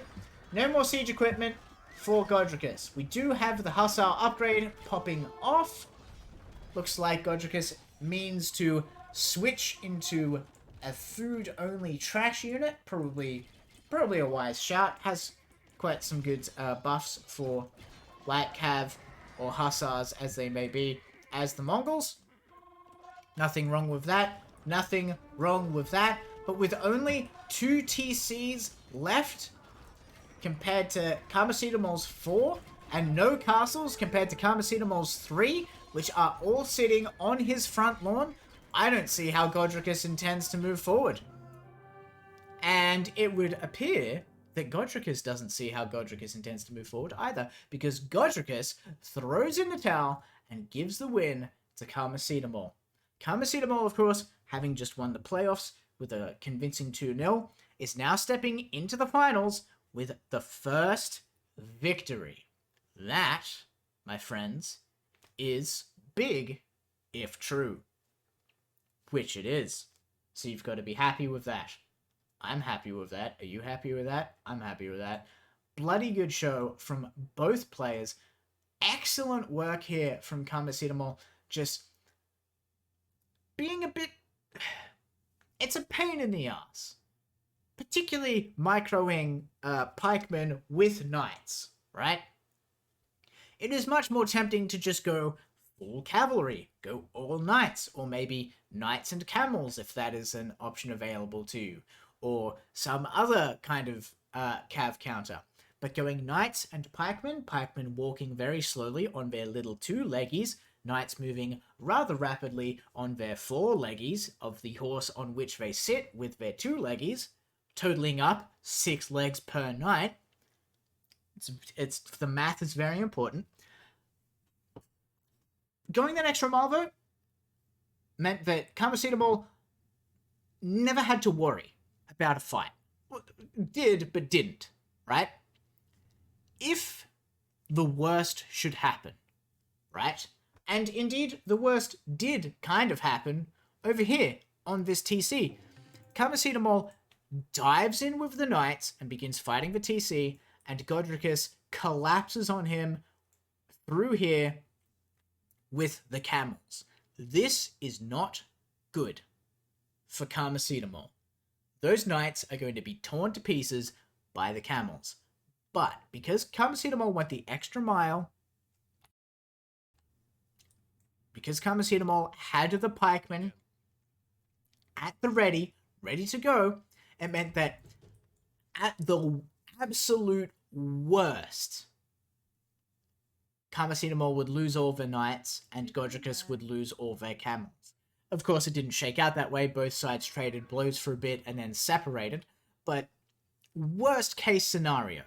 No more siege equipment for Godricus. We do have the Hussar upgrade popping off. Looks like Godricus means to switch into a food-only trash unit. Probably a wise shout. Has quite some good buffs for light cav or Hussars as they may be as the Mongols. Nothing wrong with that. Nothing wrong with that. But with only 2 TCs left compared to Karmacetamol's 4 and no castles compared to Karmacetamol's 3, which are all sitting on his front lawn, I don't see how Godricus intends to move forward. And it would appear that Godricus doesn't see how Godricus intends to move forward either, because Godricus throws in the towel and gives the win to Karmacetamol. Karmacetamol, of course, having just won the playoffs with a convincing 2-0, is now stepping into the finals with the first victory. That, my friends, is big if true. Which it is. So you've got to be happy with that. I'm happy with that. Are you happy with that? I'm happy with that. Bloody good show from both players. Excellent work here from Karmacetamol. Just being a bit... It's a pain in the ass. Particularly microing pikemen with knights, right? It is much more tempting to just go full cavalry, go all knights, or maybe knights and camels if that is an option available to you, or some other kind of cav counter. But going knights and pikemen walking very slowly on their little 2-leggies, knights moving rather rapidly on their 4-leggies of the horse on which they sit with their 2-leggies, totaling up 6 legs per knight. It's the math is very important. Going that extra mile, though, meant that Karmacetamol never had to worry about a fight. Well, did, but didn't, right? If the worst should happen, right? And indeed, the worst did kind of happen over here on this TC. Karmacetamol dives in with the knights and begins fighting the TC, and Godricus collapses on him through here with the camels. This is not good for Karmacetamol. Those knights are going to be torn to pieces by the camels. But because Karmacetamol went the extra mile, because Karmacetamol had the pikemen at the ready to go, it meant that at the absolute worst, Karmacetamol would lose all their knights, and Godricus would lose all their camels. Of course, it didn't shake out that way. Both sides traded blows for a bit and then separated. But worst case scenario,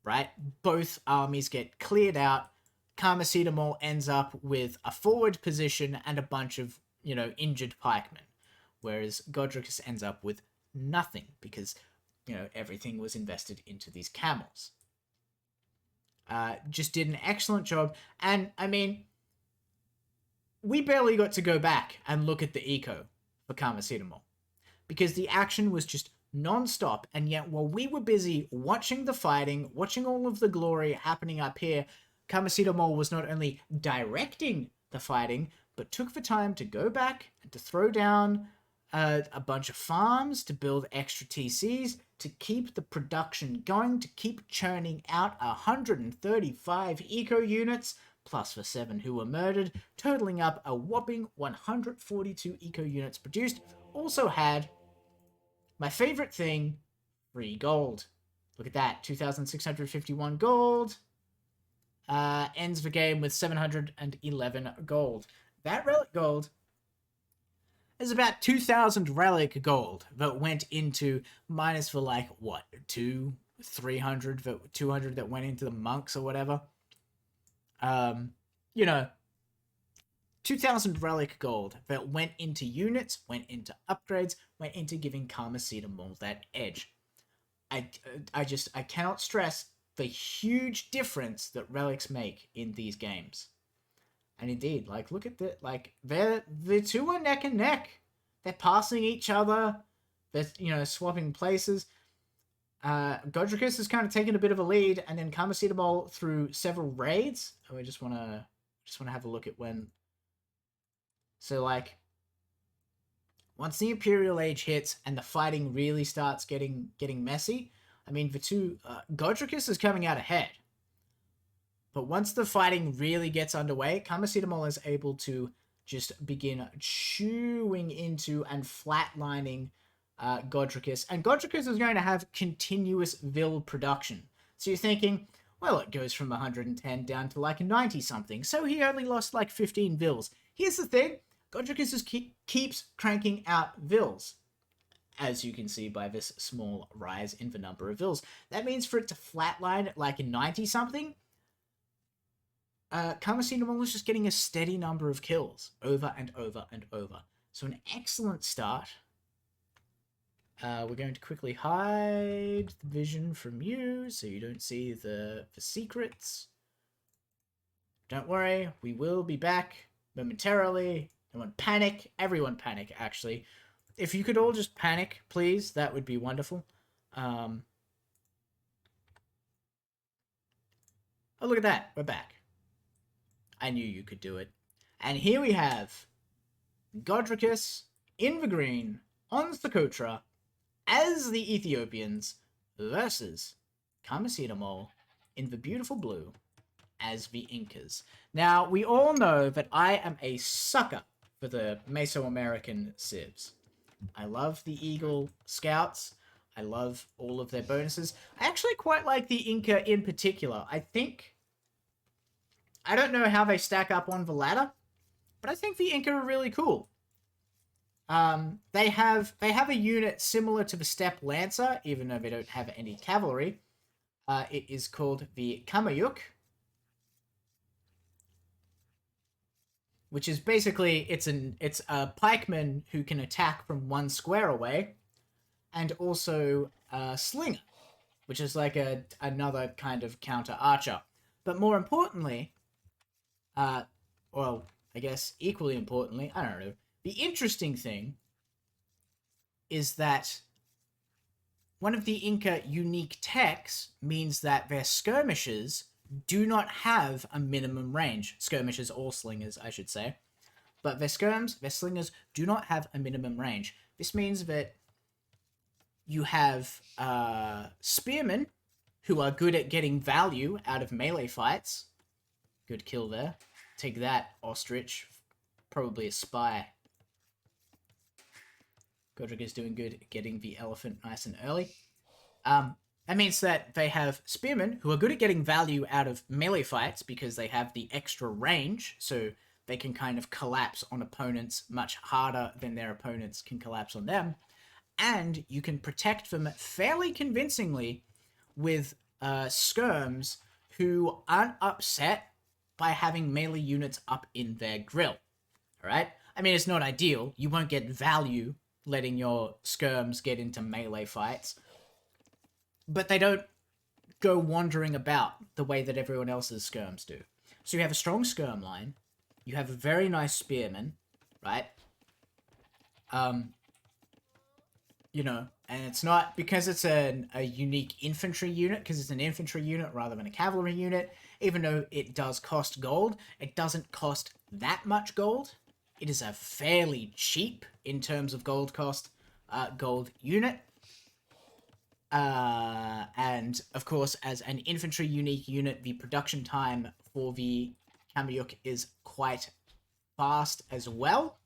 right? Both armies get cleared out. Karmacetamol ends up with a forward position and a bunch of, injured pikemen. Whereas Godricus ends up with nothing because, everything was invested into these camels. Just did an excellent job. And, we barely got to go back and look at the eco for Karmacetamol because the action was just non-stop. And yet, while we were busy watching the fighting, watching all of the glory happening up here, Karmacetamol was not only directing the fighting, but took the time to go back and to throw down a bunch of farms, to build extra TCs, to keep the production going, to keep churning out 135 eco units, plus the 7 who were murdered, totaling up a whopping 142 eco units produced. Also had my favorite thing, free gold. Look at that, 2,651 gold. Ends the game with 711 gold. That relic gold is about 2,000 relic gold that went into minus for 300, 200 that went into the monks or whatever. 2,000 relic gold that went into units, went into upgrades, went into giving Karmacetamol that edge. I cannot stress the huge difference that relics make in these games. And indeed, like, look at the two are neck and neck. They're passing each other. They're swapping places. Godricus is kind of taking a bit of a lead, and then Karmacetamol through several raids. Oh, I just wanna have a look at when. So like, once the Imperial Age hits and the fighting really starts getting messy, I mean, Godricus is coming out ahead. But once the fighting really gets underway, Karmacetamol is able to just begin chewing into and flatlining Godricus. And Godricus is going to have continuous Vil production. So you're thinking, well, it goes from 110 down to like 90 something. So he only lost like 15 Vils. Here's the thing. Godricus just keeps cranking out Vils, as you can see by this small rise in the number of Vils. That means for it to flatline at like 90-something, Karmacetamol is just getting a steady number of kills over and over and over. So an excellent start. We're going to quickly hide the vision from you so you don't see the secrets. Don't worry, we will be back momentarily. Don't panic. Everyone panic, actually. If you could all just panic, please, that would be wonderful. Oh, look at that. We're back. I knew you could do it. And here we have Godricus in the green on Socotra as the Ethiopians versus Karmacetamol in the beautiful blue as the Incas. Now, we all know that I am a sucker for the Mesoamerican civs. I love the Eagle Scouts. I love all of their bonuses. I actually quite like the Inca in particular. I don't know how they stack up on the ladder, but I think the Inca are really cool. They have a unit similar to the Steppe Lancer, even though they don't have any cavalry. It is called the Kamayuk, which is basically it's a pikeman who can attack from 1 square away, and also a slinger, which is like another kind of counter archer. But more importantly, well, I guess equally importantly, I don't know. The interesting thing is that one of the Inca unique techs means that their skirmishers do not have a minimum range. Skirmishers or slingers, I should say. But their slingers do not have a minimum range. This means that you have spearmen who are good at getting value out of melee fights. Good kill there. Take that, ostrich. Probably a spy. Godric is doing good at getting the elephant nice and early. That means that they have spearmen who are good at getting value out of melee fights because they have the extra range, so they can kind of collapse on opponents much harder than their opponents can collapse on them. And you can protect them fairly convincingly with skirms who aren't upset by having melee units up in their grill. Alright? I mean, it's not ideal. You won't get value letting your skirms get into melee fights. But they don't go wandering about the way that everyone else's skirms do. So you have a strong skirm line. You have a very nice spearman, right? You know, and it's not because it's a unique infantry unit, because it's an infantry unit rather than a cavalry unit. Even though it does cost gold, it doesn't cost that much gold. It is a fairly cheap, in terms of gold cost, gold unit. And, of course, as an infantry unique unit, the production time for the Kamayuk is quite fast as well.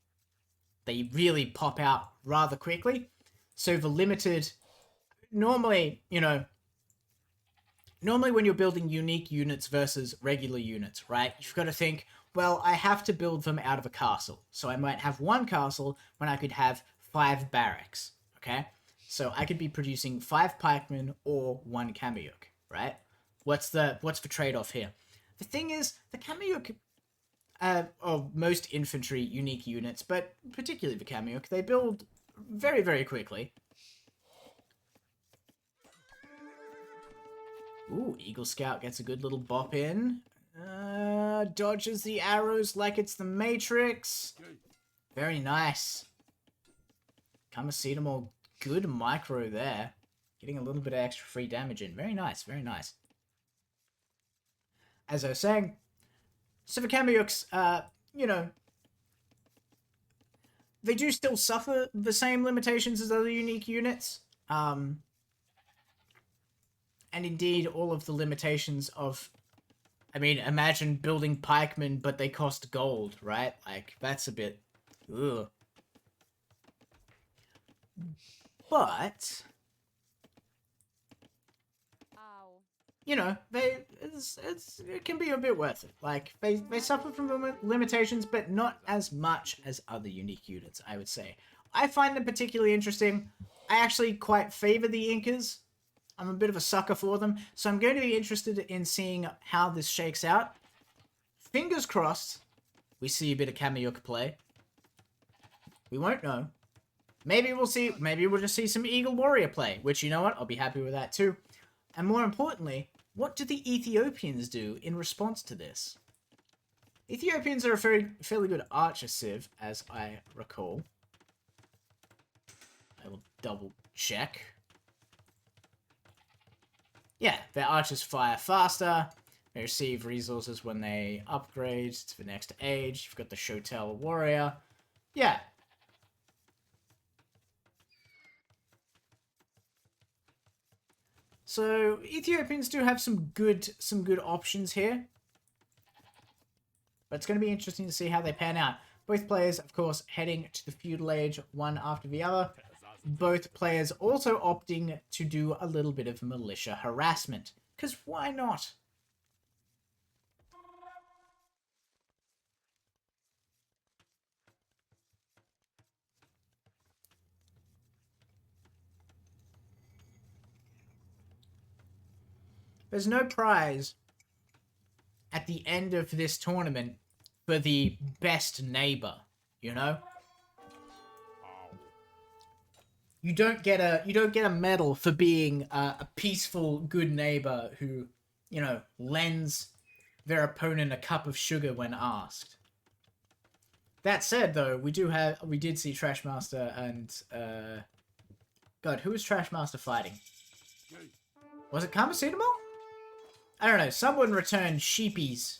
They really pop out rather quickly. So the limited... Normally when you're building unique units versus regular units, right? You've got to think, well, I have to build them out of a castle. So I might have 1 castle when I could have 5 barracks, okay? So I could be producing 5 pikemen or 1 Kamayuk, right? What's the trade-off here? The thing is, the Kamayuk of most infantry unique units, but particularly the Kamyuk, they build very, very quickly. Ooh, Eagle Scout gets a good little bop in. Dodges the arrows like it's the Matrix. Very nice. Kamacetamal, good micro there. Getting a little bit of extra free damage in. Very nice, very nice. As I was saying, so the Kamyuks, you know, they do still suffer the same limitations as other unique units. And indeed, all of the limitations of... I mean, imagine building pikemen, but they cost gold, right? Like, that's a bit... Ugh. But... you know, it can be a bit worth it. Like, they suffer from limitations, but not as much as other unique units, I would say. I find them particularly interesting. I actually quite favor the Incas. I'm a bit of a sucker for them, so I'm going to be interested in seeing how this shakes out. Fingers crossed, we see a bit of Kamyuk play. We won't know. Maybe we'll just see some Eagle Warrior play, which, you know what, I'll be happy with that too. And more importantly, what do the Ethiopians do in response to this? Ethiopians are a fairly good archer civ, as I recall. I will double check. Yeah, their archers fire faster. They receive resources when they upgrade to the next age. You've got the Shotel Warrior. Yeah. So Ethiopians do have some good options here. But it's going to be interesting to see how they pan out. Both players, of course, heading to the feudal age, one after the other. Both players also opting to do a little bit of militia harassment. Because why not? There's no prize at the end of this tournament for the best neighbor, you know? You don't get a medal for being a peaceful, good neighbor who, you know, lends their opponent a cup of sugar when asked. That said, though, we did see Trashmaster and God, who was Trashmaster fighting? Was it Kamacetamal? I don't know. Someone returned sheepies.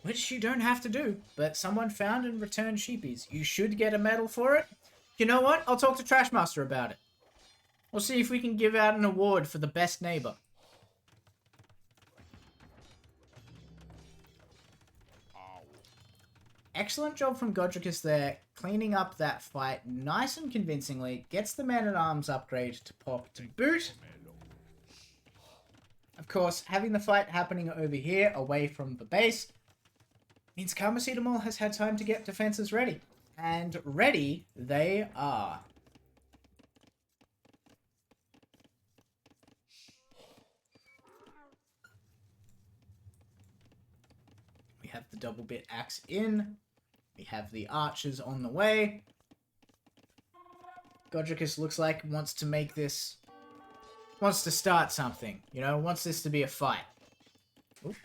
Which you don't have to do, but someone found and returned sheepies. You should get a medal for it. You know what? I'll talk to Trashmaster about it. We'll see if we can give out an award for the best neighbor. Excellent job from Godricus there, cleaning up that fight nice and convincingly. Gets the Man-at-Arms upgrade to pop to boot. Of course, having the fight happening over here, away from the base, means Kamacetamal has had time to get defenses ready. And ready they are. We have the double bit axe in. We have the archers on the way. Godricus looks like wants to make this... wants to start something, you know? Wants this to be a fight. Ooh.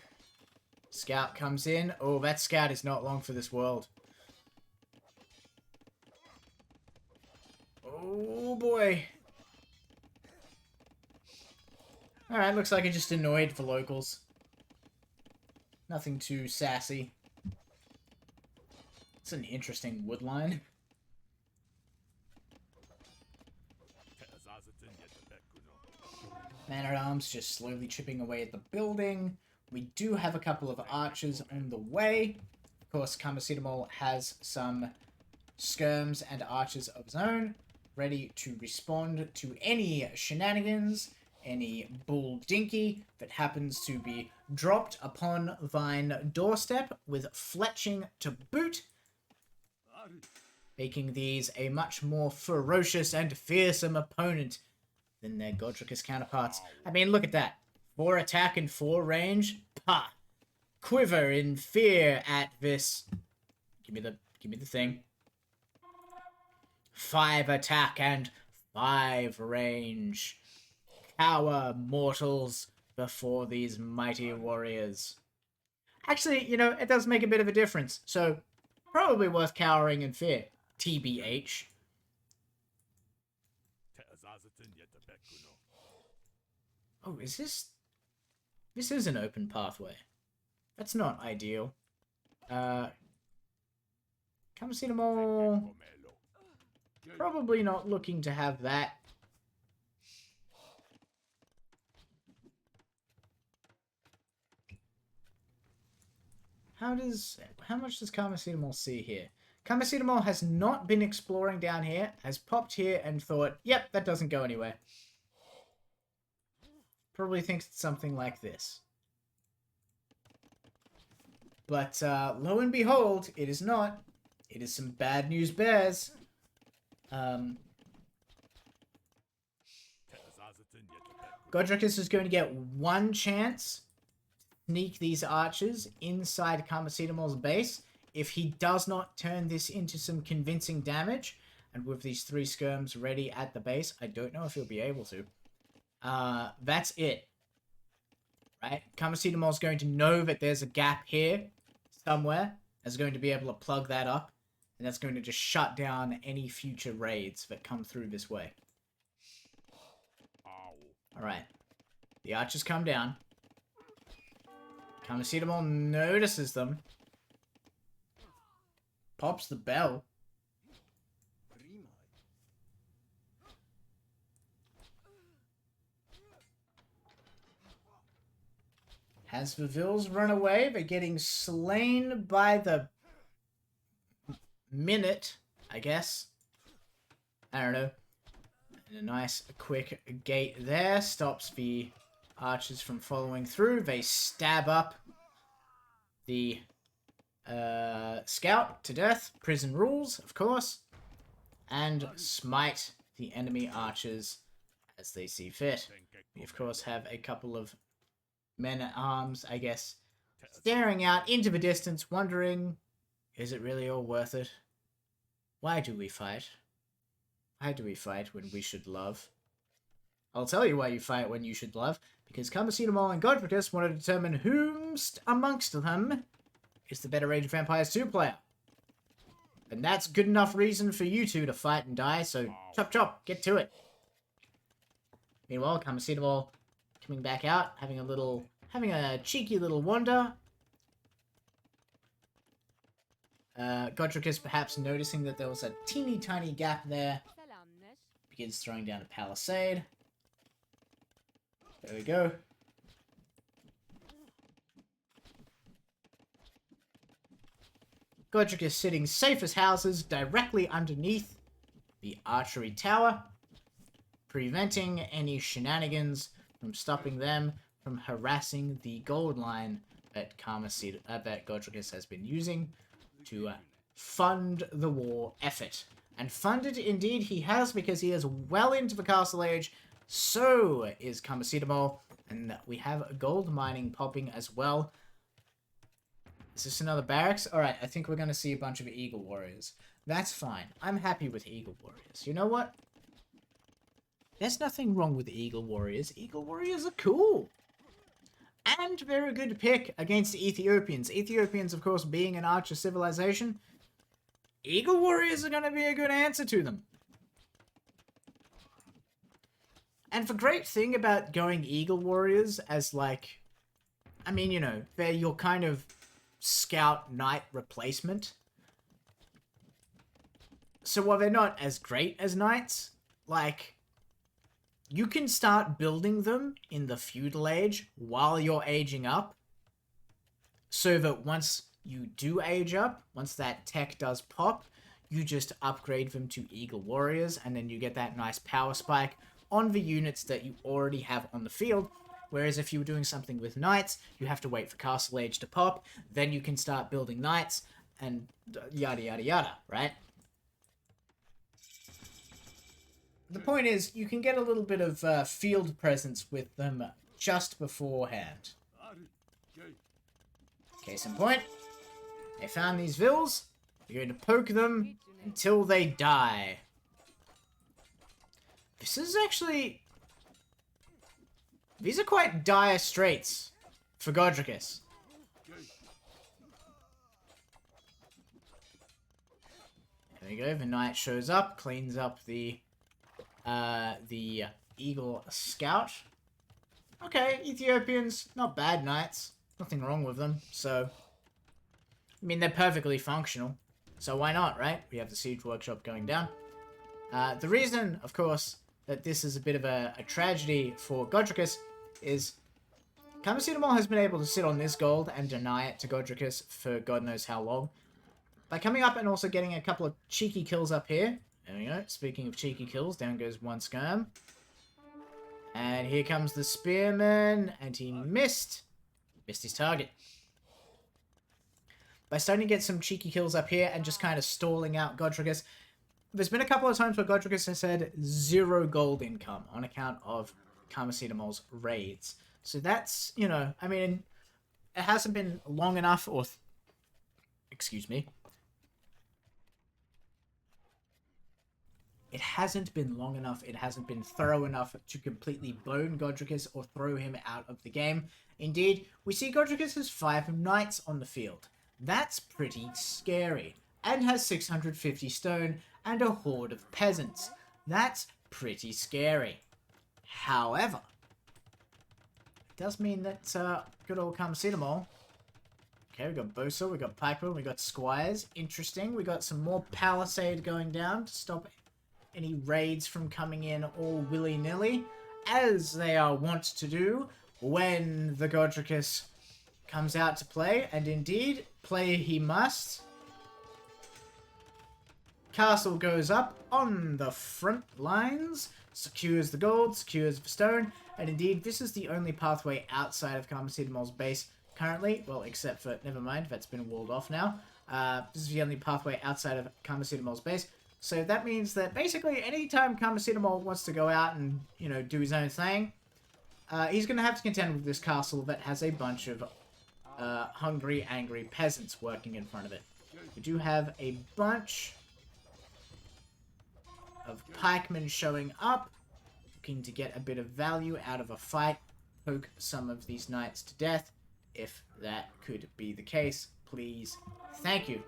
Scout comes in. Oh, that scout is not long for this world. Oh, boy. Alright, looks like it just annoyed the locals. Nothing too sassy. It's an interesting wood line. Man-at-Arms just slowly chipping away at the building. We do have a couple of archers on the way. Of course, Kamacetamal has some skirms and archers of his own, ready to respond to any shenanigans, any bull dinky that happens to be dropped upon thine doorstep, with fletching to boot, making these a much more ferocious and fearsome opponent than their Godricus counterparts. I mean, look at that. 4 attack and 4 range. Pah! quiver in fear at this. Give me the thing. 5 attack and 5 range. Cower, mortals, before these mighty warriors. Actually, you know, it does make a bit of a difference. So, probably worth cowering in fear. TBH. Oh, is this... This is an open pathway. That's not ideal. Come see them all. Probably not looking to have that. How much does Karmacetamol see here? Karmacetamol has not been exploring down here, has popped here and thought, yep, that doesn't go anywhere. Probably thinks it's something like this. But lo and behold, it is not. It is some bad news bears. Godricus is going to get one chance to sneak these archers inside Karmacetamol's base. If he does not turn this into some convincing damage, and with these 3 skirms ready at the base, I don't know if he'll be able to. That's it. Right? Karmacetamol's going to know that there's a gap here somewhere, is going to be able to plug that up, and that's going to just shut down any future raids that come through this way. Alright. The archers come down. Karmacetamol notices them. Pops the bell. Has the Vils run away? They're getting slain by the minute, I guess. I don't know. And a nice quick gate there stops the archers from following through. They stab up the scout to death. Prison rules, of course. And smite the enemy archers as they see fit. We, of course, have a couple of men-at-arms, I guess, staring out into the distance, wondering, is it really all worth it? Why do we fight? Why do we fight when we should love? I'll tell you why you fight when you should love, because Karmacetamol and Godricus want to determine whom amongst them is the better Age of Empires 2 player. And that's good enough reason for you two to fight and die, so chop chop, get to it. Meanwhile, Karmacetamol coming back out, having a cheeky little wander. Godricus perhaps noticing that there was a teeny tiny gap there. Begins throwing down a palisade. There we go. Godricus sitting safe as houses directly underneath the archery tower, preventing any shenanigans from stopping them from harassing the gold line that Godricus has been using to fund the war effort. And funded indeed he has, because he is well into the castle age. So is Karmacetamol, and we have gold mining popping as well. Is this another barracks? Alright, I think we're going to see a bunch of Eagle Warriors. That's fine. I'm happy with Eagle Warriors. You know what? There's nothing wrong with Eagle Warriors. Eagle Warriors are cool. And they're a good pick against Ethiopians. Ethiopians, of course, being an archer civilization, Eagle Warriors are going to be a good answer to them. And the great thing about going Eagle Warriors as, like, I mean, you know, they're your kind of scout knight replacement. So while they're not as great as knights, like, you can start building them in the feudal age while you're aging up, so that once you do age up, once that tech does pop, you just upgrade them to Eagle Warriors, and then you get that nice power spike on the units that you already have on the field. Whereas if you were doing something with knights, you have to wait for Castle Age to pop, then you can start building knights, and yada yada yada, right? The point is, you can get a little bit of field presence with them just beforehand. Case in point, they found these vills. You're going to poke them until they die. This is actually... These are quite dire straits for Godricus. There we go, the knight shows up, cleans up the Eagle Scout. Okay, Ethiopians, not bad knights. Nothing wrong with them, so... I mean, they're perfectly functional. So why not, right? We have the Siege Workshop going down. The reason, of course, that this is a bit of a tragedy for Godricus is... Kamasidamal has been able to sit on this gold and deny it to Godricus for God knows how long. By coming up and also getting a couple of cheeky kills up here. There we go. Speaking of cheeky kills, down goes one skirm. And here comes the Spearman, and he missed. Missed his target. By starting to get some cheeky kills up here and just kind of stalling out Godricus, there's been a couple of times where Godricus has had 0 gold income on account of Kamasidamal's raids. So that's, you know, I mean, it hasn't been long enough, or... excuse me. It hasn't been long enough, it hasn't been thorough enough to completely bone Godricus or throw him out of the game. Indeed, we see Godricus has 5 knights on the field. That's pretty scary. And has 650 stone and a horde of peasants. That's pretty scary. However, it does mean that good old Kamasidamal. Okay, we got Bosa, we got Piper, we got Squires. Interesting. We got some more Palisade going down to stop any raids from coming in all willy-nilly, as they are wont to do when the Godricus comes out to play, and indeed, play he must. Castle goes up on the front lines, secures the gold, secures the stone, and indeed, this is the only pathway outside of Kamasidamal's base currently, well, except for, never mind, that's been walled off now. This is the only pathway outside of Kamasidamal's base. So that means that basically anytime Kamasidamal wants to go out and, you know, do his own thing, he's going to have to contend with this castle that has a bunch of hungry, angry peasants working in front of it. We do have a bunch of pikemen showing up, looking to get a bit of value out of a fight, poke some of these knights to death, if that could be the case. Please, thank you.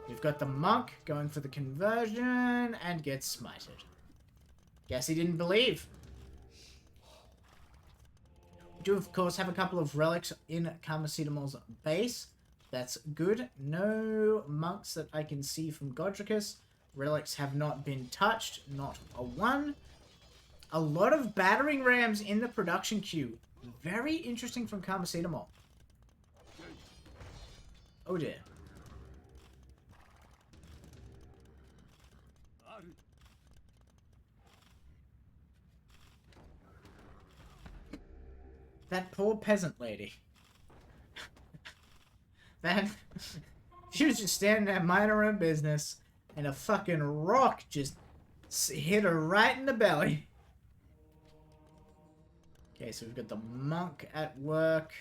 We've got the monk going for the conversion and gets smited. Guess he didn't believe. We do, of course, have a couple of relics in Kamasidamal's base. That's good. No monks that I can see from Godricus. Relics have not been touched. Not a one. A lot of battering rams in the production queue. Very interesting from Kamasidamal. Oh dear. That poor peasant lady. That... she was just standing there minding her own business, and a fucking rock just hit her right in the belly. Okay, so we've got the monk at work.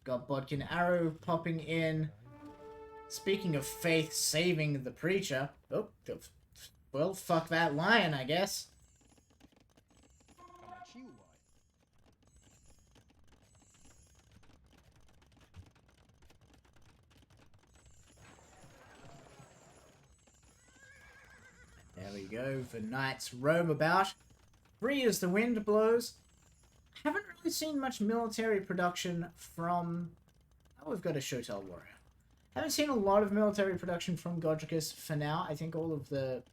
Got Bodkin Arrow popping in. Speaking of faith saving the preacher. Oh, well, fuck that lion, I guess. There we go. The knights roam about. Free as the wind blows. Haven't really seen much military production from... oh, we've got a Shotel Warrior. Haven't seen a lot of military production from Godricus for now. I think all of the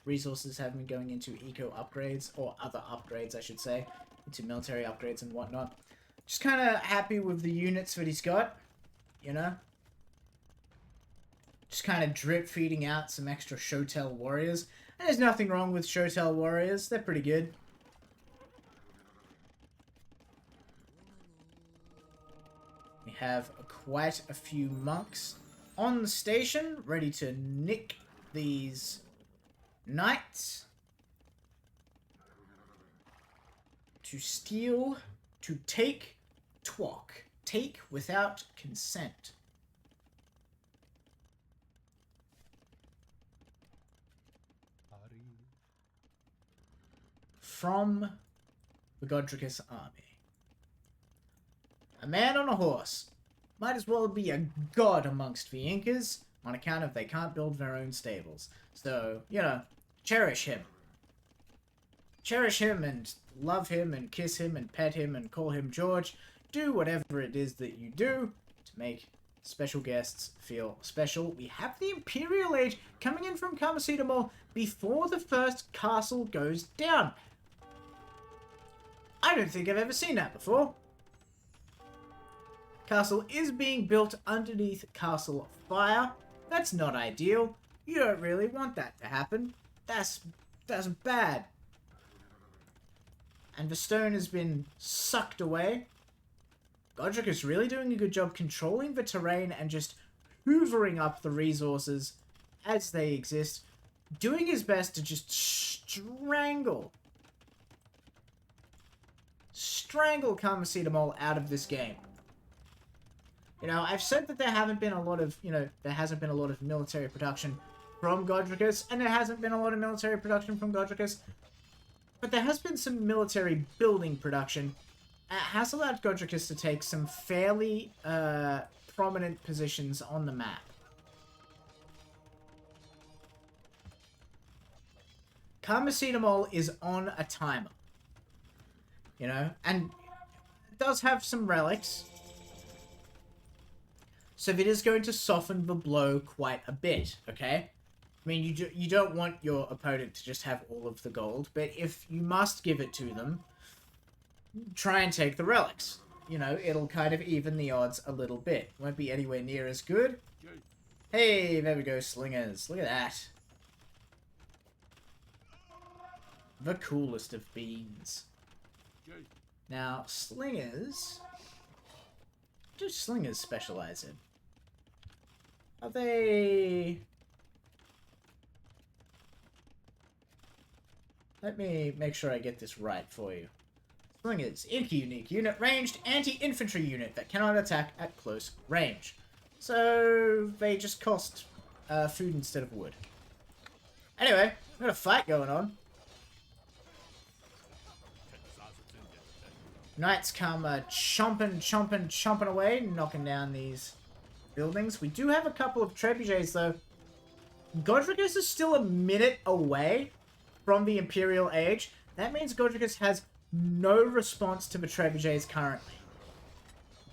resources have been going into eco upgrades, or other upgrades, I should say, into military upgrades and whatnot. Just kind of happy with the units that he's got, you know? Just kind of drip feeding out some extra Shotel Warriors. And there's nothing wrong with Shotel Warriors. They're pretty good. We have quite a few monks on the station, ready to nick these knights. To steal, to take, twok. Take without consent. From the Godricus army. A man on a horse. Might as well be a god amongst the Incas, on account of they can't build their own stables. So, you know, cherish him. Cherish him and love him and kiss him and pet him and call him George. Do whatever it is that you do to make special guests feel special. We have the Imperial Age coming in from Carmesidamol before the first castle goes down. I don't think I've ever seen that before. Castle is being built underneath castle fire. That's not ideal. You don't really want that to happen. That's bad. And the stone has been sucked away. Godric is really doing a good job controlling the terrain and just hoovering up the resources as they exist. Doing his best to just strangle Carmesidamol out of this game. You know, I've said that there hasn't been a lot of military production from Godricus, and there hasn't been a lot of military production from Godricus, but there has been some military building production. It has allowed Godricus to take some fairly prominent positions on the map. Carmesidamol is on a timer. You know, and it does have some relics. So it is going to soften the blow quite a bit, okay? I mean, you don't want your opponent to just have all of the gold, but if you must give it to them, try and take the relics. You know, it'll kind of even the odds a little bit. Won't be anywhere near as good. Hey, there we go, slingers. Look at that. The coolest of beans. Now, slingers... What do slingers specialize in? Are they... Let me make sure I get this right for you. Slingers, unique unit, ranged anti-infantry unit that cannot attack at close range. So they just cost food instead of wood. Anyway, we've got a fight going on. Knights come chomping away, knocking down these buildings. We do have a couple of trebuchets, though. Godricus is still a minute away from the Imperial Age. That means Godricus has no response to the trebuchets currently.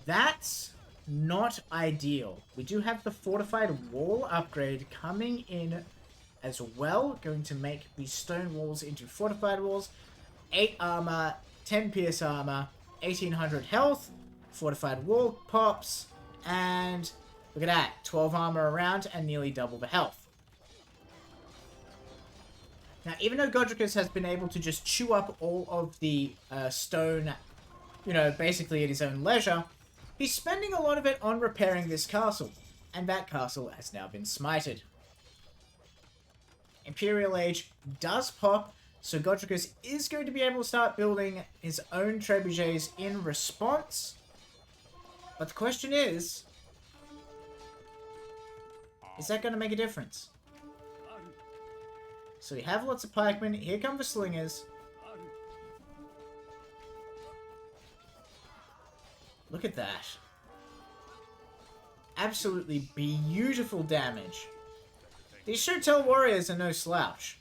That's not ideal. We do have the fortified wall upgrade coming in as well. Going to make these stone walls into fortified walls. 8 armor, 10 pierce armor, 1800 health, fortified wall pops, and look at that, 12 armor around and nearly double the health. Now, even though Godricus has been able to just chew up all of the stone, you know, basically at his own leisure, he's spending a lot of it on repairing this castle, and that castle has now been smited. Imperial Age does pop, so Godricus is going to be able to start building his own trebuchets in response. But the question is that going to make a difference? So we have lots of pikemen. Here come the slingers. Look at that. Absolutely beautiful damage. These Shotel warriors are no slouch.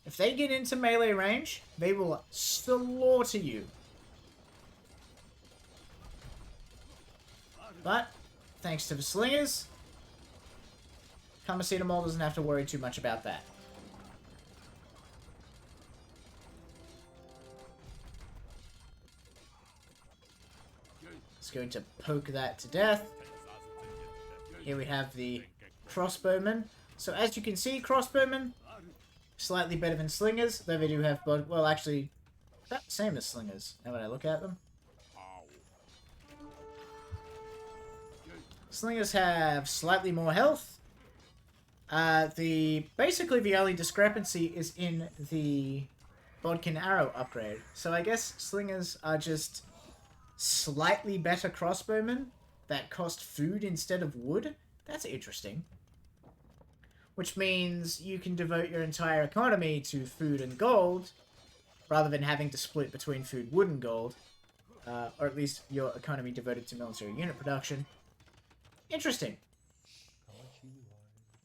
If they get into melee range, they will slaughter you. But, thanks to the slingers, Carmesidamol doesn't have to worry too much about that. It's going to poke that to death. Here we have the crossbowmen. So as you can see, crossbowmen, slightly better than slingers, though they do have both. Well, actually, about the same as slingers, now that I look at them. Slingers have slightly more health. Basically the only discrepancy is in the bodkin arrow upgrade. So I guess slingers are just slightly better crossbowmen that cost food instead of wood. That's interesting. Which means you can devote your entire economy to food and gold, rather than having to split between food, wood, and gold. Or at least your economy devoted to military unit production. Interesting.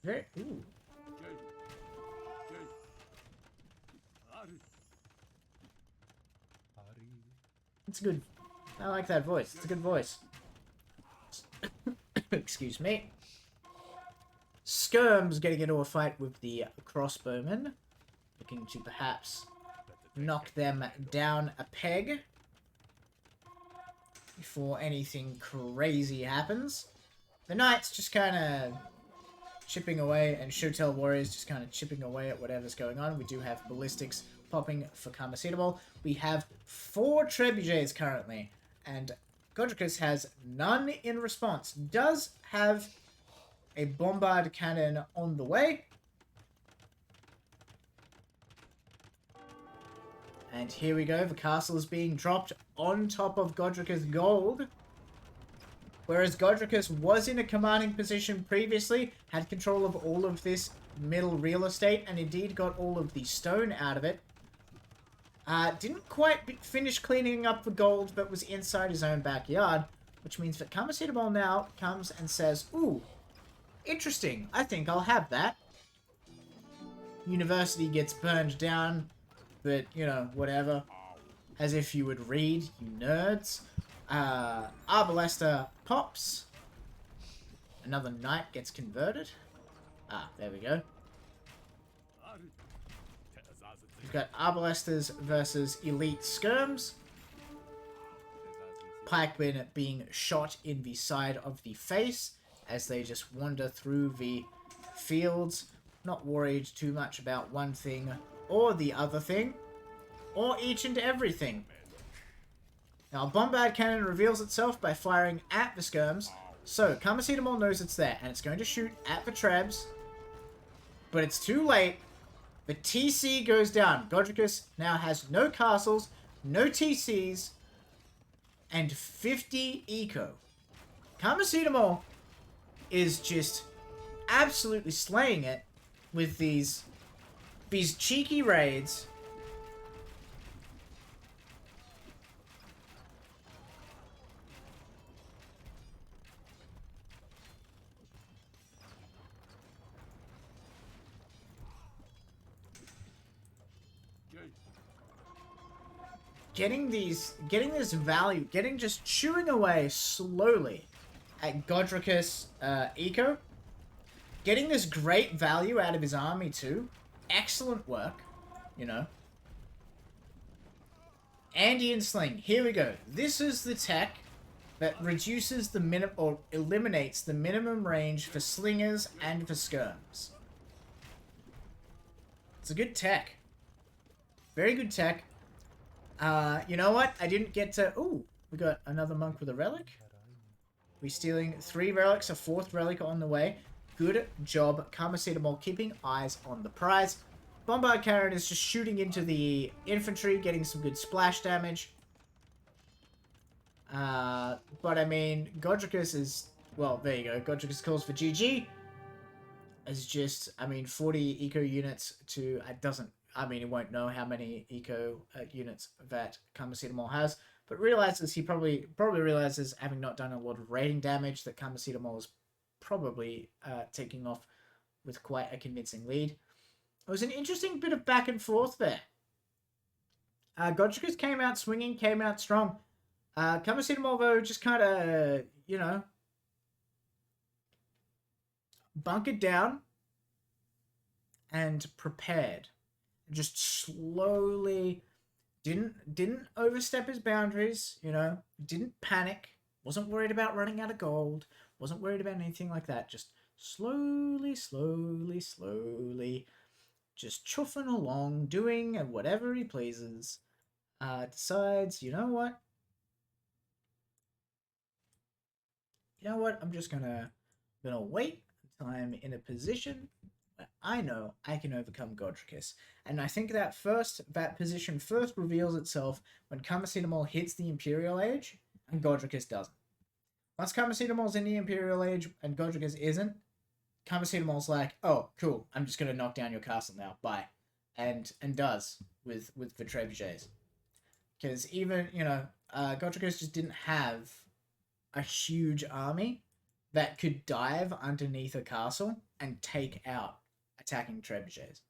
Very... Ooh. It's good. I like that voice. It's a good voice. Excuse me. Skirm's getting into a fight with the crossbowmen. Looking to perhaps knock them down a peg before anything crazy happens. The knights just kind of chipping away, and Shotel warriors just kind of chipping away at whatever's going on. We do have ballistics popping for Karmacetamol. We have 4 trebuchets currently, and Godricus has none in response. Does have a bombard cannon on the way. And here we go. The castle is being dropped on top of Godricus' gold. Whereas Godricus was in a commanding position previously, had control of all of this middle real estate, and indeed got all of the stone out of it. Didn't quite finish cleaning up the gold, but was inside his own backyard, which means that Karmacetamol now comes and says, ooh, interesting, I think I'll have that. University gets burned down, but, you know, whatever. As if you would read, you nerds. Arbalester pops. Another knight gets converted. Ah, there we go. We've got Arbalesters versus Elite Skirms. Pikemen being shot in the side of the face as they just wander through the fields. Not worried too much about one thing or the other thing. Or each and everything. Now, a bombard cannon reveals itself by firing at the skirms. So, Karmacetamol knows it's there, and it's going to shoot at the trebs. But it's too late. The TC goes down. Godricus now has no castles, no TCs, and 50 eco. Karmacetamol is just absolutely slaying it with these cheeky raids. Getting this value, just chewing away slowly at Godricus eco. Getting this great value out of his army too. Excellent work, you know. Andean Sling, here we go. This is the tech that reduces the minimum, or eliminates the minimum range for slingers and for skirms. It's a good tech. Very good tech. You know what? I didn't get to... Ooh, we got another monk with a relic. We're stealing 3 relics, a 4th relic on the way. Good job, Karmacetamol, keeping eyes on the prize. Bombard cannon is just shooting into the infantry, getting some good splash damage. But I mean, Godricus is... Well, there you go. Godricus calls for GG. It's just, I mean, 40 eco units to... It doesn't... I mean, he won't know how many eco units that Karmacetamol has, but realizes he probably realizes, having not done a lot of raiding damage, that Karmacetamol is probably taking off with quite a convincing lead. It was an interesting bit of back and forth there. Godricus came out swinging, came out strong. Karmacetamol, though, just kind of, you know, bunkered down and prepared. Just slowly didn't overstep his boundaries, you know, didn't panic, wasn't worried about running out of gold, wasn't worried about anything like that, just slowly, just chuffing along, doing whatever he pleases. Decides, you know what, I'm just gonna wait until I'm in a position where I know I can overcome Godricus. And I think that position first reveals itself when Karmacetamol hits the Imperial Age and Godricus doesn't. Once Karmacetamol's in the Imperial Age and Godricus isn't, Karmacetamol's like, oh, cool, I'm just gonna knock down your castle now, bye. And does with the trebuchets. Because even, Godricus just didn't have a huge army that could dive underneath a castle and take out attacking trebuchets.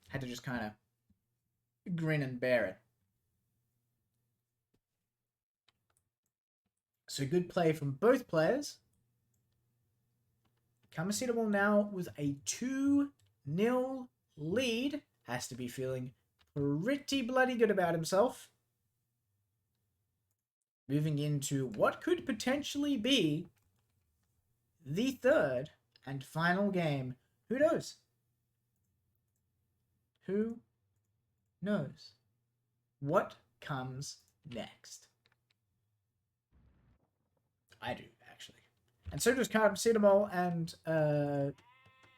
Had to just kind of grin and bear it. So good play from both players. Karmacetamol now with a 2-0 lead. Has to be feeling pretty bloody good about himself. Moving into what could potentially be the third and final game. Who knows? Who knows? What comes next? I do, actually. And so does Karmacetamol and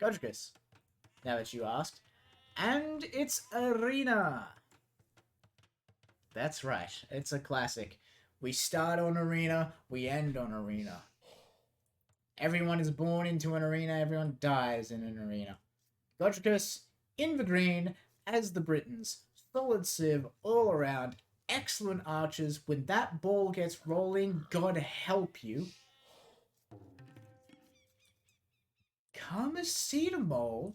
Godricus, now that you asked. And it's Arena. That's right. It's a classic. We start on Arena, we end on Arena. Everyone is born into an arena, everyone dies in an arena. Godricus in the green as the Britons. Solid civ all around. Excellent archers. When that ball gets rolling, God help you. Karmacetamol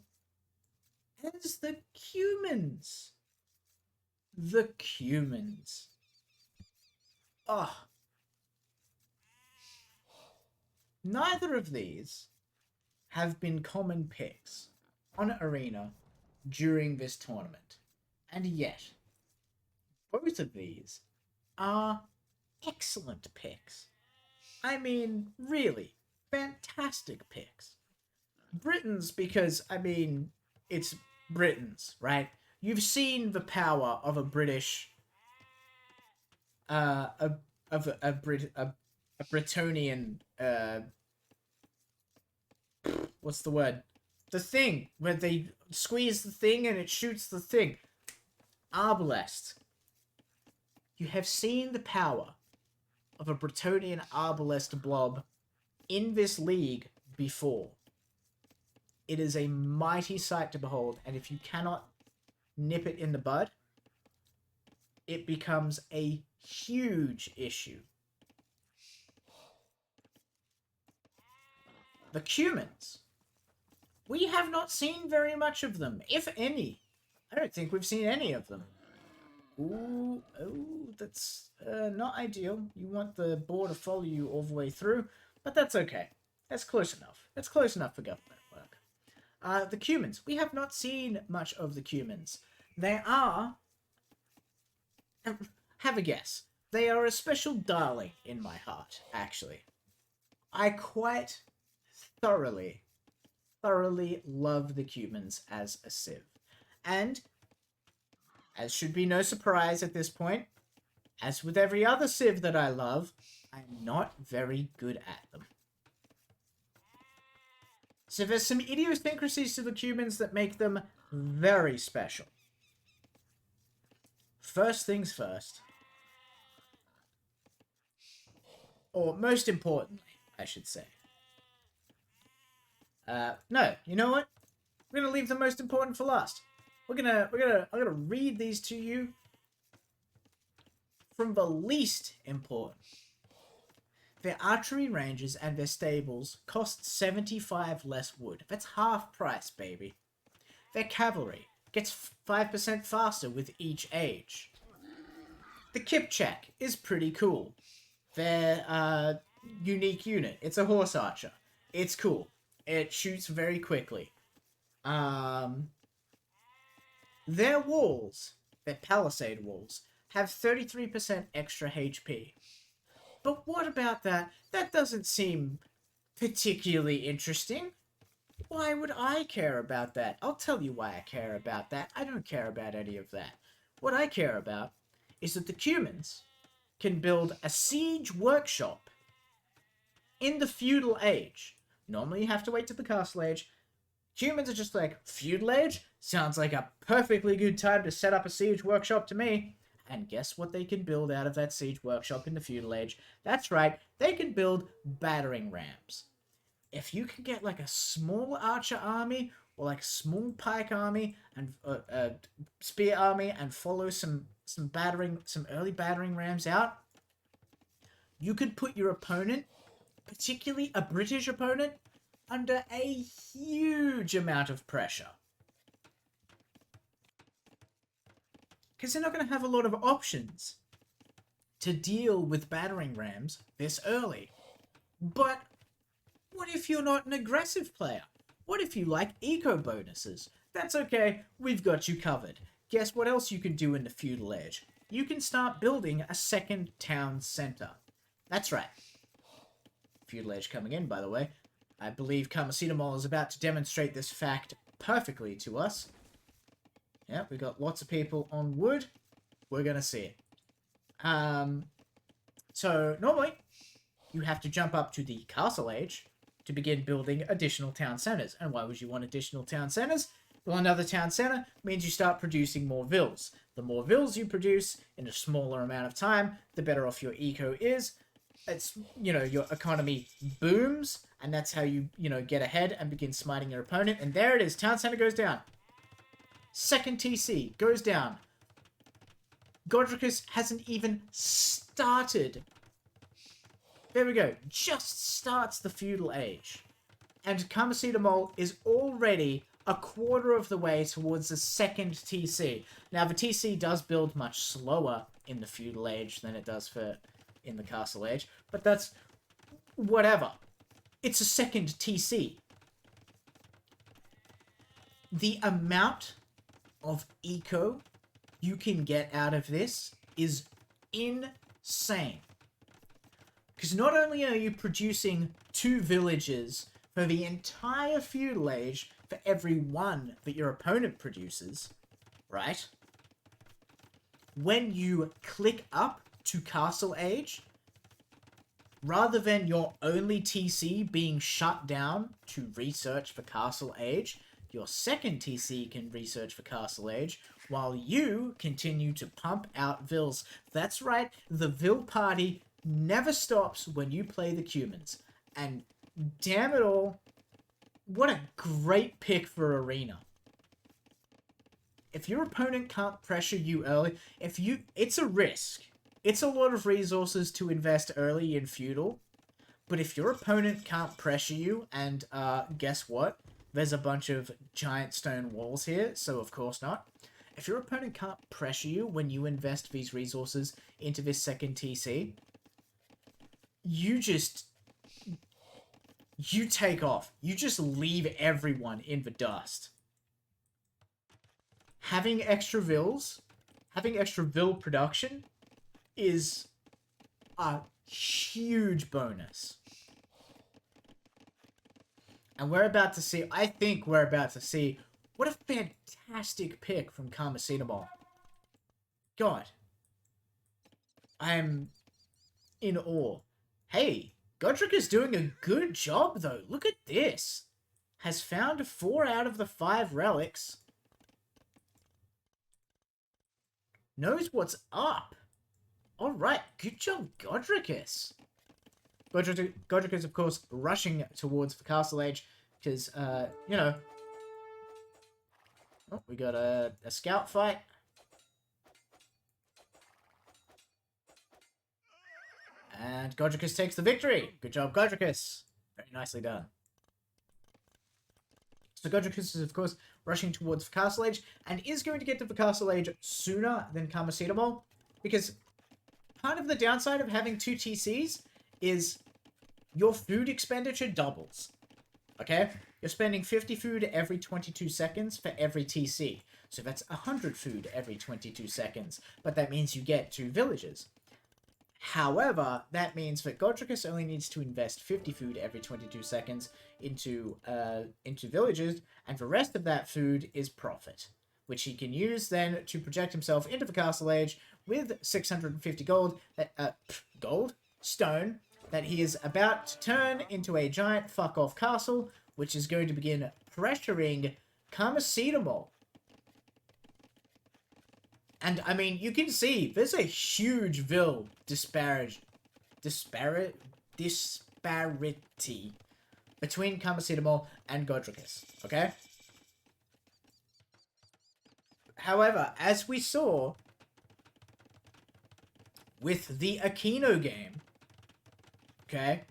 as the Cumans. The Cumans. Oh. Neither of these have been common picks on Arena during this tournament. And yet, both of these are excellent picks. I mean, really, fantastic picks. Britons, because, it's Britons, right? You've seen the power of a British, a Bretonian, what's the word? The thing, where they squeeze the thing and it shoots the thing. Arbalest. You have seen the power of a Bretonian Arbalest blob in this league before. It is a mighty sight to behold, and if you cannot nip it in the bud, it becomes a huge issue. The Cumans. We have not seen very much of them, if any. I don't think we've seen any of them. Ooh, oh, that's not ideal. You want the board to follow you all the way through, but that's okay. That's close enough. That's close enough for government work. The Cumans. We have not seen much of the Cumans. They are... Have a guess. They are a special darling in my heart, actually. I quite thoroughly love the Cumans as a civ. And, as should be no surprise at this point, as with every other civ that I love, I'm not very good at them. So there's some idiosyncrasies to the Cumans that make them very special. First things first. Or most importantly, I should say. No, you know what? We're gonna leave the most important for last. I'm gonna read these to you from the least important. Their archery ranges and their stables cost 75 less wood. That's half price, baby. Their cavalry gets 5% faster with each age. The Kipchak is pretty cool. Their unique unit. It's a horse archer. It's cool. It shoots very quickly. Their walls, their palisade walls, have 33% extra HP. But what about that? That doesn't seem particularly interesting. Why would I care about that? I'll tell you why I care about that. I don't care about any of that. What I care about is that the Cumans can build a siege workshop in the feudal age. Normally you have to wait to the castle age. Humans are just like, feudal age? Sounds like a perfectly good time to set up a siege workshop to me. And guess what they can build out of that siege workshop in the feudal age? That's right, they can build battering rams. If you can get like a small archer army or like a small pike army and spear army and follow some early battering rams out, you could put your opponent, particularly a British opponent, under a huge amount of pressure. Because they're not going to have a lot of options to deal with battering rams this early. But what if you're not an aggressive player? What if you like eco bonuses? That's okay, we've got you covered. Guess what else you can do in the feudal age? You can start building a second town center. That's right. Feudal age coming in, by the way. I believe Karmasinomol is about to demonstrate this fact perfectly to us. Yeah, we got lots of people on wood. We're gonna see it. So normally you have to jump up to the castle age to begin building additional town centers. And why would you want additional town centers? Well, another town center means you start producing more vills. The more vills you produce in a smaller amount of time, the better off your eco is. It's, you know, your economy booms, and that's how you, get ahead and begin smiting your opponent. And there it is, town center goes down. Second TC goes down. Godricus hasn't even started. There we go. Just starts the feudal age. And Karmasinomol is already a quarter of the way towards the second TC. Now, the TC does build much slower in the feudal age than it does in the castle age. But that's whatever. It's a second TC. The amount of eco you can get out of this is insane. Because not only are you producing 2 villages for the entire feudal age for every one that your opponent produces, right? When you click up to castle age, rather than your only TC being shut down to research for castle age, your second TC can research for castle age, while you continue to pump out vills. That's right, the vill party never stops when you play the Cumans. And damn it all, what a great pick for Arena. If your opponent can't pressure you early, it's a risk. It's a lot of resources to invest early in feudal, but if your opponent can't pressure you, and guess what? There's a bunch of giant stone walls here, so of course not. If your opponent can't pressure you when you invest these resources into this second TC, you take off. You just leave everyone in the dust. Having extra vills, having extra vill production is a huge bonus. And I think we're about to see what a fantastic pick from Karmasinomol. God. I'm in awe. Hey, Godric is doing a good job, though. Look at this. Has found 4 out of the 5 relics. Knows what's up. Alright, good job, Godricus. Godric is, of course, rushing towards the castle age, because, Oh, we got a scout fight. And Godricus takes the victory. Good job, Godricus. Very nicely done. So Godricus is, of course, rushing towards the castle age, and is going to get to the castle age sooner than Karmasinomol, because part of the downside of having 2 TCs is your food expenditure doubles. Okay? You're spending 50 food every 22 seconds for every TC. So that's 100 food every 22 seconds. But that means you get 2 villages. However, that means that Godricus only needs to invest 50 food every 22 seconds into villages, and the rest of that food is profit, which he can use then to project himself into the castle age with 650 stone, that he is about to turn into a giant fuck-off castle, which is going to begin pressuring Karmacetamol. And, I mean, you can see there's a huge disparity between Karmacetamol and Godricus, okay? However, as we saw with the Aquino game, okay,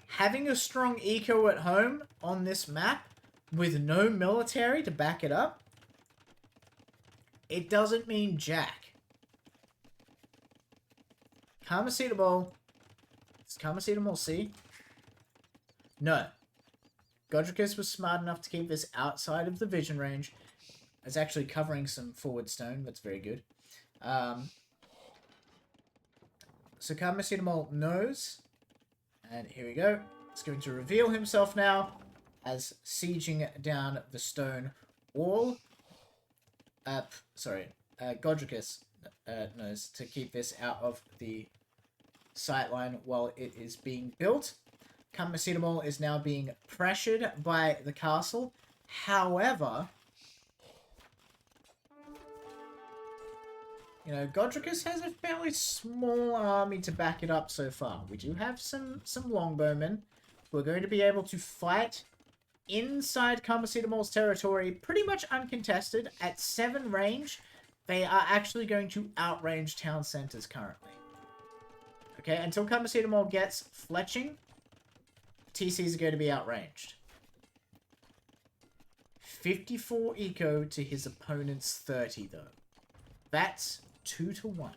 having a strong eco at home on this map with no military to back it up, it doesn't mean jack. Karmacetamol. Is Karmacetamol C? No. Godricus was smart enough to keep this outside of the vision range. It's actually covering some forward stone. That's very good. So Karmacetamol knows. And here we go. It's going to reveal himself now as sieging down the stone wall. Godricus knows to keep this out of the sightline while it is being built. Karmacetamol is now being pressured by the castle. However, you know, Godricus has a fairly small army to back it up so far. We do have some longbowmen who are going to be able to fight inside Karmacetamol's territory pretty much uncontested. At 7 range, they are actually going to outrange town centers currently. Okay, until Karmacetamol gets fletching, TCs are going to be outranged. 54 eco to his opponent's 30, though. That's 2-1.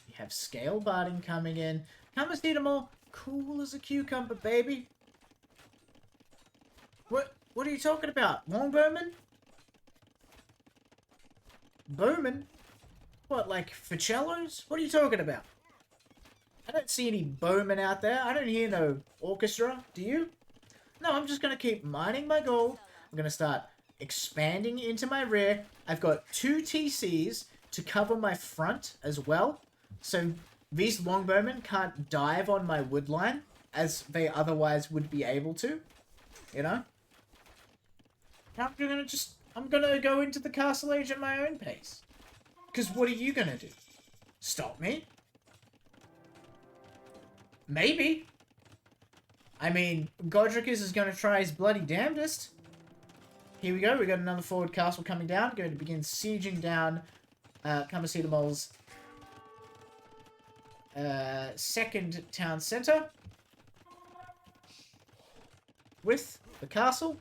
We have Scale Barding coming in. Karmacetamol, cool as a cucumber, baby. What are you talking about? Longbowman? Bowman? What, like Ficellos? What are you talking about? I don't see any bowmen out there. I don't hear no orchestra. Do you? No, I'm just going to keep mining my gold. I'm going to start expanding into my rear. I've got 2 TCs to cover my front as well. So these longbowmen can't dive on my wood line as they otherwise would be able to. You know? I'm gonna go into the castle age at my own pace. Because what are you gonna do? Stop me? Maybe. I mean, Godricus is gonna try his bloody damnedest. Here we go, we got another forward castle coming down. Going to begin sieging down Karmacetamol's second town center. With the castle.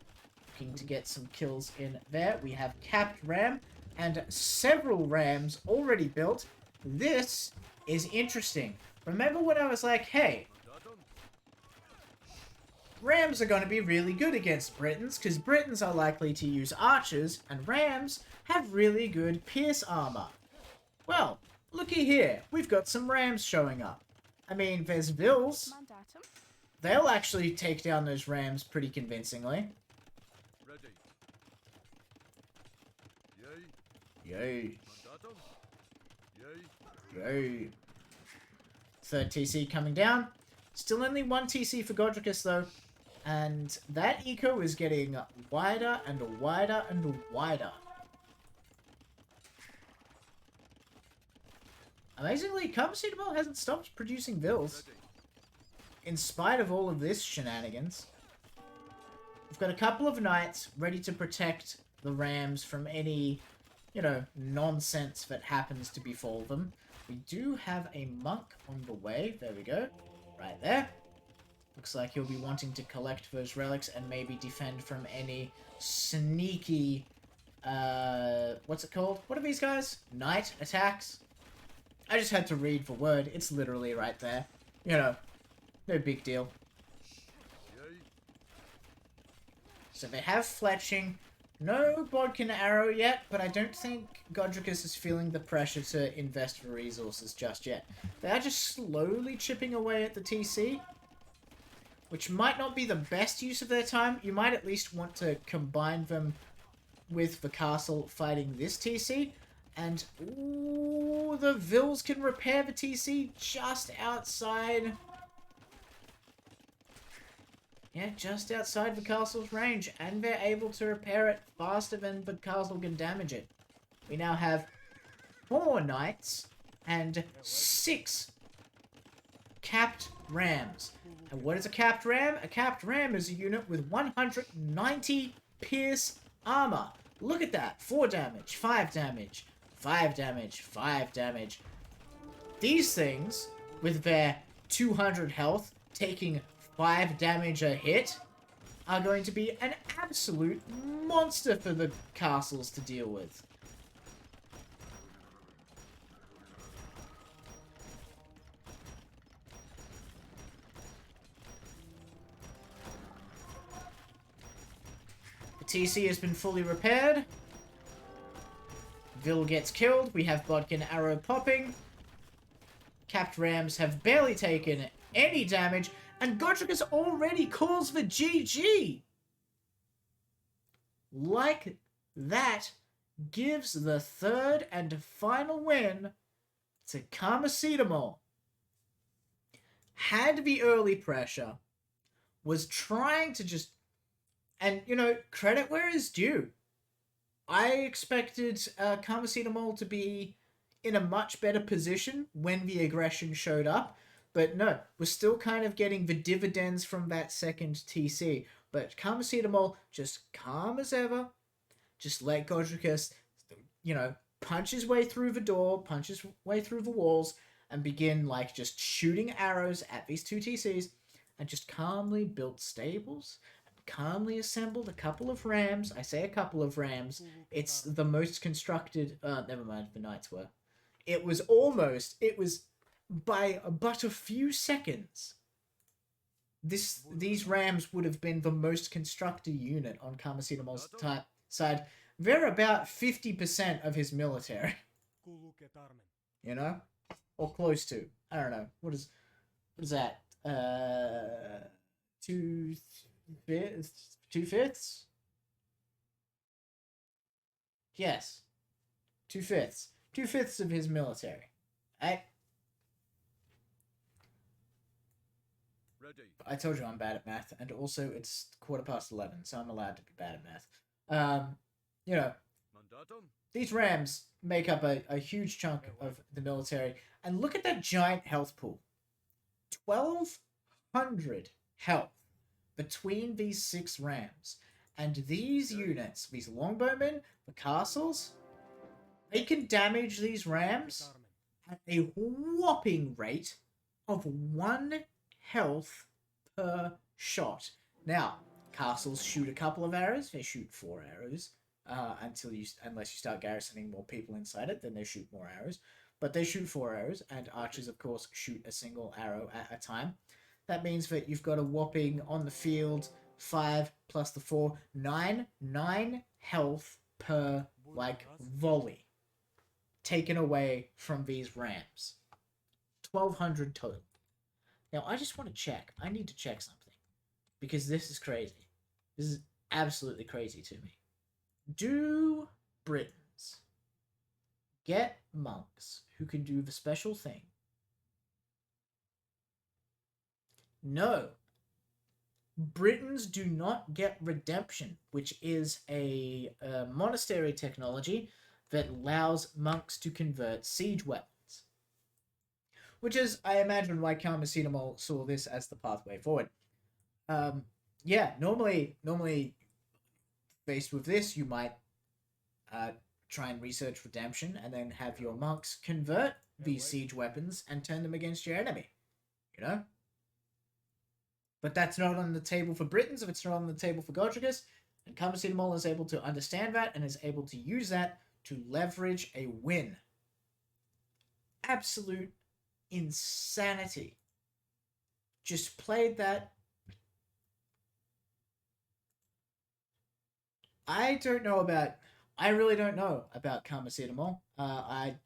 Looking to get some kills in there. We have capped ram and several rams already built. This is interesting. Remember when I was like, hey, rams are going to be really good against Britons because Britons are likely to use archers and rams have really good pierce armor. Well, looky here. We've got some rams showing up. I mean, there's Vills. They'll actually take down those rams pretty convincingly. Yay. Yay. Third TC coming down. Still only 1 TC for Godricus, though. And that eco is getting wider and wider and wider. Amazingly, Karmacetamol hasn't stopped producing Vills. In spite of all of this shenanigans. We've got a couple of knights ready to protect the rams from any, you know, nonsense that happens to befall them. We do have a monk on the way. There we go. Right there. Looks like he'll be wanting to collect those relics and maybe defend from any sneaky, what's it called? What are these guys? Knight attacks? I just had to read the word. It's literally right there. You know, no big deal. So they have fletching. No Bodkin arrow yet, but I don't think Godricus is feeling the pressure to invest the resources just yet. They are just slowly chipping away at the TC, which might not be the best use of their time. You might at least want to combine them with the castle fighting this TC. And, ooh, the Vils can repair the TC just outside. Yeah, just outside the castle's range. And they're able to repair it faster than the castle can damage it. We now have 4 knights and 6 capped rams. And what is a capped ram? A capped ram is a unit with 190 pierce armor. Look at that. 4 damage, 5 damage, 5 damage, 5 damage. These things, with their 200 health, taking 5 damage a hit, are going to be an absolute monster for the castles to deal with. TC has been fully repaired. Vil gets killed. We have Bodkin arrow popping. Capped Rams have barely taken any damage. And Godricus already calls the GG. Like that gives the third and final win to Karmacetamol. Had the early pressure, was trying to just... And, you know, credit where is due. I expected Karmacetamol to be in a much better position when the aggression showed up. But no, we're still kind of getting the dividends from that second TC. But Karmacetamol, just calm as ever. Just let Godricus, you know, punch his way through the door, punch his way through the walls, and begin, like, just shooting arrows at these 2 TCs. And just calmly build stables. Calmly assembled a couple of rams. I say a couple of rams. It's the most constructed... never mind, the knights were. It was by but a few seconds. These rams would have been the most constructed unit on Karmacetamol's side. They're about 50% of his military. You know? Or close to. I don't know. What is that? 2/5? Yes. 2/5. 2/5 of his military. I told you I'm bad at math, and also it's 11:15, so I'm allowed to be bad at math. You know, these rams make up a huge chunk of the military, and look at that giant health pool. 1,200 health between these 6 rams. And these units, these longbowmen, the castles, they can damage these rams at a whopping rate of 1 health per shot. Now, castles shoot a couple of arrows. They shoot 4 arrows. Unless you start garrisoning more people inside it, then they shoot more arrows. But they shoot 4 arrows, and archers, of course, shoot a single arrow at a time. That means that you've got a whopping on the field 5 plus the 4, 9 health per, like, volley taken away from these rams. 1,200 total. Now, I just want to check. I need to check something. Because this is crazy. This is absolutely crazy to me. Do Britons get monks who can do the special thing? No. Britons do not get redemption, which is a monastery technology that allows monks to convert siege weapons. Which is, I imagine, why Karmacetamol saw this as the pathway forward. Yeah, normally, faced with this, you might try and research redemption and then have your monks convert these siege weapons and turn them against your enemy. You know? But that's not on the table for Britons, if it's not on the table for Godricus. And Karmacetamol is able to understand that and is able to use that to leverage a win. Absolute insanity. Just played that. I really don't know about Karmacetamol. I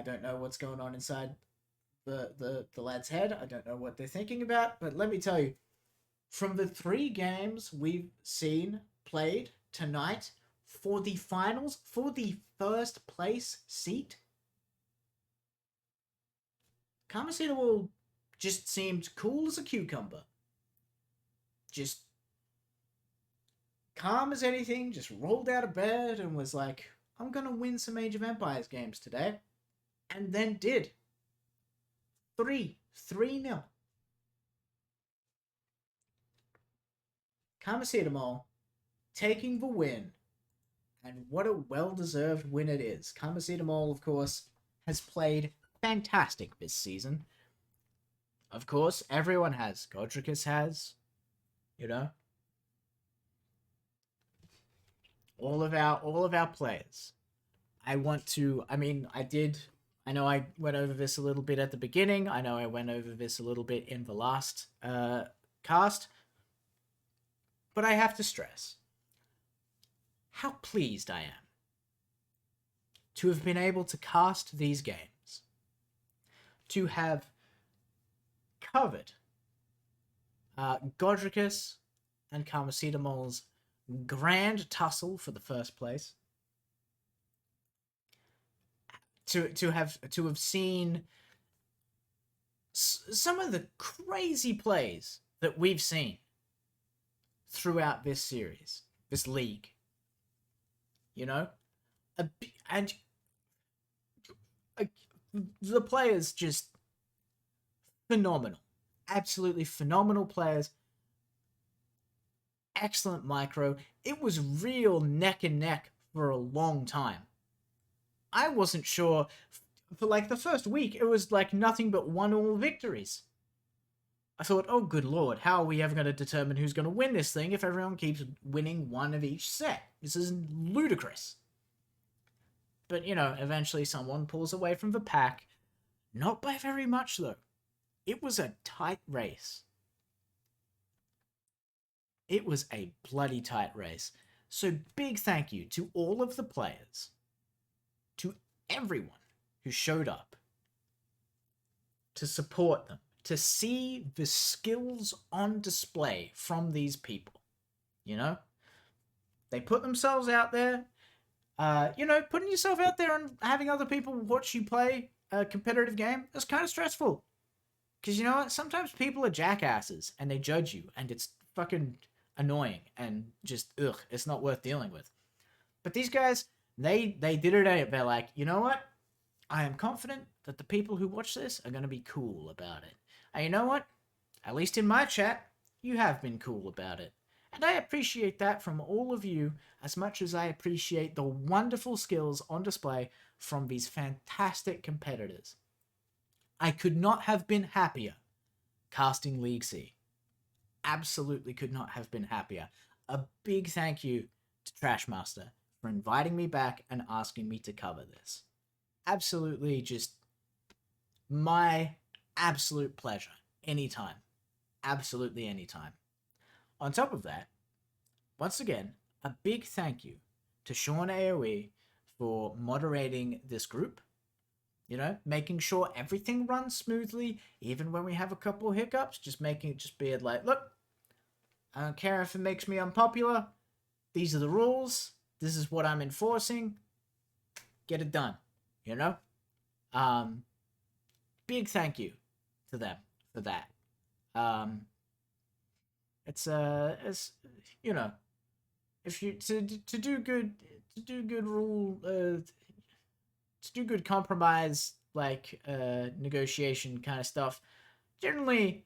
don't know what's going on inside the lad's head. I don't know what they're thinking about, but let me tell you, from the 3 games we've seen played tonight, for the finals, for the first place seat, Kamasita just seemed cool as a cucumber. Just calm as anything, just rolled out of bed and was like, I'm gonna win some Age of Empires games today. And then did. 3-0. Kamasita taking the win. And what a well-deserved win it is. Kamasita, of course, has played fantastic this season. Of course, everyone has. Godricus has. You know? All of our players. I know I went over this a little bit at the beginning. I know I went over this a little bit in the last cast. But I have to stress how pleased I am to have been able to cast these games, to have covered Godricus and Kamasita grand tussle for the first place, to have seen some of the crazy plays that we've seen throughout this series, this league. You know, and the players just phenomenal, absolutely phenomenal players. Excellent micro. It was real neck and neck for a long time. I wasn't sure for like the first week. It was like nothing but 1-1 victories. I thought, oh good lord, how are we ever going to determine who's going to win this thing if everyone keeps winning one of each set? This is ludicrous. But, you know, eventually someone pulls away from the pack. Not by very much, though. It was a tight race. It was a bloody tight race. So big thank you to all of the players, to everyone who showed up to support them, to see the skills on display from these people. You know? They put themselves out there. You know, putting yourself out there and having other people watch you play a competitive game is kind of stressful. Because, you know what? Sometimes people are jackasses and they judge you and it's fucking annoying and just, ugh, it's not worth dealing with. But these guys, they did it. They're like, you know what? I am confident that the people who watch this are going to be cool about it. And you know what? At least in my chat, you have been cool about it. And I appreciate that from all of you as much as I appreciate the wonderful skills on display from these fantastic competitors. I could not have been happier casting League C. Absolutely could not have been happier. A big thank you to Trashmaster for inviting me back and asking me to cover this. Absolutely just my absolute pleasure. Anytime. Absolutely anytime. On top of that, once again, a big thank you to Sean AoE for moderating this group. You know, making sure everything runs smoothly, even when we have a couple of hiccups, just being like, look, I don't care if it makes me unpopular. These are the rules. This is what I'm enforcing. Get it done. You know? Big thank you to them for that. It's you know, if you to do good rule to do good compromise like negotiation kind of stuff, generally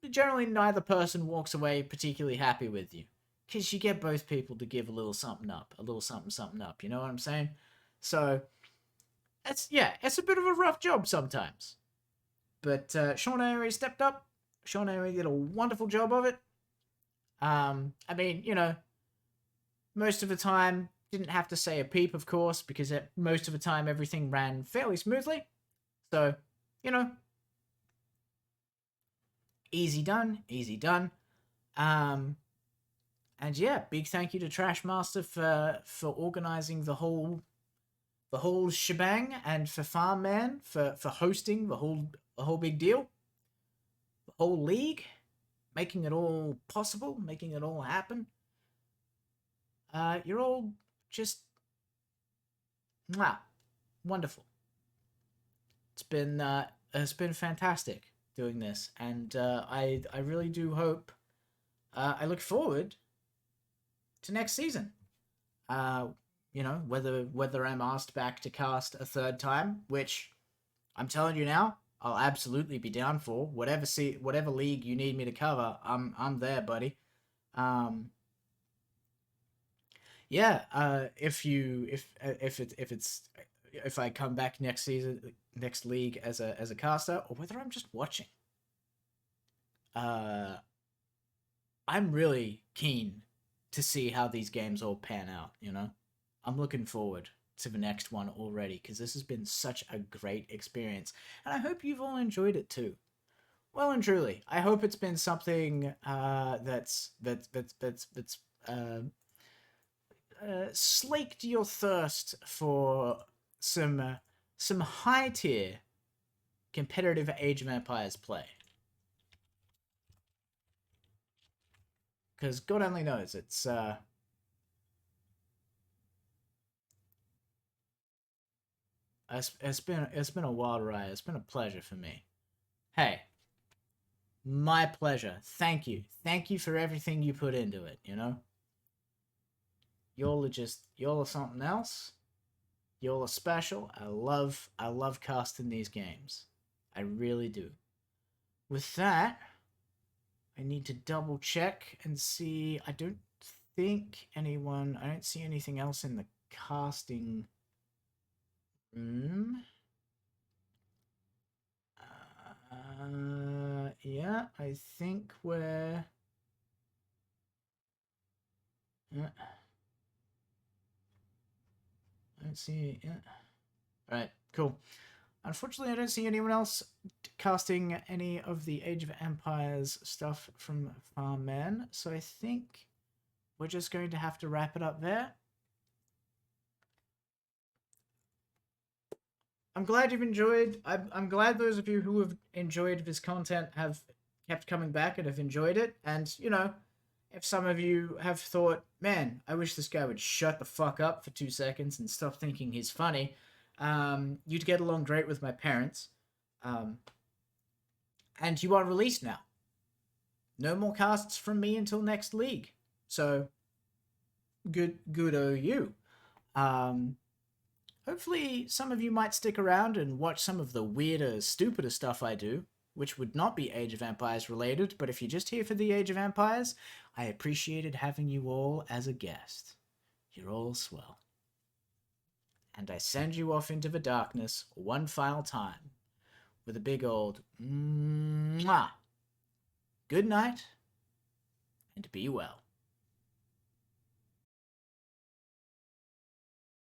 neither person walks away particularly happy with you, because you get both people to give a little something up, you know what I'm saying? So it's a bit of a rough job sometimes, but Sean Avery stepped up. Sean Avery did a wonderful job of it. I mean, you know, most of the time didn't have to say a peep, of course, because most of the time everything ran fairly smoothly. So, you know, easy done. And yeah, big thank you to Trashmaster for organizing the whole shebang, and for Farmman for hosting the whole big deal, the whole league, making it all possible, making it all happen. You're all just mwah, wonderful. It's been fantastic doing this, and I really do hope. I look forward to next season. Uh, you know, whether I'm asked back to cast a third time, which I'm telling you now, I'll absolutely be down for. Whatever league you need me to cover, I'm there, buddy. Um, yeah. If I come back next season, next league as a caster, or whether I'm just watching, uh, I'm really keen to see how these games all pan out. You know, I'm looking forward to the next one already because this has been such a great experience, and I hope you've all enjoyed it too. Well and truly, I hope it's been something that's slaked your thirst for some uh, some high tier competitive Age of Empires play. Because God only knows it's been a wild ride. It's been a pleasure for me. Hey, my pleasure. Thank you for everything you put into it. You know, y'all are something else. Y'all are special. I love casting these games. I really do. With that, I need to double check and see. I don't see anything else in the casting room. Yeah, I think we're. I don't see. Yeah. All right, cool. Unfortunately, I don't see anyone else casting any of the Age of Empires stuff from Farm Man, so I think we're just going to have to wrap it up there. I'm glad you've enjoyed. I'm glad those of you who have enjoyed this content have kept coming back and have enjoyed it. And, you know, if some of you have thought, man, I wish this guy would shut the fuck up for 2 seconds and stop thinking he's funny, you'd get along great with my parents. Um, and you are released now. No more casts from me until next league. So, good o you. Um, Hopefully, some of you might stick around and watch some of the weirder, stupider stuff I do, which would not be Age of Empires related, but if you're just here for the Age of Empires, I appreciated having you all as a guest. You're all swell. And I send you off into the darkness one final time with a big old mwah. Good night, and be well.